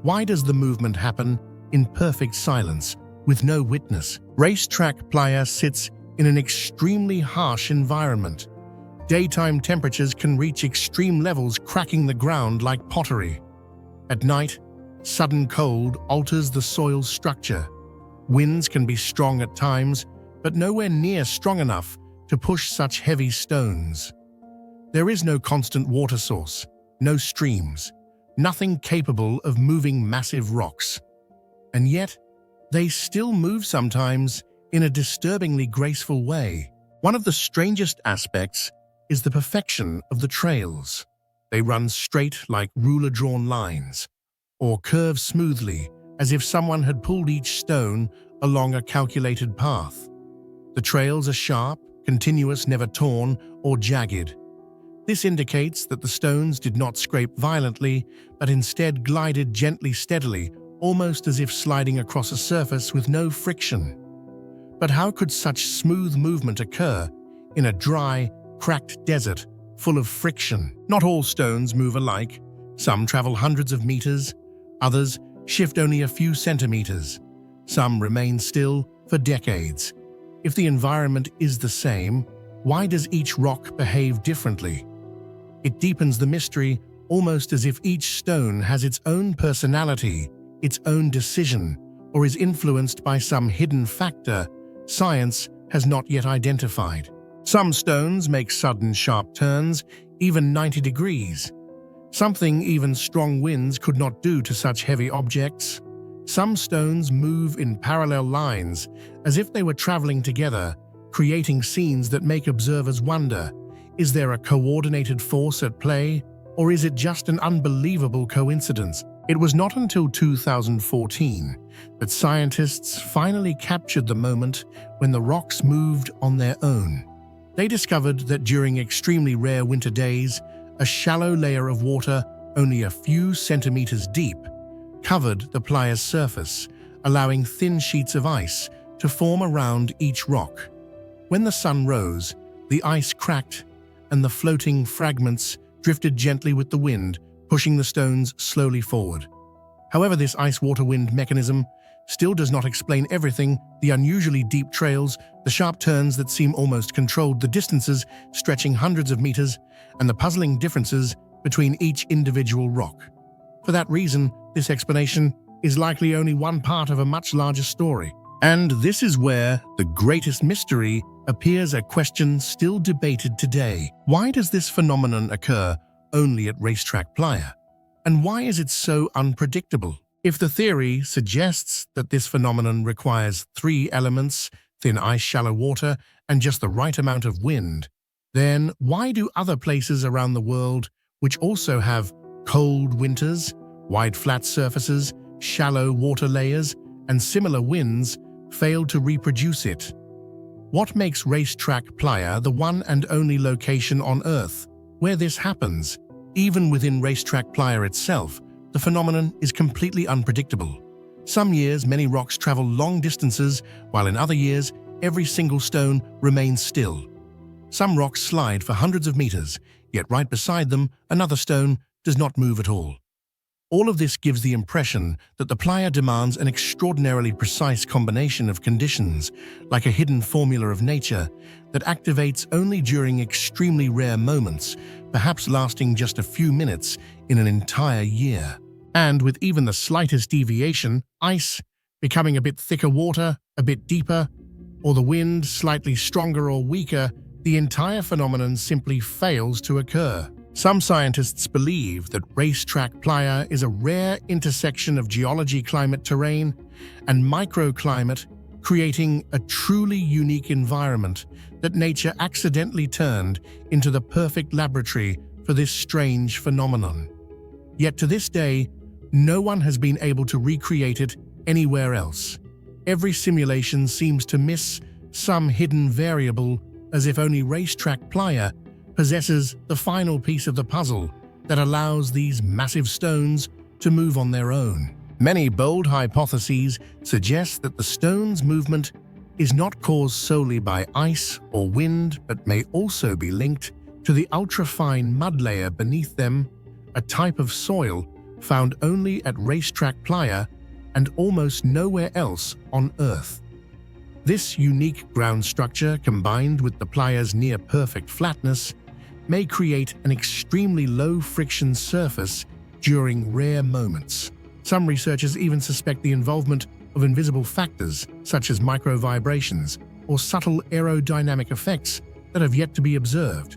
Why does the movement happen in perfect silence, with no witness? Racetrack Playa sits in an extremely harsh environment. Daytime temperatures can reach extreme levels, cracking the ground like pottery. At night, sudden cold alters the soil's structure. Winds can be strong at times, but nowhere near strong enough to push such heavy stones. There is no constant water source, no streams, nothing capable of moving massive rocks. And yet, they still move sometimes in a disturbingly graceful way. One of the strangest aspects is the perfection of the trails. They run straight like ruler-drawn lines, or curve smoothly as if someone had pulled each stone along a calculated path. The trails are sharp, continuous, never torn or jagged. This indicates that the stones did not scrape violently, but instead glided gently, steadily, almost as if sliding across a surface with no friction. But how could such smooth movement occur in a dry, cracked desert full of friction? Not all stones move alike. Some travel hundreds of meters, others shift only a few centimeters. Some remain still for decades. If the environment is the same, why does each rock behave differently? It deepens the mystery, almost as if each stone has its own personality, its own decision, or is influenced by some hidden factor science has not yet identified. Some stones make sudden sharp turns, even 90 degrees. Something even strong winds could not do to such heavy objects. Some stones move in parallel lines, as if they were traveling together, creating scenes that make observers wonder, is there a coordinated force at play, or is it just an unbelievable coincidence? It was not until 2014 that scientists finally captured the moment when the rocks moved on their own. They discovered that during extremely rare winter days, a shallow layer of water, only a few centimeters deep, covered the playa's surface, allowing thin sheets of ice to form around each rock. When the sun rose, the ice cracked, and the floating fragments drifted gently with the wind, pushing the stones slowly forward. However, this ice-water wind mechanism still does not explain everything: the unusually deep trails, the sharp turns that seem almost controlled, the distances stretching hundreds of meters, and the puzzling differences between each individual rock. For that reason, this explanation is likely only one part of a much larger story. And this is where the greatest mystery appears, a question still debated today. Why does this phenomenon occur only at Racetrack Playa? And why is it so unpredictable? If the theory suggests that this phenomenon requires three elements, thin ice, shallow water, and just the right amount of wind, then why do other places around the world, which also have cold winters, wide flat surfaces, shallow water layers, and similar winds, fail to reproduce it? What makes Racetrack Playa the one and only location on Earth where this happens? Even within Racetrack Playa itself, the phenomenon is completely unpredictable. Some years, many rocks travel long distances, while in other years, every single stone remains still. Some rocks slide for hundreds of meters, yet right beside them, another stone does not move at all. All of this gives the impression that the playa demands an extraordinarily precise combination of conditions, like a hidden formula of nature, that activates only during extremely rare moments, perhaps lasting just a few minutes in an entire year. And with even the slightest deviation, ice becoming a bit thicker water, a bit deeper, or the wind slightly stronger or weaker, the entire phenomenon simply fails to occur. Some scientists believe that Racetrack Playa is a rare intersection of geology, climate, terrain, and microclimate, creating a truly unique environment that nature accidentally turned into the perfect laboratory for this strange phenomenon. Yet to this day, no one has been able to recreate it anywhere else. Every simulation seems to miss some hidden variable, as if only Racetrack Playa possesses the final piece of the puzzle that allows these massive stones to move on their own. Many bold hypotheses suggest that the stones' movement is not caused solely by ice or wind, but may also be linked to the ultrafine mud layer beneath them, a type of soil found only at Racetrack Playa and almost nowhere else on Earth. This unique ground structure, combined with the playa's near-perfect flatness, may create an extremely low-friction surface during rare moments. Some researchers even suspect the involvement of invisible factors, such as micro-vibrations or subtle aerodynamic effects that have yet to be observed.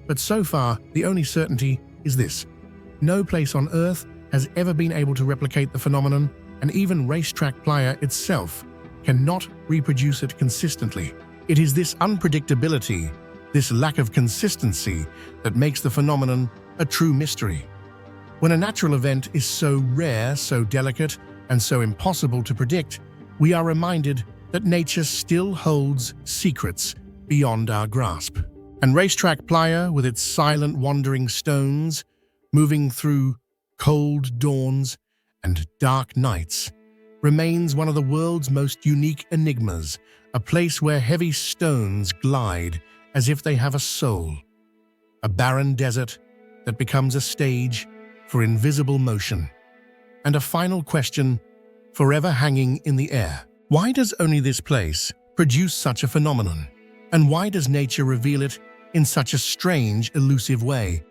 But so far, the only certainty is this: no place on Earth has ever been able to replicate the phenomenon, and even Racetrack Playa itself cannot reproduce it consistently. It is this unpredictability, this lack of consistency, that makes the phenomenon a true mystery. When a natural event is so rare, so delicate, and so impossible to predict, we are reminded that nature still holds secrets beyond our grasp. And Racetrack Playa, with its silent wandering stones, moving through cold dawns and dark nights, remains one of the world's most unique enigmas, a place where heavy stones glide as if they have a soul, a barren desert that becomes a stage for invisible motion. And a final question, forever hanging in the air. Why does only this place produce such a phenomenon? And why does nature reveal it in such a strange, elusive way?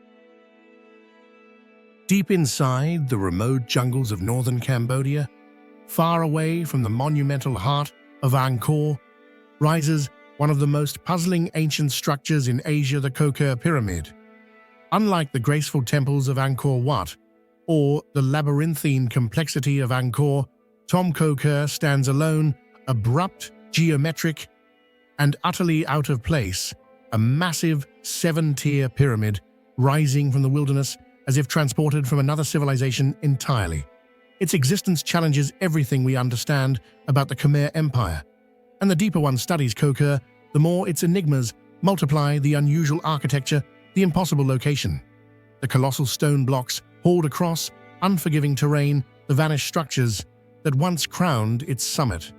Deep inside the remote jungles of northern Cambodia, far away from the monumental heart of Angkor, rises one of the most puzzling ancient structures in Asia, the Koh Ker Pyramid. Unlike the graceful temples of Angkor Wat or the labyrinthine complexity of Angkor, Koh Ker stands alone, abrupt, geometric, and utterly out of place, a massive seven-tier pyramid rising from the wilderness as if transported from another civilization entirely. Its existence challenges everything we understand about the Khmer Empire, and the deeper one studies Koh Ker, the more its enigmas multiply: the unusual architecture, the impossible location, the colossal stone blocks hauled across unforgiving terrain, the vanished structures that once crowned its summit,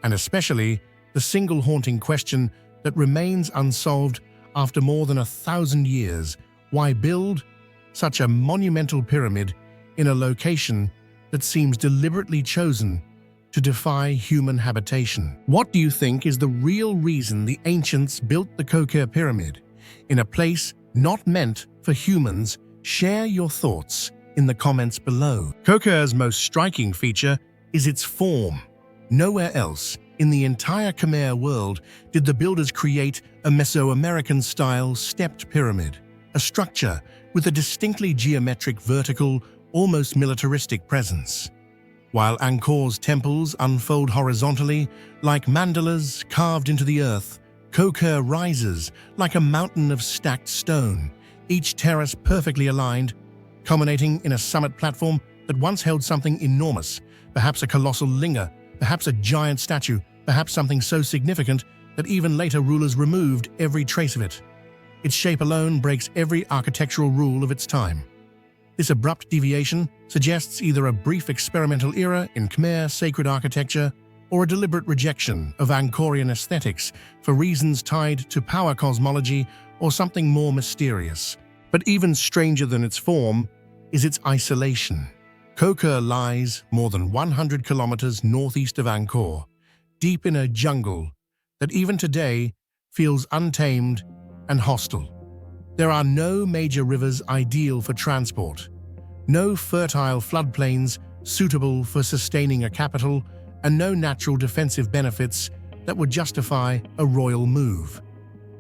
and especially the single haunting question that remains unsolved after more than 1,000 years: why build such a monumental pyramid in a location that seems deliberately chosen to defy human habitation? What do you think is the real reason the ancients built the Koh Ker Pyramid in a place not meant for humans? Share your thoughts in the comments below. Koh Ker's most striking feature is its form. Nowhere else in the entire Khmer world did the builders create a Mesoamerican-style stepped pyramid, a structure with a distinctly geometric, vertical, almost militaristic presence. While Angkor's temples unfold horizontally like mandalas carved into the earth, Koh Ker rises like a mountain of stacked stone, each terrace perfectly aligned, culminating in a summit platform that once held something enormous, perhaps a colossal linga, perhaps a giant statue, perhaps something so significant that even later rulers removed every trace of it. Its shape alone breaks every architectural rule of its time. This abrupt deviation suggests either a brief experimental era in Khmer sacred architecture or a deliberate rejection of Angkorian aesthetics for reasons tied to power cosmology or something more mysterious. But even stranger than its form is its isolation. Koh Ker lies more than 100 kilometers northeast of Angkor, deep in a jungle that even today feels untamed and hostile. There are no major rivers ideal for transport, no fertile floodplains suitable for sustaining a capital, and no natural defensive benefits that would justify a royal move.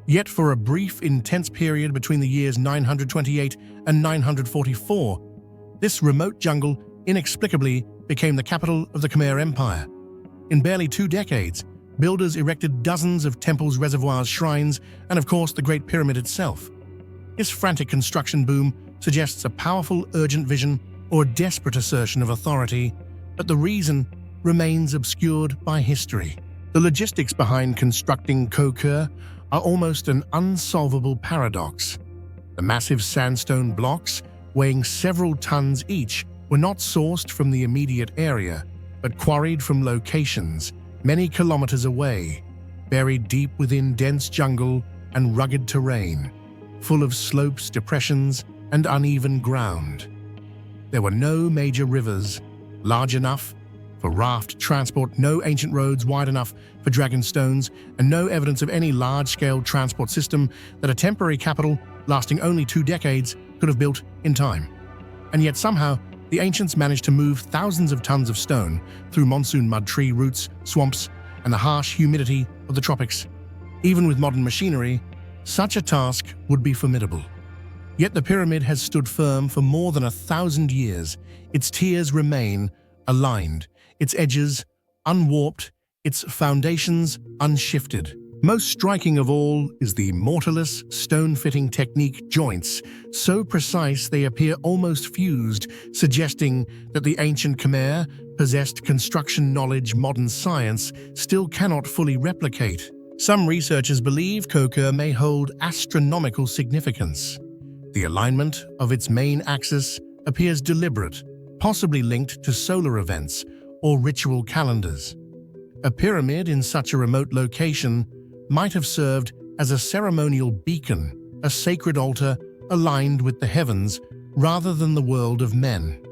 Yet for a brief, intense period between the years 928 and 944, this remote jungle inexplicably became the capital of the Khmer Empire. In barely 2 decades, builders erected dozens of temples, reservoirs, shrines, and of course the Great Pyramid itself. This frantic construction boom suggests a powerful, urgent vision or a desperate assertion of authority, but the reason remains obscured by history. The logistics behind constructing Koh Ker are almost an unsolvable paradox. The massive sandstone blocks, weighing several tons each, were not sourced from the immediate area, but quarried from locations many kilometers away, buried deep within dense jungle and rugged terrain, full of slopes, depressions, and uneven ground. There were no major rivers large enough for raft transport, no ancient roads wide enough for dragon stones, and no evidence of any large-scale transport system that a temporary capital lasting only 2 decades could have built in time. And yet somehow, the ancients managed to move thousands of tons of stone through monsoon mud, tree roots, swamps, and the harsh humidity of the tropics. Even with modern machinery, such a task would be formidable. Yet the pyramid has stood firm for more than 1,000 years. Its tiers remain aligned, its edges unwarped, its foundations unshifted. Most striking of all is the mortarless, stone-fitting technique joints, so precise they appear almost fused, suggesting that the ancient Khmer possessed construction knowledge modern science still cannot fully replicate. Some researchers believe Koh Ker may hold astronomical significance. The alignment of its main axis appears deliberate, possibly linked to solar events or ritual calendars. A pyramid in such a remote location might have served as a ceremonial beacon, a sacred altar aligned with the heavens rather than the world of men.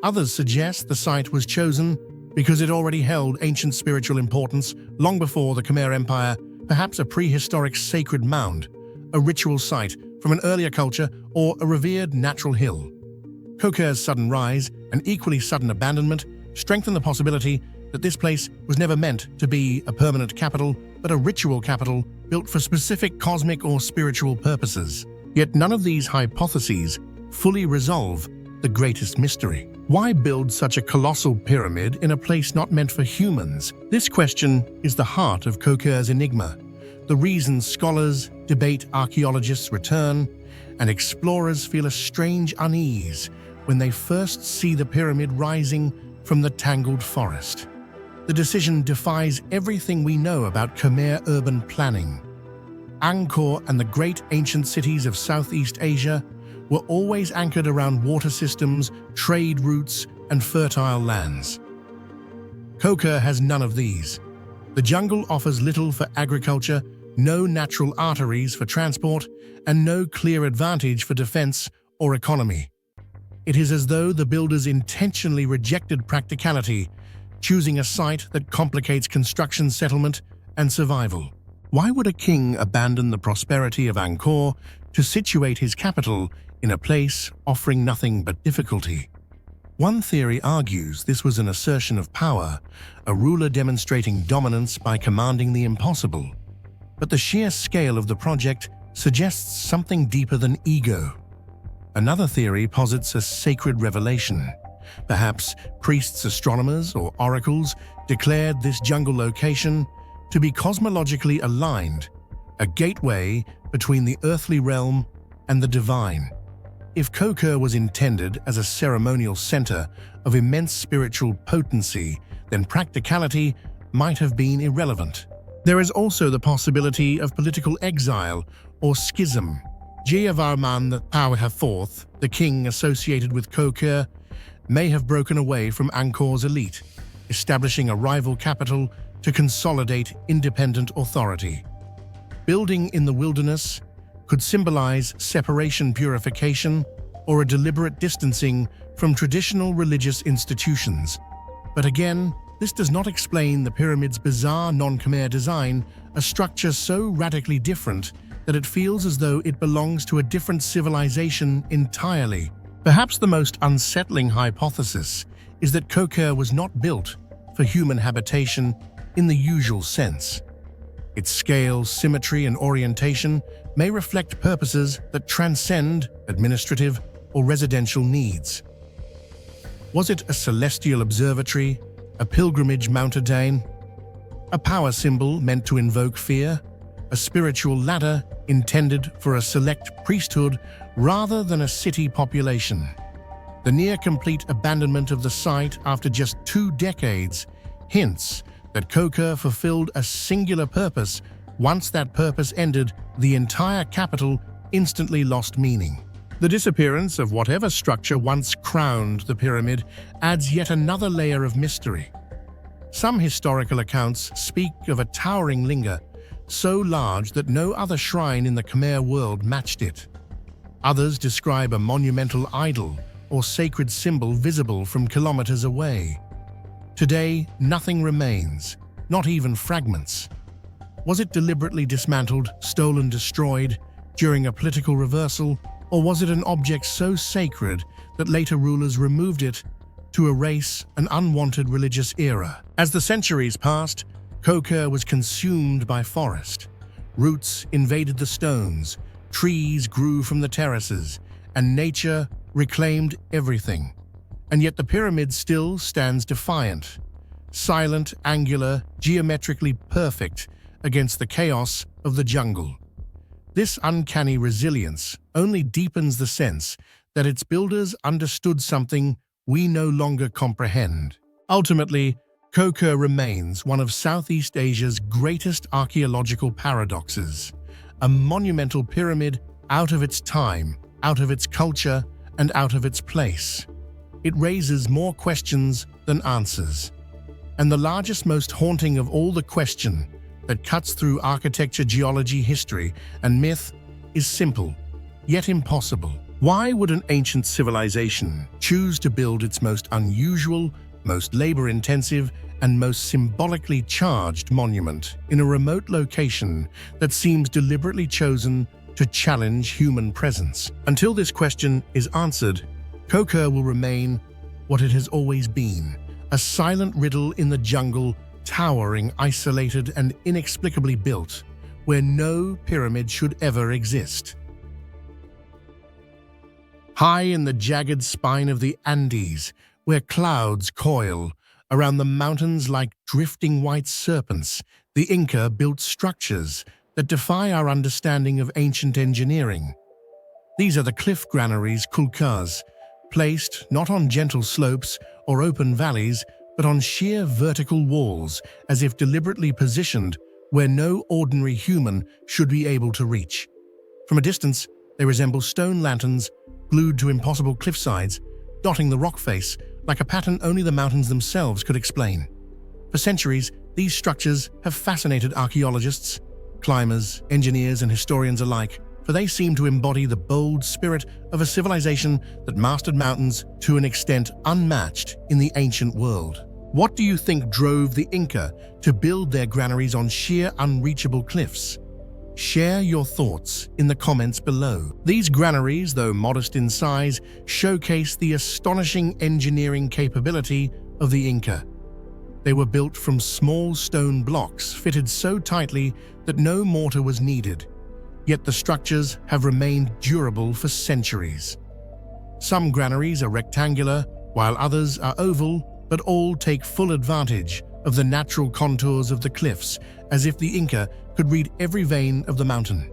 Others suggest the site was chosen because it already held ancient spiritual importance long before the Khmer Empire, perhaps a prehistoric sacred mound, a ritual site from an earlier culture, or a revered natural hill. Koh Ker's sudden rise and equally sudden abandonment strengthen the possibility that this place was never meant to be a permanent capital, but a ritual capital built for specific cosmic or spiritual purposes. Yet none of these hypotheses fully resolve the greatest mystery. Why build such a colossal pyramid in a place not meant for humans? This question is the heart of Koh Ker's enigma, the reason scholars debate, archaeologists return, and explorers feel a strange unease when they first see the pyramid rising from the tangled forest. The decision defies everything we know about Khmer urban planning. Angkor and the great ancient cities of Southeast Asia were always anchored around water systems, trade routes, and fertile lands. Koh Ker has none of these. The jungle offers little for agriculture, no natural arteries for transport, and no clear advantage for defense or economy. It is as though the builders intentionally rejected practicality, choosing a site that complicates construction, settlement, and survival. Why would a king abandon the prosperity of Angkor to situate his capital in a place offering nothing but difficulty? One theory argues this was an assertion of power, a ruler demonstrating dominance by commanding the impossible. But the sheer scale of the project suggests something deeper than ego. Another theory posits a sacred revelation. Perhaps priests, astronomers, or oracles declared this jungle location to be cosmologically aligned, a gateway between the earthly realm and the divine. If Koh Ker was intended as a ceremonial center of immense spiritual potency, then practicality might have been irrelevant. There is also the possibility of political exile or schism. Jayavarman IV, the king associated with Koh Ker, may have broken away from Angkor's elite, establishing a rival capital to consolidate independent authority. Building in the wilderness could symbolize separation, purification, or a deliberate distancing from traditional religious institutions. But again, this does not explain the pyramid's bizarre non-Khmer design, a structure so radically different that it feels as though it belongs to a different civilization entirely. Perhaps the most unsettling hypothesis is that Koh Ker was not built for human habitation in the usual sense. Its scale, symmetry, and orientation may reflect purposes that transcend administrative or residential needs. Was it a celestial observatory, a pilgrimage mountain, a power symbol meant to invoke fear, a spiritual ladder intended for a select priesthood rather than a city population? The near-complete abandonment of the site after just 2 decades hints that Koh Ker fulfilled a singular purpose. Once that purpose ended, the entire capital instantly lost meaning. The disappearance of whatever structure once crowned the pyramid adds yet another layer of mystery. Some historical accounts speak of a towering linga so large that no other shrine in the Khmer world matched it. Others describe a monumental idol or sacred symbol visible from kilometers away. Today, nothing remains, not even fragments. Was it deliberately dismantled, stolen, destroyed during a political reversal, or was it an object so sacred that later rulers removed it to erase an unwanted religious era? As the centuries passed, Koh Ker was consumed by forest. Roots invaded the stones, trees grew from the terraces, and nature reclaimed everything. And yet the pyramid still stands defiant, silent, angular, geometrically perfect against the chaos of the jungle. This uncanny resilience only deepens the sense that its builders understood something we no longer comprehend. Ultimately, Koh Ker remains one of Southeast Asia's greatest archaeological paradoxes, a monumental pyramid out of its time, out of its culture, and out of its place. It raises more questions than answers. And the largest, most haunting of all, the question that cuts through architecture, geology, history, and myth is simple, yet impossible. Why would an ancient civilization choose to build its most unusual, most labor-intensive, and most symbolically charged monument in a remote location that seems deliberately chosen to challenge human presence? Until this question is answered, Koh Ker will remain what it has always been, a silent riddle in the jungle, towering, isolated, and inexplicably built, where no pyramid should ever exist. High in the jagged spine of the Andes, where clouds coil around the mountains like drifting white serpents, the Inca built structures that defy our understanding of ancient engineering. These are the cliff granaries, kulkas, placed not on gentle slopes or open valleys, but on sheer vertical walls, as if deliberately positioned where no ordinary human should be able to reach. From a distance, they resemble stone lanterns glued to impossible cliffsides, dotting the rock face like a pattern only the mountains themselves could explain. For centuries, these structures have fascinated archaeologists, climbers, engineers, and historians alike, for they seem to embody the bold spirit of a civilization that mastered mountains to an extent unmatched in the ancient world. What do you think drove the Inca to build their granaries on sheer, unreachable cliffs? Share your thoughts in the comments below. These granaries, though modest in size, showcase the astonishing engineering capability of the Inca. They were built from small stone blocks fitted so tightly that no mortar was needed. Yet the structures have remained durable for centuries. Some granaries are rectangular, while others are oval, but all take full advantage of the natural contours of the cliffs, as if the Inca could read every vein of the mountain.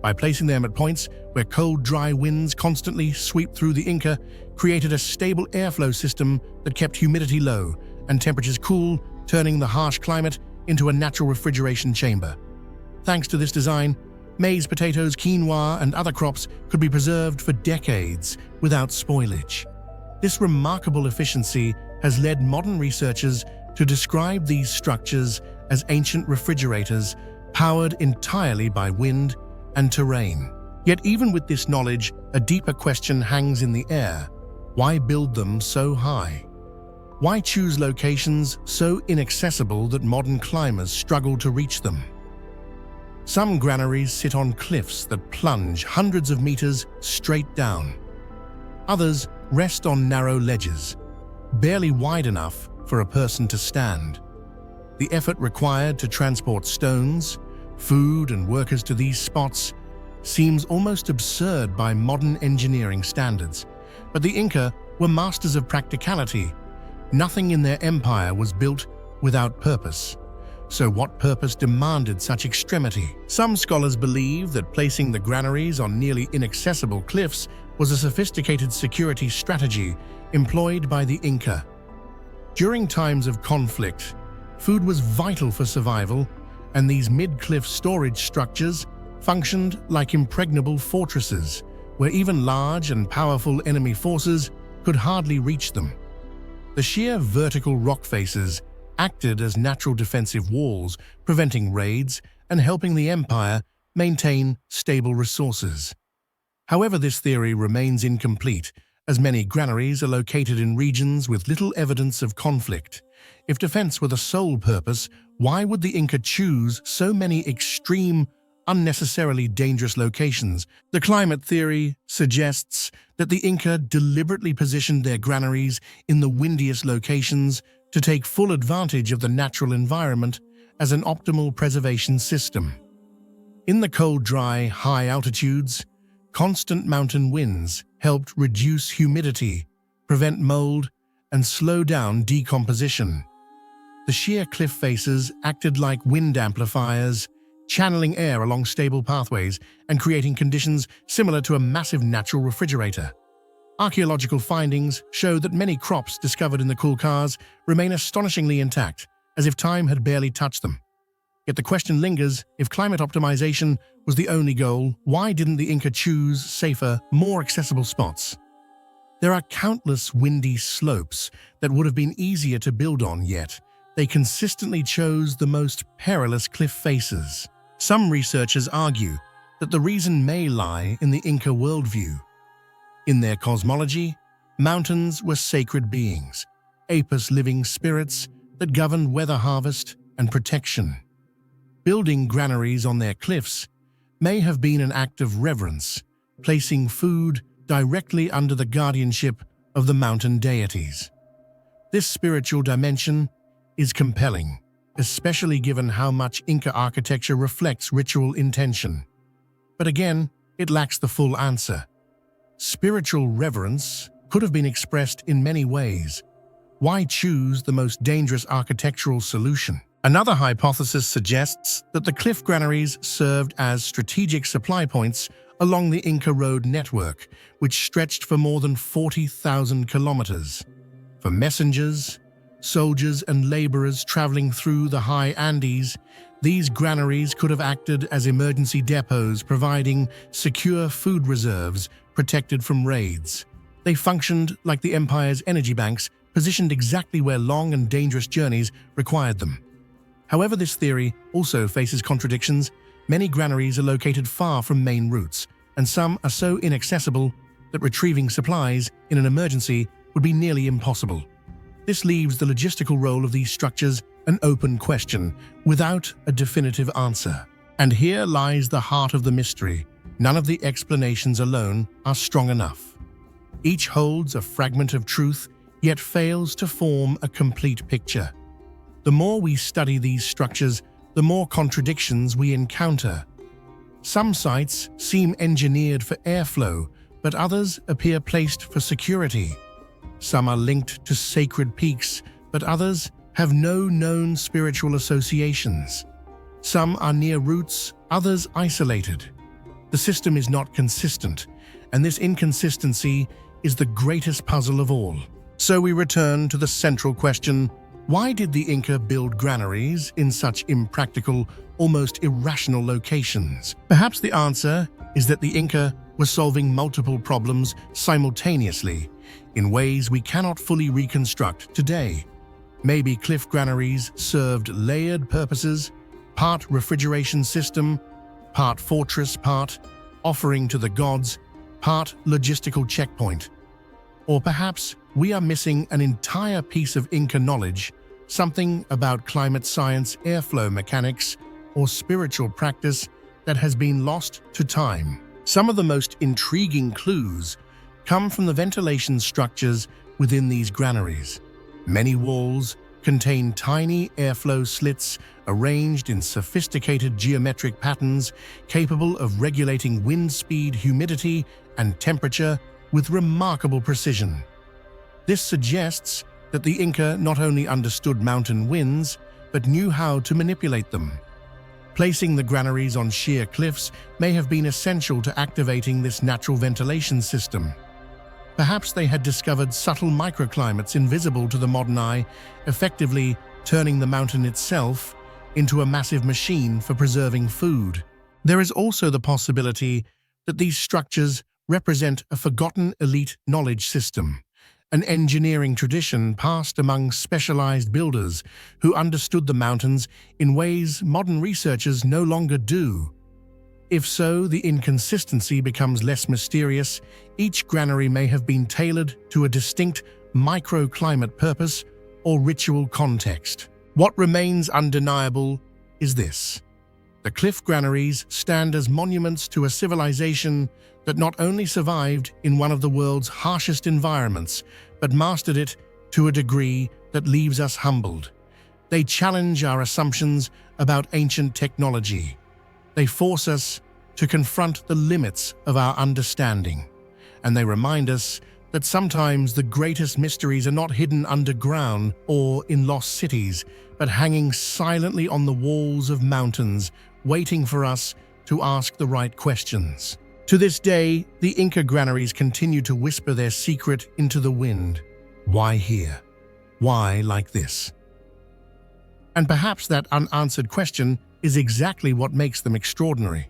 By placing them at points where cold, dry winds constantly sweep through, the Inca created a stable airflow system that kept humidity low and temperatures cool, turning the harsh climate into a natural refrigeration chamber. Thanks to this design, maize, potatoes, quinoa, and other crops could be preserved for decades without spoilage. This remarkable efficiency has led modern researchers to describe these structures as ancient refrigerators powered entirely by wind and terrain. Yet even with this knowledge, a deeper question hangs in the air. Why build them so high? Why choose locations so inaccessible that modern climbers struggle to reach them? Some granaries sit on cliffs that plunge hundreds of meters straight down. Others rest on narrow ledges, barely wide enough for a person to stand. The effort required to transport stones, food, and workers to these spots seems almost absurd by modern engineering standards. But the Inca were masters of practicality. Nothing in their empire was built without purpose. So what purpose demanded such extremity? Some scholars believe that placing the granaries on nearly inaccessible cliffs was a sophisticated security strategy employed by the Inca. During times of conflict, food was vital for survival, and these mid-cliff storage structures functioned like impregnable fortresses, where even large and powerful enemy forces could hardly reach them. The sheer vertical rock faces acted as natural defensive walls, preventing raids and helping the empire maintain stable resources. However, this theory remains incomplete, as many granaries are located in regions with little evidence of conflict. If defense were the sole purpose, why would the Inca choose so many extreme, unnecessarily dangerous locations? The climate theory suggests that the Inca deliberately positioned their granaries in the windiest locations to take full advantage of the natural environment as an optimal preservation system. In the cold, dry, high altitudes, constant mountain winds helped reduce humidity, prevent mold, and slow down decomposition. The sheer cliff faces acted like wind amplifiers, channeling air along stable pathways and creating conditions similar to a massive natural refrigerator. Archaeological findings show that many crops discovered in the Kulkars remain astonishingly intact, as if time had barely touched them. Yet the question lingers, if climate optimization was the only goal, why didn't the Inca choose safer, more accessible spots? There are countless windy slopes that would have been easier to build on, yet they consistently chose the most perilous cliff faces. Some researchers argue that the reason may lie in the Inca worldview. In their cosmology, mountains were sacred beings, apis living spirits that governed weather, harvest, and protection. Building granaries on their cliffs may have been an act of reverence, placing food directly under the guardianship of the mountain deities. This spiritual dimension is compelling, especially given how much Inca architecture reflects ritual intention. But again, it lacks the full answer. Spiritual reverence could have been expressed in many ways. Why choose the most dangerous architectural solution? Another hypothesis suggests that the cliff granaries served as strategic supply points along the Inca road network, which stretched for more than 40,000 kilometers. For messengers, soldiers, and laborers traveling through the high Andes, these granaries could have acted as emergency depots, providing secure food reserves protected from raids. They functioned like the empire's energy banks, positioned exactly where long and dangerous journeys required them. However, this theory also faces contradictions. Many granaries are located far from main routes, and some are so inaccessible that retrieving supplies in an emergency would be nearly impossible. This leaves the logistical role of these structures an open question, without a definitive answer. And here lies the heart of the mystery. None of the explanations alone are strong enough. Each holds a fragment of truth, yet fails to form a complete picture. The more we study these structures, the more contradictions we encounter. Some sites seem engineered for airflow, but others appear placed for security. Some are linked to sacred peaks, but others have no known spiritual associations. Some are near roots, others isolated. The system is not consistent, and this inconsistency is the greatest puzzle of all. So we return to the central question: why did the Inca build granaries in such impractical, almost irrational locations? Perhaps the answer is that the Inca were solving multiple problems simultaneously, in ways we cannot fully reconstruct today. Maybe cliff granaries served layered purposes, part refrigeration system, part fortress, part offering to the gods, part logistical checkpoint. Or perhaps we are missing an entire piece of Inca knowledge, something about climate science, airflow mechanics, or spiritual practice that has been lost to time. Some of the most intriguing clues come from the ventilation structures within these granaries. Many walls contain tiny airflow slits arranged in sophisticated geometric patterns capable of regulating wind speed, humidity, and temperature with remarkable precision. This suggests that the Inca not only understood mountain winds, but knew how to manipulate them. Placing the granaries on sheer cliffs may have been essential to activating this natural ventilation system. Perhaps they had discovered subtle microclimates invisible to the modern eye, effectively turning the mountain itself into a massive machine for preserving food. There is also the possibility that these structures represent a forgotten elite knowledge system, an engineering tradition passed among specialized builders who understood the mountains in ways modern researchers no longer do. If so, the inconsistency becomes less mysterious. Each granary may have been tailored to a distinct microclimate purpose or ritual context. What remains undeniable is this: the cliff granaries stand as monuments to a civilization that not only survived in one of the world's harshest environments, but mastered it to a degree that leaves us humbled. They challenge our assumptions about ancient technology. They force us to confront the limits of our understanding, and they remind us that sometimes the greatest mysteries are not hidden underground or in lost cities, but hanging silently on the walls of mountains, waiting for us to ask the right questions. To this day, the Inca granaries continue to whisper their secret into the wind. Why here? Why like this? And perhaps that unanswered question is exactly what makes them extraordinary.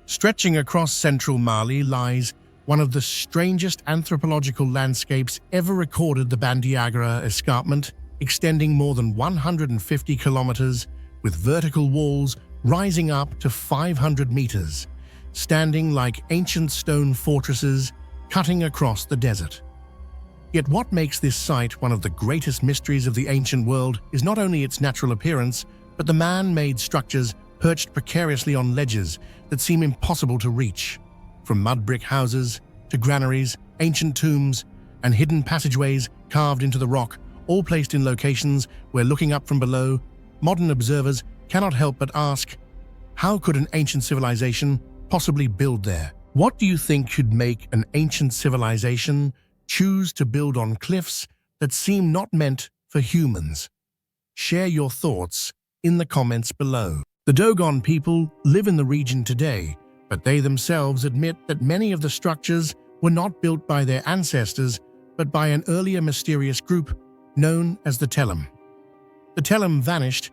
Stretching across central Mali lies one of the strangest anthropological landscapes ever recorded, the Bandiagara escarpment, extending more than 150 kilometers, with vertical walls rising up to 500 meters, standing like ancient stone fortresses cutting across the desert. Yet what makes this site one of the greatest mysteries of the ancient world is not only its natural appearance, but the man-made structures perched precariously on ledges that seem impossible to reach. From mud brick houses to granaries, ancient tombs, and hidden passageways carved into the rock, all placed in locations where, looking up from below, modern observers cannot help but ask, how could an ancient civilization possibly build there? What do you think could make an ancient civilization choose to build on cliffs that seem not meant for humans? Share your thoughts in the comments below. The Dogon people live in the region today, but they themselves admit that many of the structures were not built by their ancestors, but by an earlier mysterious group known as the Telem. The Telem vanished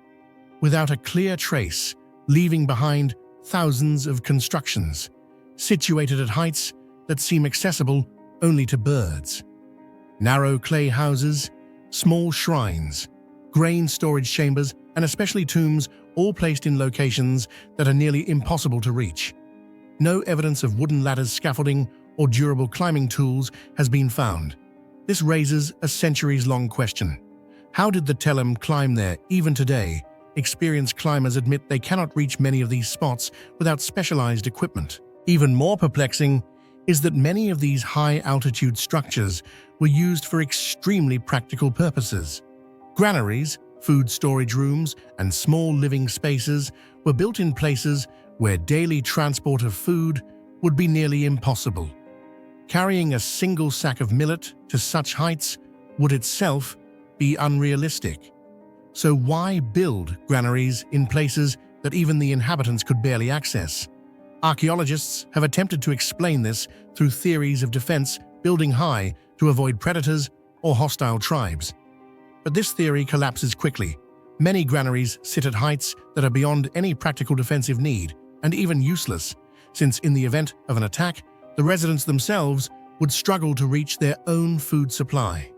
without a clear trace, leaving behind thousands of constructions, situated at heights that seem accessible only to birds. Narrow clay houses, small shrines, grain storage chambers, and especially tombs, all placed in locations that are nearly impossible to reach. No evidence of wooden ladders, scaffolding, or durable climbing tools has been found. This raises a centuries-long question. How did the Telem climb there? Even today, experienced climbers admit they cannot reach many of these spots without specialized equipment. Even more perplexing is that many of these high-altitude structures were used for extremely practical purposes. Granaries, food storage rooms, and small living spaces were built in places where daily transport of food would be nearly impossible. Carrying a single sack of millet to such heights would itself be unrealistic. So why build granaries in places that even the inhabitants could barely access? Archaeologists have attempted to explain this through theories of defense, building high to avoid predators or hostile tribes. But this theory collapses quickly. Many granaries sit at heights that are beyond any practical defensive need, and even useless, since in the event of an attack, the residents themselves would struggle to reach their own food supply.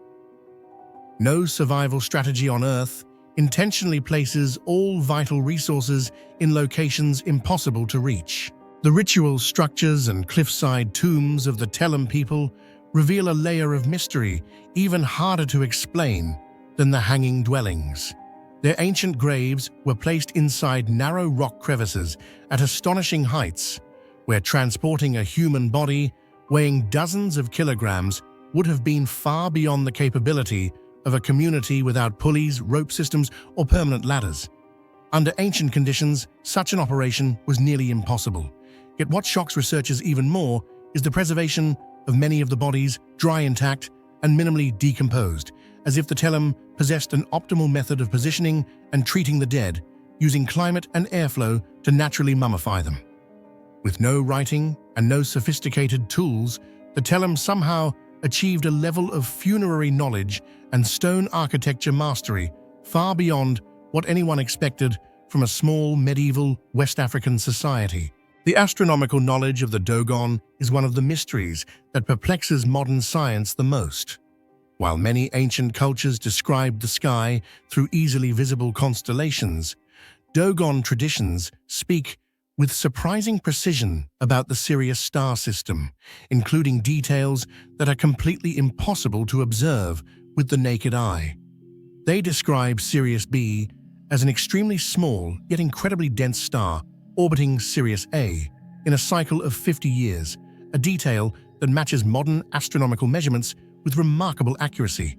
No survival strategy on Earth intentionally places all vital resources in locations impossible to reach. The ritual structures and cliffside tombs of the Telem people reveal a layer of mystery even harder to explain than the hanging dwellings. Their ancient graves were placed inside narrow rock crevices at astonishing heights, where transporting a human body weighing dozens of kilograms would have been far beyond the capability of a community without pulleys, rope systems, or permanent ladders. Under ancient conditions, such an operation was nearly impossible. Yet what shocks researchers even more is the preservation of many of the bodies dry intact and minimally decomposed, as if the Telem possessed an optimal method of positioning and treating the dead, using climate and airflow to naturally mummify them. With no writing and no sophisticated tools, the Telem somehow achieved a level of funerary knowledge and stone architecture mastery far beyond what anyone expected from a small medieval West African society. The astronomical knowledge of the Dogon is one of the mysteries that perplexes modern science the most. While many ancient cultures described the sky through easily visible constellations, Dogon traditions speak with surprising precision about the Sirius star system, including details that are completely impossible to observe with the naked eye. They describe Sirius B as an extremely small yet incredibly dense star orbiting Sirius A in a cycle of 50 years, a detail that matches modern astronomical measurements with remarkable accuracy.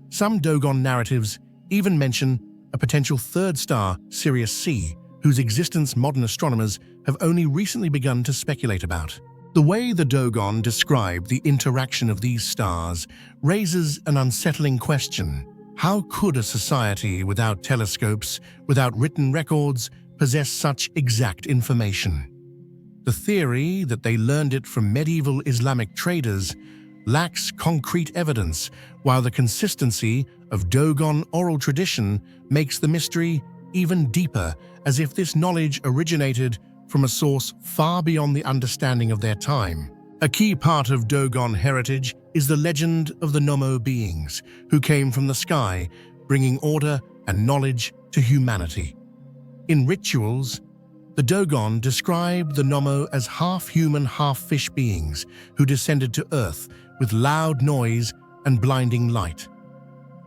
Some Dogon narratives even mention a potential third star, Sirius C, whose existence modern astronomers have only recently begun to speculate about. The way the Dogon describe the interaction of these stars raises an unsettling question. How could a society without telescopes, without written records, possess such exact information? The theory that they learned it from medieval Islamic traders lacks concrete evidence, while the consistency of Dogon oral tradition makes the mystery even deeper, as if this knowledge originated from a source far beyond the understanding of their time. A key part of Dogon heritage is the legend of the Nomo beings, who came from the sky, bringing order and knowledge to humanity. In rituals, the Dogon describe the Nomo as half-human, half-fish beings who descended to Earth with loud noise and blinding light.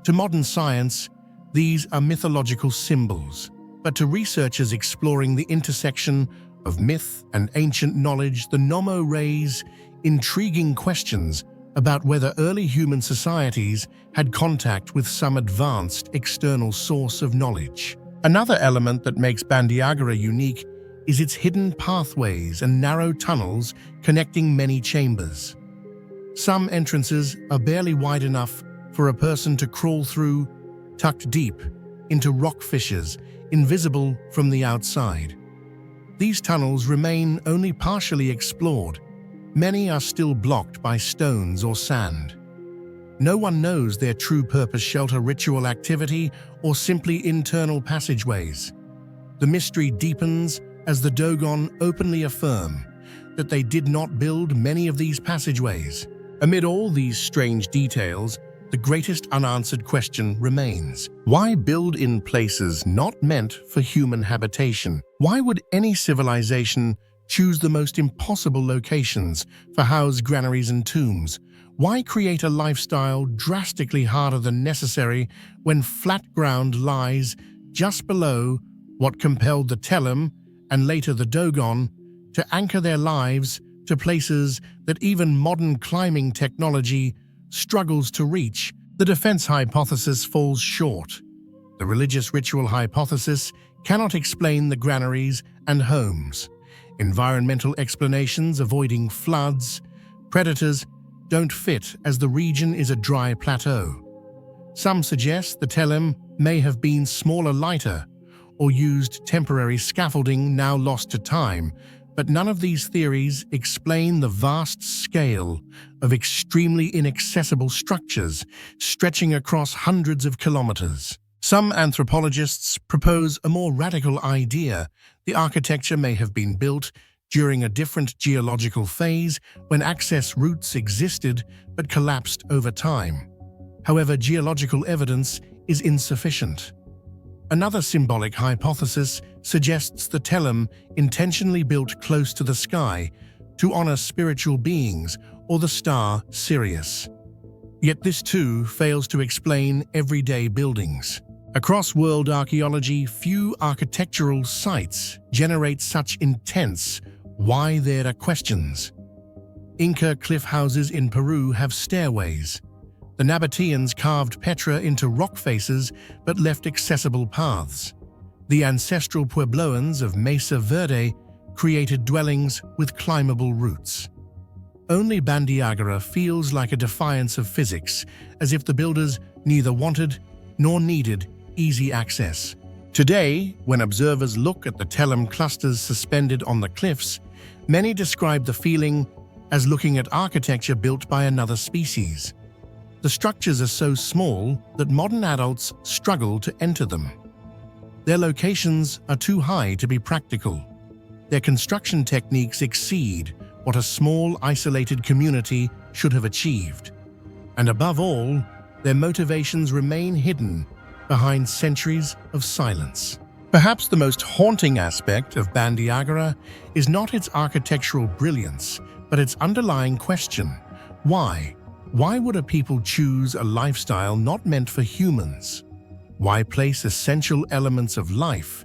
To modern science, these are mythological symbols, but to researchers exploring the intersection of myth and ancient knowledge, the Nomo raise intriguing questions about whether early human societies had contact with some advanced external source of knowledge. Another element that makes Bandiagara unique is its hidden pathways and narrow tunnels connecting many chambers. Some entrances are barely wide enough for a person to crawl through, tucked deep into rock fissures, invisible from the outside. These tunnels remain only partially explored. Many are still blocked by stones or sand. No one knows their true purpose: shelter, ritual activity, or simply internal passageways. The mystery deepens as the Dogon openly affirm that they did not build many of these passageways. Amid all these strange details, the greatest unanswered question remains: why build in places not meant for human habitation? Why would any civilization choose the most impossible locations for house granaries and tombs? Why create a lifestyle drastically harder than necessary when flat ground lies just below what compelled the Telem and later the Dogon to anchor their lives to places that even modern climbing technology struggles to reach? The defense hypothesis falls short. The religious ritual hypothesis cannot explain the granaries and homes. Environmental explanations avoiding floods, predators don't fit, as the region is a dry plateau. Some suggest the Telem may have been smaller, lighter, or used temporary scaffolding now lost to time, but none of these theories explain the vast scale of extremely inaccessible structures stretching across hundreds of kilometers. Some anthropologists propose a more radical idea: the architecture may have been built during a different geological phase when access routes existed but collapsed over time. However, geological evidence is insufficient. Another symbolic hypothesis suggests the telem intentionally built close to the sky to honor spiritual beings or the star Sirius. Yet this too fails to explain everyday buildings. Across world archaeology, few architectural sites generate such intense why there questions. Inca cliff houses in Peru have stairways. The Nabateans carved Petra into rock faces but left accessible paths. The ancestral Puebloans of Mesa Verde created dwellings with climbable routes. Only Bandiagara feels like a defiance of physics, as if the builders neither wanted nor needed easy access. Today, when observers look at the telem clusters suspended on the cliffs, many describe the feeling as looking at architecture built by another species. The structures are so small that modern adults struggle to enter them. Their locations are too high to be practical. Their construction techniques exceed what a small, isolated community should have achieved. And above all, their motivations remain hidden behind centuries of silence. Perhaps the most haunting aspect of Bandiagara is not its architectural brilliance, but its underlying question: why? Why would a people choose a lifestyle not meant for humans? Why place essential elements of life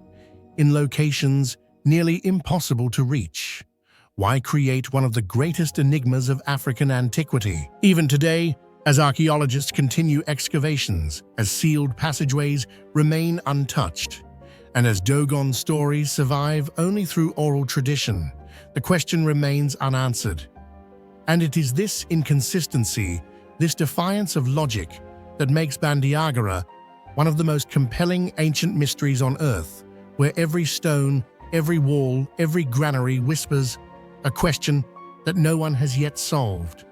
in locations nearly impossible to reach? Why create one of the greatest enigmas of African antiquity? Even today, as archaeologists continue excavations, as sealed passageways remain untouched, and as Dogon stories survive only through oral tradition, the question remains unanswered. And it is this inconsistency, this defiance of logic, that makes Bandiagara one of the most compelling ancient mysteries on Earth, where every stone, every wall, every granary whispers a question that no one has yet solved.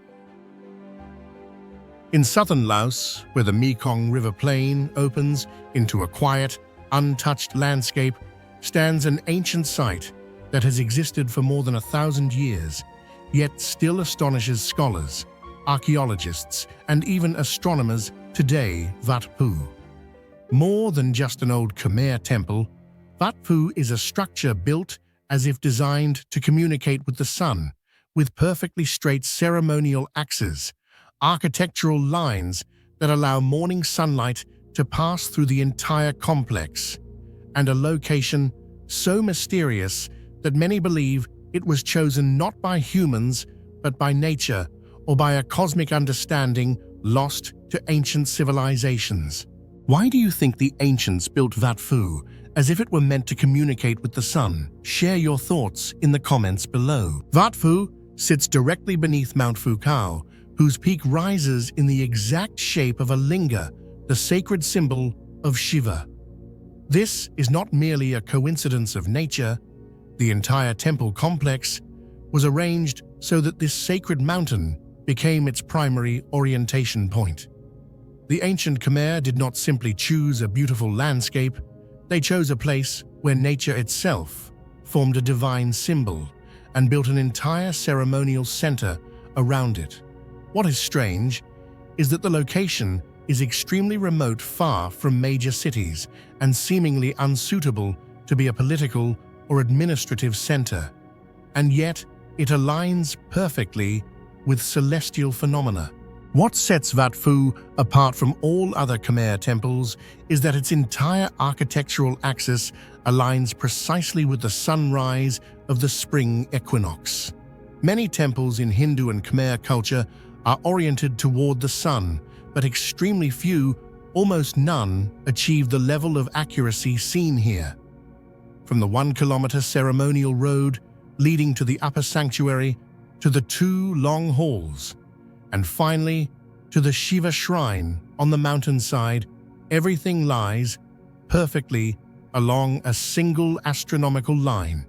In southern Laos, where the Mekong River plain opens into a quiet, untouched landscape, stands an ancient site that has existed for more than 1,000 years, yet still astonishes scholars, archaeologists, and even astronomers today: Wat Phou. More than just an old Khmer temple, Wat Phou is a structure built as if designed to communicate with the sun, with perfectly straight ceremonial axes, architectural lines that allow morning sunlight to pass through the entire complex, and a location so mysterious that many believe it was chosen not by humans but by nature or by a cosmic understanding lost to ancient civilizations. Why do you think the ancients built Wat Phou as if it were meant to communicate with the sun? Share your thoughts in the comments below. Wat Phou sits directly beneath Mount Fukao, whose peak rises in the exact shape of a linga, the sacred symbol of Shiva. This is not merely a coincidence of nature. The entire temple complex was arranged so that this sacred mountain became its primary orientation point. The ancient Khmer did not simply choose a beautiful landscape, they chose a place where nature itself formed a divine symbol and built an entire ceremonial center around it. What is strange is that the location is extremely remote, far from major cities, and seemingly unsuitable to be a political or administrative center. And yet, it aligns perfectly with celestial phenomena. What sets Wat Phou apart from all other Khmer temples is that its entire architectural axis aligns precisely with the sunrise of the spring equinox. Many temples in Hindu and Khmer culture are oriented toward the sun, but extremely few, almost none, achieve the level of accuracy seen here. From the 1-kilometer ceremonial road leading to the upper sanctuary, to the 2 long halls, and finally to the Shiva shrine on the mountainside, everything lies perfectly along a single astronomical line,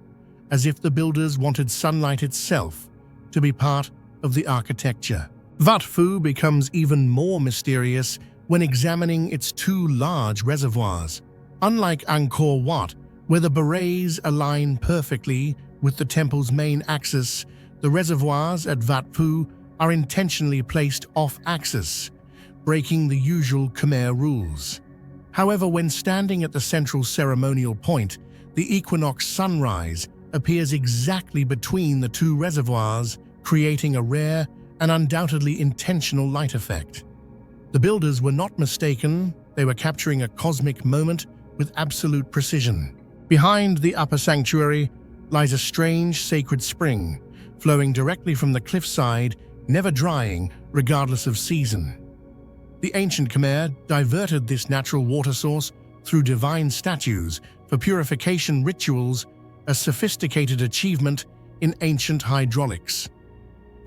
as if the builders wanted sunlight itself to be part of the architecture. Wat Phou becomes even more mysterious when examining its 2 large reservoirs. Unlike Angkor Wat, where the berets align perfectly with the temple's main axis, the reservoirs at Wat Phou are intentionally placed off-axis, breaking the usual Khmer rules. However, when standing at the central ceremonial point, the equinox sunrise appears exactly between the two reservoirs, creating a rare and undoubtedly intentional light effect. The builders were not mistaken, they were capturing a cosmic moment with absolute precision. Behind the upper sanctuary lies a strange sacred spring, flowing directly from the cliffside, never drying regardless of season. The ancient Khmer diverted this natural water source through divine statues for purification rituals, a sophisticated achievement in ancient hydraulics.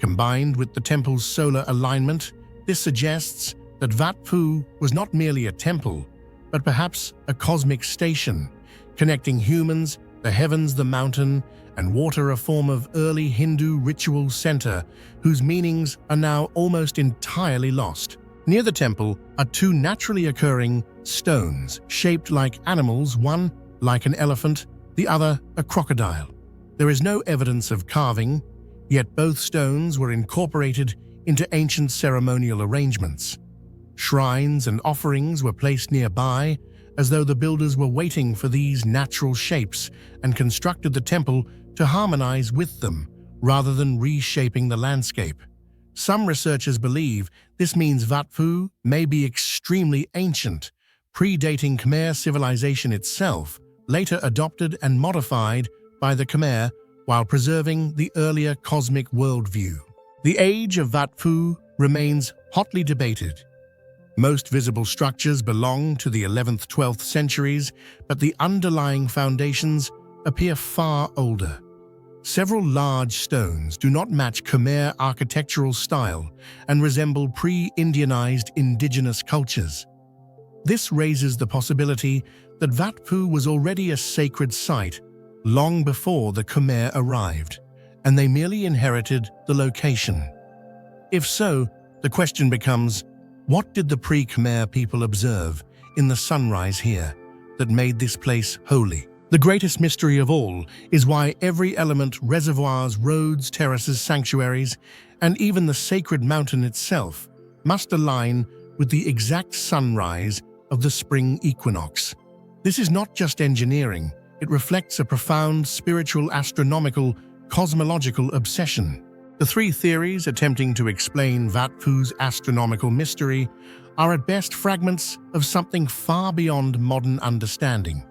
Combined with the temple's solar alignment, this suggests that Wat Phou was not merely a temple, but perhaps a cosmic station, connecting humans, the heavens, the mountain, and water, a form of early Hindu ritual center whose meanings are now almost entirely lost. Near the temple are two naturally occurring stones shaped like animals, one like an elephant, the other a crocodile. There is no evidence of carving, yet both stones were incorporated into ancient ceremonial arrangements. Shrines and offerings were placed nearby, as though the builders were waiting for these natural shapes and constructed the temple to harmonize with them, rather than reshaping the landscape. Some researchers believe this means Wat Phou may be extremely ancient, predating Khmer civilization itself, later adopted and modified by the Khmer while preserving the earlier cosmic worldview. The age of Wat Phou remains hotly debated. Most visible structures belong to the 11th–12th centuries, but the underlying foundations appear far older. Several large stones do not match Khmer architectural style and resemble pre-Indianized indigenous cultures. This raises the possibility that Wat Phou was already a sacred site long before the Khmer arrived, and they merely inherited the location. If so, the question becomes, what did the pre-Khmer people observe in the sunrise here that made this place holy? The greatest mystery of all is why every element, reservoirs, roads, terraces, sanctuaries, and even the sacred mountain itself, must align with the exact sunrise of the spring equinox. This is not just engineering, it reflects a profound spiritual, astronomical, cosmological obsession. The three theories attempting to explain Wat Phou's astronomical mystery are at best fragments of something far beyond modern understanding.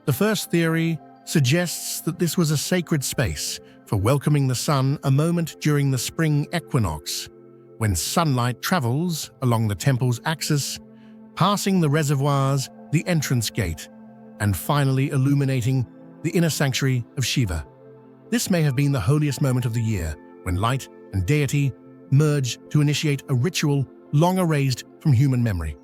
The first theory suggests that this was a sacred space for welcoming the sun, a moment during the spring equinox, when sunlight travels along the temple's axis, passing the reservoirs, the entrance gate, and finally illuminating the inner sanctuary of Shiva. This may have been the holiest moment of the year, when light and deity merge to initiate a ritual long erased from human memory.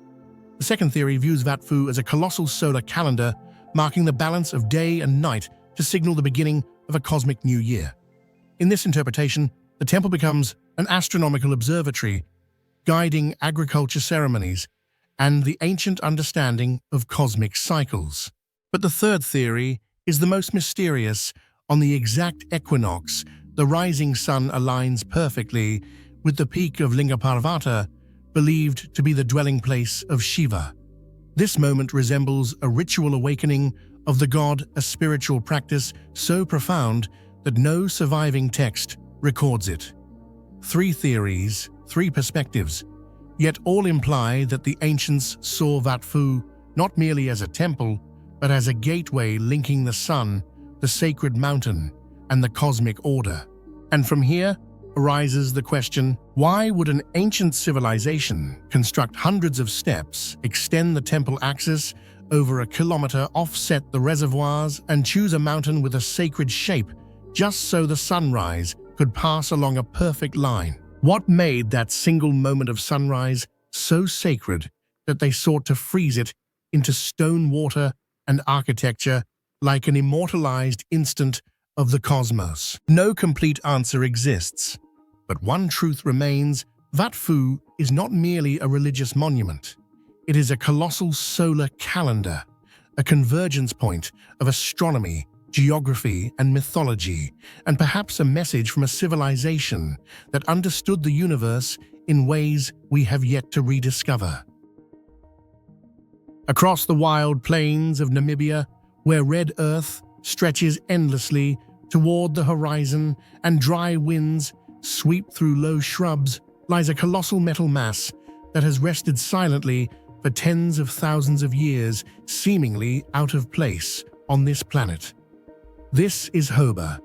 The second theory views Wat Phou as a colossal solar calendar, marking the balance of day and night to signal the beginning of a cosmic new year. In this interpretation, the temple becomes an astronomical observatory, guiding agriculture ceremonies and the ancient understanding of cosmic cycles. But the third theory is the most mysterious. On the exact equinox, the rising sun aligns perfectly with the peak of Lingaparvata, believed to be the dwelling place of Shiva. This moment resembles a ritual awakening of the god, a spiritual practice so profound that no surviving text records it. Three theories, three perspectives, yet all imply that the ancients saw Wat Phou not merely as a temple, but as a gateway linking the sun, the sacred mountain, and the cosmic order. And from here arises the question, why would an ancient civilization construct hundreds of steps, extend the temple axis over a kilometer, offset the reservoirs, and choose a mountain with a sacred shape just so the sunrise could pass along a perfect line? What made that single moment of sunrise so sacred that they sought to freeze it into stone, water, and architecture like an immortalized instant of the cosmos? No complete answer exists, but one truth remains: Wat Phou is not merely a religious monument. It is a colossal solar calendar, a convergence point of astronomy, geography, and mythology, and perhaps a message from a civilization that understood the universe in ways we have yet to rediscover. Across the wild plains of Namibia, where red earth stretches endlessly toward the horizon and dry winds sweep through low shrubs, lies a colossal metal mass that has rested silently for tens of thousands of years, seemingly out of place on this planet. This is Hoba,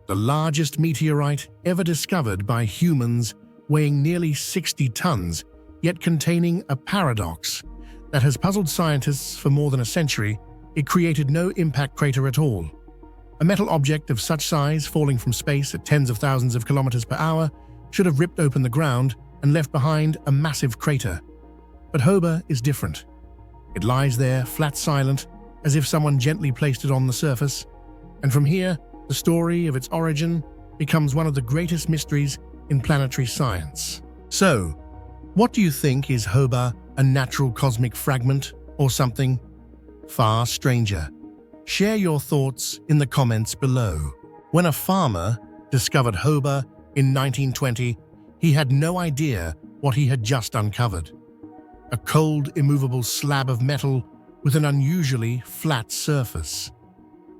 the largest meteorite ever discovered by humans, weighing nearly 60 tons, yet containing a paradox that has puzzled scientists for more than a century. It created no impact crater at all. A metal object of such size falling from space at tens of thousands of kilometers per hour should have ripped open the ground and left behind a massive crater. But Hoba is different. It lies there, flat silent, as if someone gently placed it on the surface. And from here, the story of its origin becomes one of the greatest mysteries in planetary science. So, what do you think? Is Hoba a natural cosmic fragment or something far stranger? Share your thoughts in the comments below. When a farmer discovered Hoba in 1920, he had no idea what he had just uncovered. A cold, immovable slab of metal with an unusually flat surface.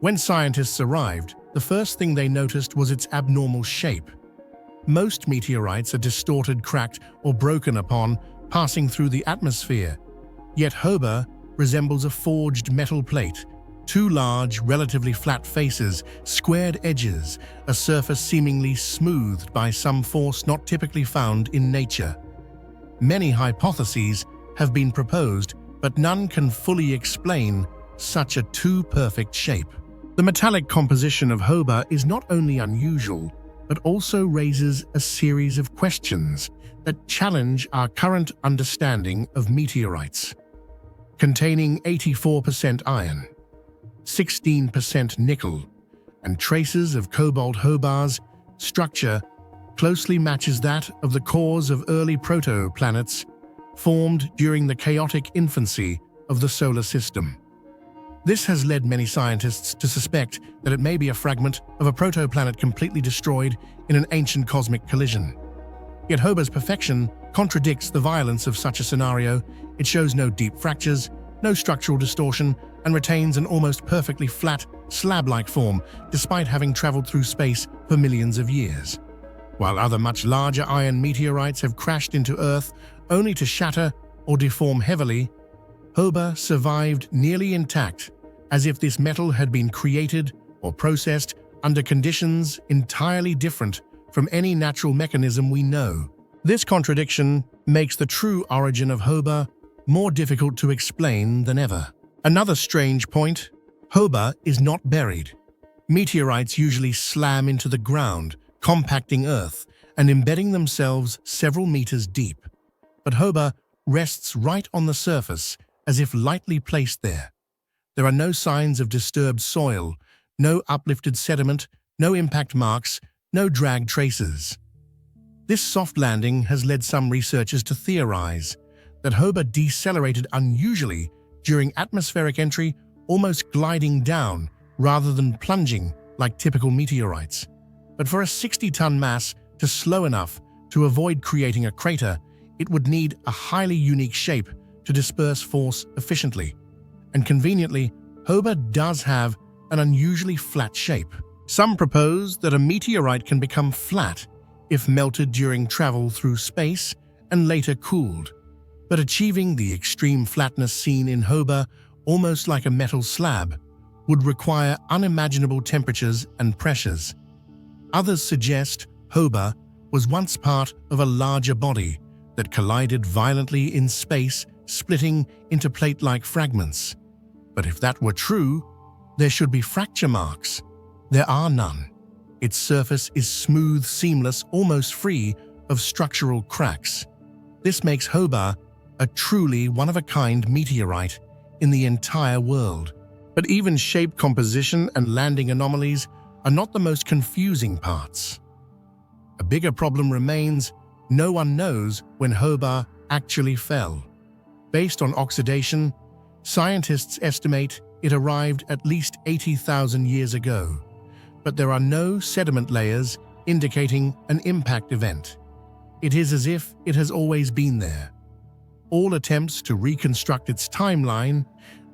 When scientists arrived, the first thing they noticed was its abnormal shape. Most meteorites are distorted, cracked, or broken upon passing through the atmosphere. Yet Hoba resembles a forged metal plate. Two large, relatively flat faces, squared edges, a surface seemingly smoothed by some force not typically found in nature. Many hypotheses have been proposed, but none can fully explain such a too-perfect shape. The metallic composition of Hoba is not only unusual, but also raises a series of questions that challenge our current understanding of meteorites. Containing 84% iron, 16% nickel, and traces of cobalt, Hoba's structure closely matches that of the cores of early protoplanets formed during the chaotic infancy of the solar system. This has led many scientists to suspect that it may be a fragment of a protoplanet completely destroyed in an ancient cosmic collision. Yet Hoba's perfection contradicts the violence of such a scenario. It shows no deep fractures, no structural distortion, and retains an almost perfectly flat, slab-like form, despite having traveled through space for millions of years. While other much larger iron meteorites have crashed into Earth only to shatter or deform heavily, Hoba survived nearly intact, as if this metal had been created or processed under conditions entirely different from any natural mechanism we know. This contradiction makes the true origin of Hoba more difficult to explain than ever. Another strange point: Hoba is not buried. Meteorites usually slam into the ground, compacting Earth and embedding themselves several meters deep. But Hoba rests right on the surface, as if lightly placed there. There are no signs of disturbed soil, no uplifted sediment, no impact marks, no drag traces. This soft landing has led some researchers to theorize that Hoba decelerated unusually during atmospheric entry, almost gliding down rather than plunging like typical meteorites. But for a 60-ton mass to slow enough to avoid creating a crater, it would need a highly unique shape to disperse force efficiently. And conveniently, Hoba does have an unusually flat shape. Some propose that a meteorite can become flat if melted during travel through space and later cooled. But achieving the extreme flatness seen in Hoba, almost like a metal slab, would require unimaginable temperatures and pressures. Others suggest Hoba was once part of a larger body that collided violently in space, splitting into plate-like fragments. But if that were true, there should be fracture marks. There are none. Its surface is smooth, seamless, almost free of structural cracks. This makes Hoba a truly one-of-a-kind meteorite in the entire world. But even shape, composition, and landing anomalies are not the most confusing parts. A bigger problem remains: no one knows when Hoba actually fell. Based on oxidation, scientists estimate it arrived at least 80,000 years ago, but there are no sediment layers indicating an impact event. It is as if it has always been there. all attempts to reconstruct its timeline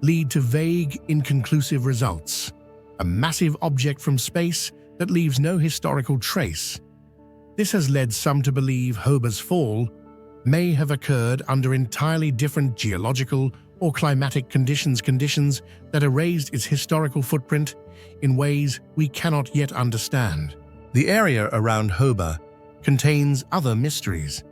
lead to vague, inconclusive results. A massive object from space that leaves no historical trace. This has led some to believe Hoba's fall may have occurred under entirely different geological or climatic conditions that erased its historical footprint in ways we cannot yet understand. The area around Hoba contains other mysteries.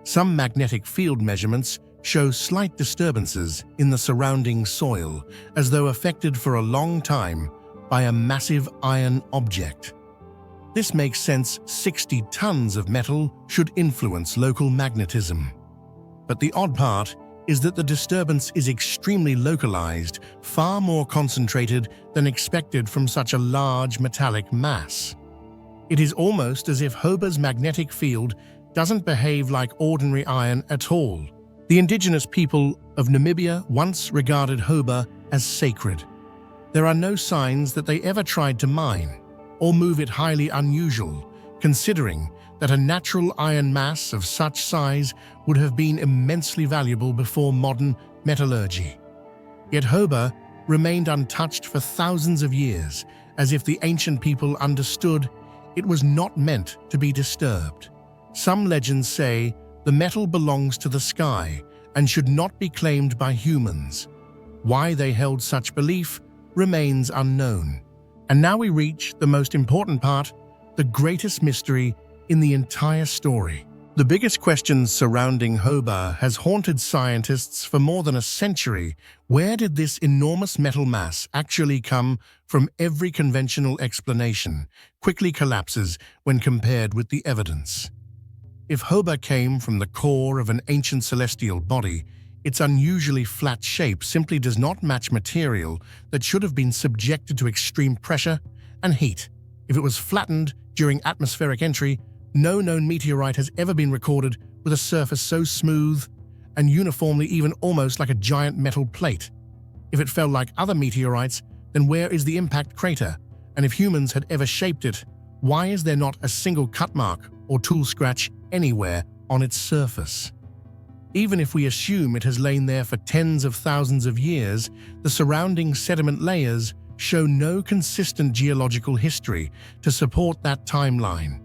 Some magnetic field measurements show slight disturbances in the surrounding soil, as though affected for a long time by a massive iron object. This makes sense. 60 tons of metal should influence local magnetism. But the odd part is that the disturbance is extremely localized, far more concentrated than expected from such a large metallic mass. It is almost as if Hoba's magnetic field doesn't behave like ordinary iron at all. The indigenous people of Namibia once regarded Hoba as sacred. There are no signs that they ever tried to mine or move it. Highly unusual, considering that a natural iron mass of such size would have been immensely valuable before modern metallurgy. Yet Hoba remained untouched for thousands of years, as if the ancient people understood it was not meant to be disturbed. Some legends say the metal belongs to the sky and should not be claimed by humans. Why they held such belief remains unknown. And now we reach the most important part, the greatest mystery in the entire story. The biggest questions surrounding Hoba has haunted scientists for more than a century. Where did this enormous metal mass actually come from? Every conventional explanation quickly collapses when compared with the evidence. If Hoba came from the core of an ancient celestial body, its unusually flat shape simply does not match material that should have been subjected to extreme pressure and heat. If it was flattened during atmospheric entry, no known meteorite has ever been recorded with a surface so smooth and uniformly, even almost like a giant metal plate. If it fell like other meteorites, then where is the impact crater? And if humans had ever shaped it, why is there not a single cut mark or tool scratch anywhere on its surface? Even if we assume it has lain there for tens of thousands of years, the surrounding sediment layers show no consistent geological history to support that timeline.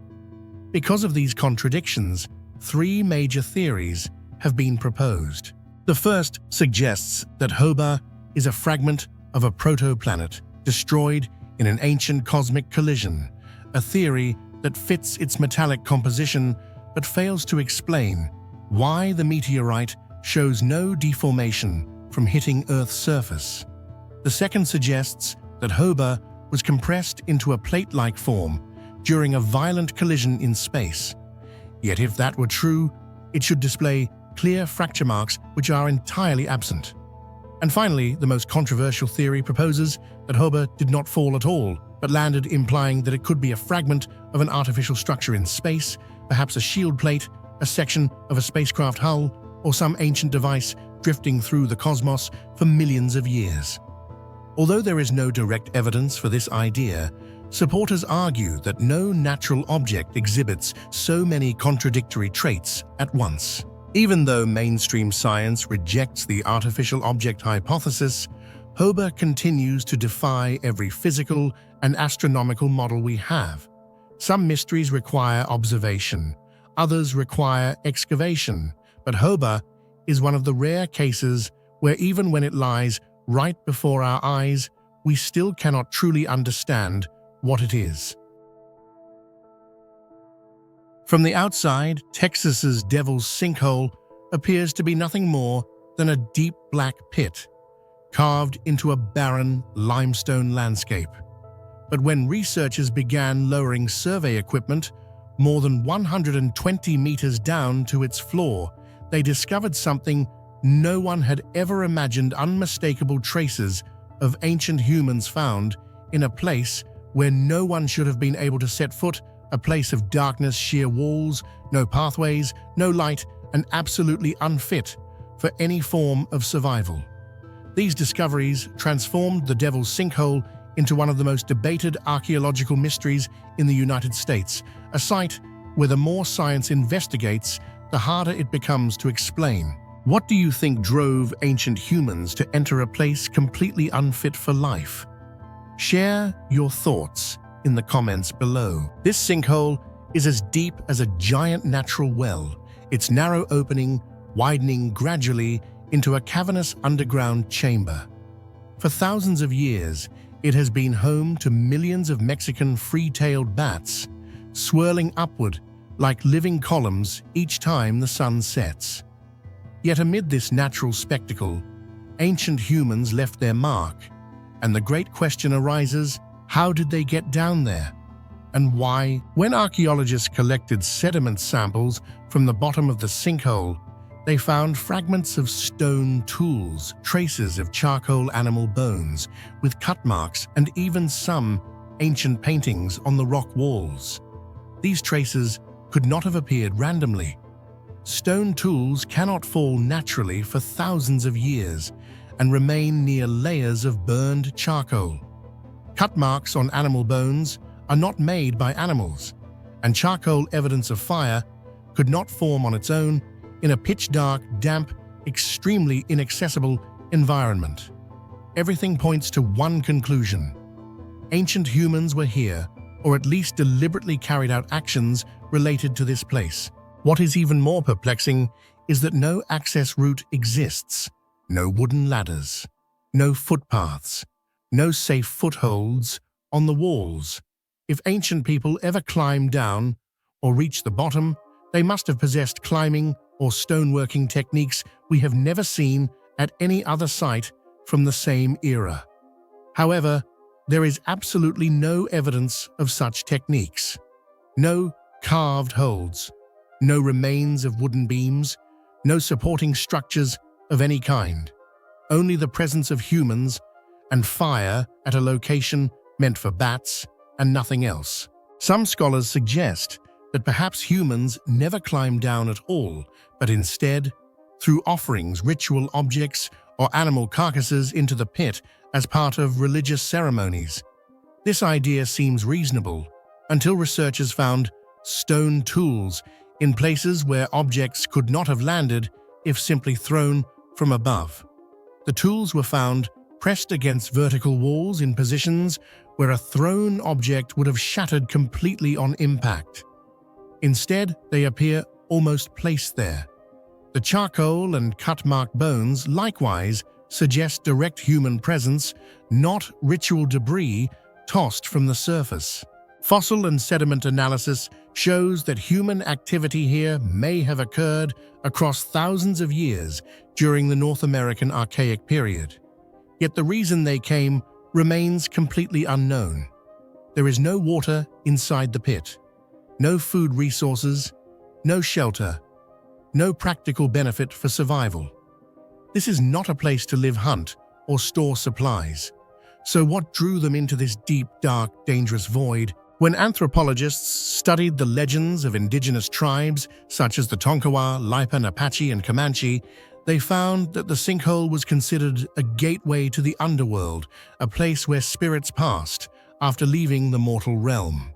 Because of these contradictions, three major theories have been proposed. The first suggests that Hoba is a fragment of a protoplanet destroyed in an ancient cosmic collision, a theory that fits its metallic composition but fails to explain why the meteorite shows no deformation from hitting Earth's surface. The second suggests that Hoba was compressed into a plate-like form during a violent collision in space. Yet if that were true, it should display clear fracture marks which are entirely absent. And finally, the most controversial theory proposes that Hoba did not fall at all, but landed, implying that it could be a fragment of an artificial structure in space, perhaps a shield plate, a section of a spacecraft hull, or some ancient device drifting through the cosmos for millions of years. Although there is no direct evidence for this idea, supporters argue that no natural object exhibits so many contradictory traits at once. Even though mainstream science rejects the artificial object hypothesis, Hoba continues to defy every physical and astronomical model we have. Some mysteries require observation, others require excavation, but Hoba is one of the rare cases where even when it lies right before our eyes, we still cannot truly understand what it is. From the outside, Texas's Devil's Sinkhole appears to be nothing more than a deep black pit, carved into a barren limestone landscape. But when researchers began lowering survey equipment more than 120 meters down to its floor, they discovered something no one had ever imagined: unmistakable traces of ancient humans found in a place where no one should have been able to set foot, a place of darkness, sheer walls, no pathways, no light, and absolutely unfit for any form of survival. These discoveries transformed the Devil's Sinkhole into one of the most debated archaeological mysteries in the United States, a site where the more science investigates, the harder it becomes to explain. What do you think drove ancient humans to enter a place completely unfit for life? Share your thoughts in the comments below. This sinkhole is as deep as a giant natural well, its narrow opening widening gradually into a cavernous underground chamber. For thousands of years, it has been home to millions of Mexican free-tailed bats, swirling upward like living columns each time the sun sets. Yet amid this natural spectacle, ancient humans left their mark, and the great question arises, how did they get down there? And why? When archaeologists collected sediment samples from the bottom of the sinkhole, they found fragments of stone tools, traces of charcoal animal bones, with cut marks and even some ancient paintings on the rock walls. These traces could not have appeared randomly. Stone tools cannot fall naturally for thousands of years and remain near layers of burned charcoal. Cut marks on animal bones are not made by animals, and charcoal evidence of fire could not form on its own in a pitch-dark, damp, extremely inaccessible environment. Everything points to one conclusion. Ancient humans were here, or at least deliberately carried out actions related to this place. What is even more perplexing is that no access route exists, no wooden ladders, no footpaths, no safe footholds on the walls. If ancient people ever climbed down or reached the bottom, they must have possessed climbing or stoneworking techniques we have never seen at any other site from the same era. However, there is absolutely no evidence of such techniques. No carved holds, no remains of wooden beams, no supporting structures of any kind. Only the presence of humans and fire at a location meant for bats and nothing else. Some scholars suggest that perhaps humans never climbed down at all, but instead threw offerings, ritual objects, or animal carcasses into the pit as part of religious ceremonies. This idea seems reasonable until researchers found stone tools in places where objects could not have landed if simply thrown from above. The tools were found pressed against vertical walls in positions where a thrown object would have shattered completely on impact. Instead, they appear almost placed there. The charcoal and cut-mark bones likewise suggest direct human presence, not ritual debris tossed from the surface. Fossil and sediment analysis shows that human activity here may have occurred across thousands of years during the North American Archaic period. Yet the reason they came remains completely unknown. There is no water inside the pit, no food resources, no shelter, no practical benefit for survival. This is not a place to live, hunt, or store supplies. So what drew them into this deep, dark, dangerous void? When anthropologists studied the legends of indigenous tribes, such as the Tonkawa, Lipan, Apache, and Comanche, they found that the sinkhole was considered a gateway to the underworld, a place where spirits passed after leaving the mortal realm.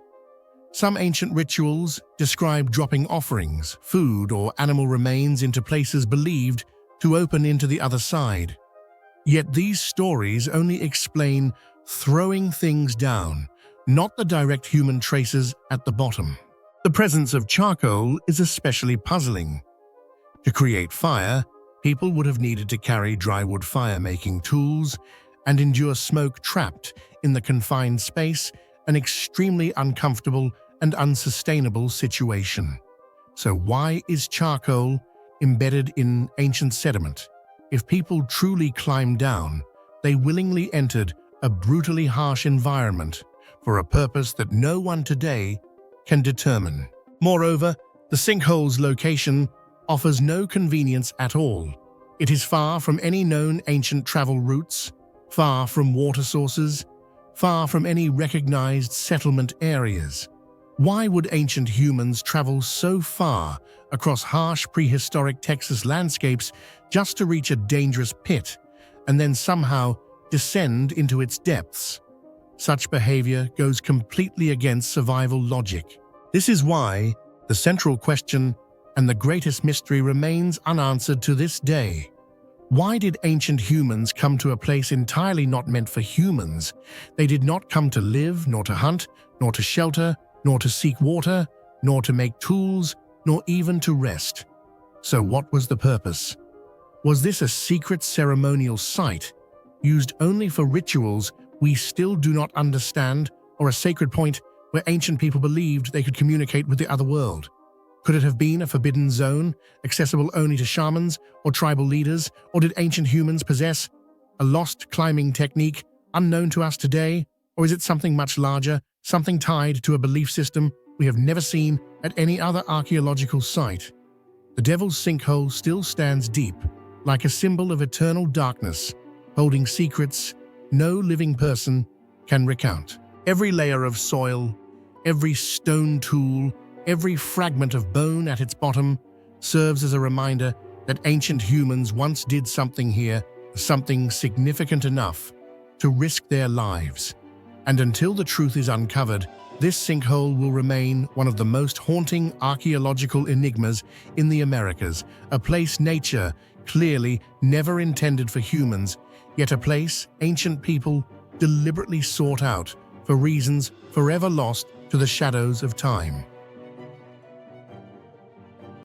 Some ancient rituals describe dropping offerings, food, or animal remains into places believed to open into the other side. Yet these stories only explain throwing things down, not the direct human traces at the bottom. The presence of charcoal is especially puzzling. To create fire, people would have needed to carry drywood fire-making tools and endure smoke trapped in the confined space, an extremely uncomfortable and unsustainable situation. So why is charcoal embedded in ancient sediment? If people truly climbed down, they willingly entered a brutally harsh environment for a purpose that no one today can determine. Moreover, the sinkhole's location offers no convenience at all. It is far from any known ancient travel routes, far from water sources, far from any recognized settlement areas. Why would ancient humans travel so far across harsh prehistoric Texas landscapes just to reach a dangerous pit and then somehow descend into its depths? Such behavior goes completely against survival logic. This is why the central question, and the greatest mystery remains unanswered to this day. Why did ancient humans come to a place entirely not meant for humans? They did not come to live, nor to hunt, nor to shelter, nor to seek water, nor to make tools, nor even to rest. So what was the purpose? Was this a secret ceremonial site, used only for rituals we still do not understand, or a sacred point where ancient people believed they could communicate with the other world? Could it have been a forbidden zone, accessible only to shamans or tribal leaders, or did ancient humans possess a lost climbing technique unknown to us today? Or is it something much larger, something tied to a belief system we have never seen at any other archaeological site? The Devil's Sinkhole still stands deep, like a symbol of eternal darkness, holding secrets no living person can recount. Every layer of soil, every stone tool, every fragment of bone at its bottom serves as a reminder that ancient humans once did something here, something significant enough to risk their lives. And until the truth is uncovered, this sinkhole will remain one of the most haunting archaeological enigmas in the Americas, a place nature clearly never intended for humans, yet a place ancient people deliberately sought out for reasons forever lost to the shadows of time.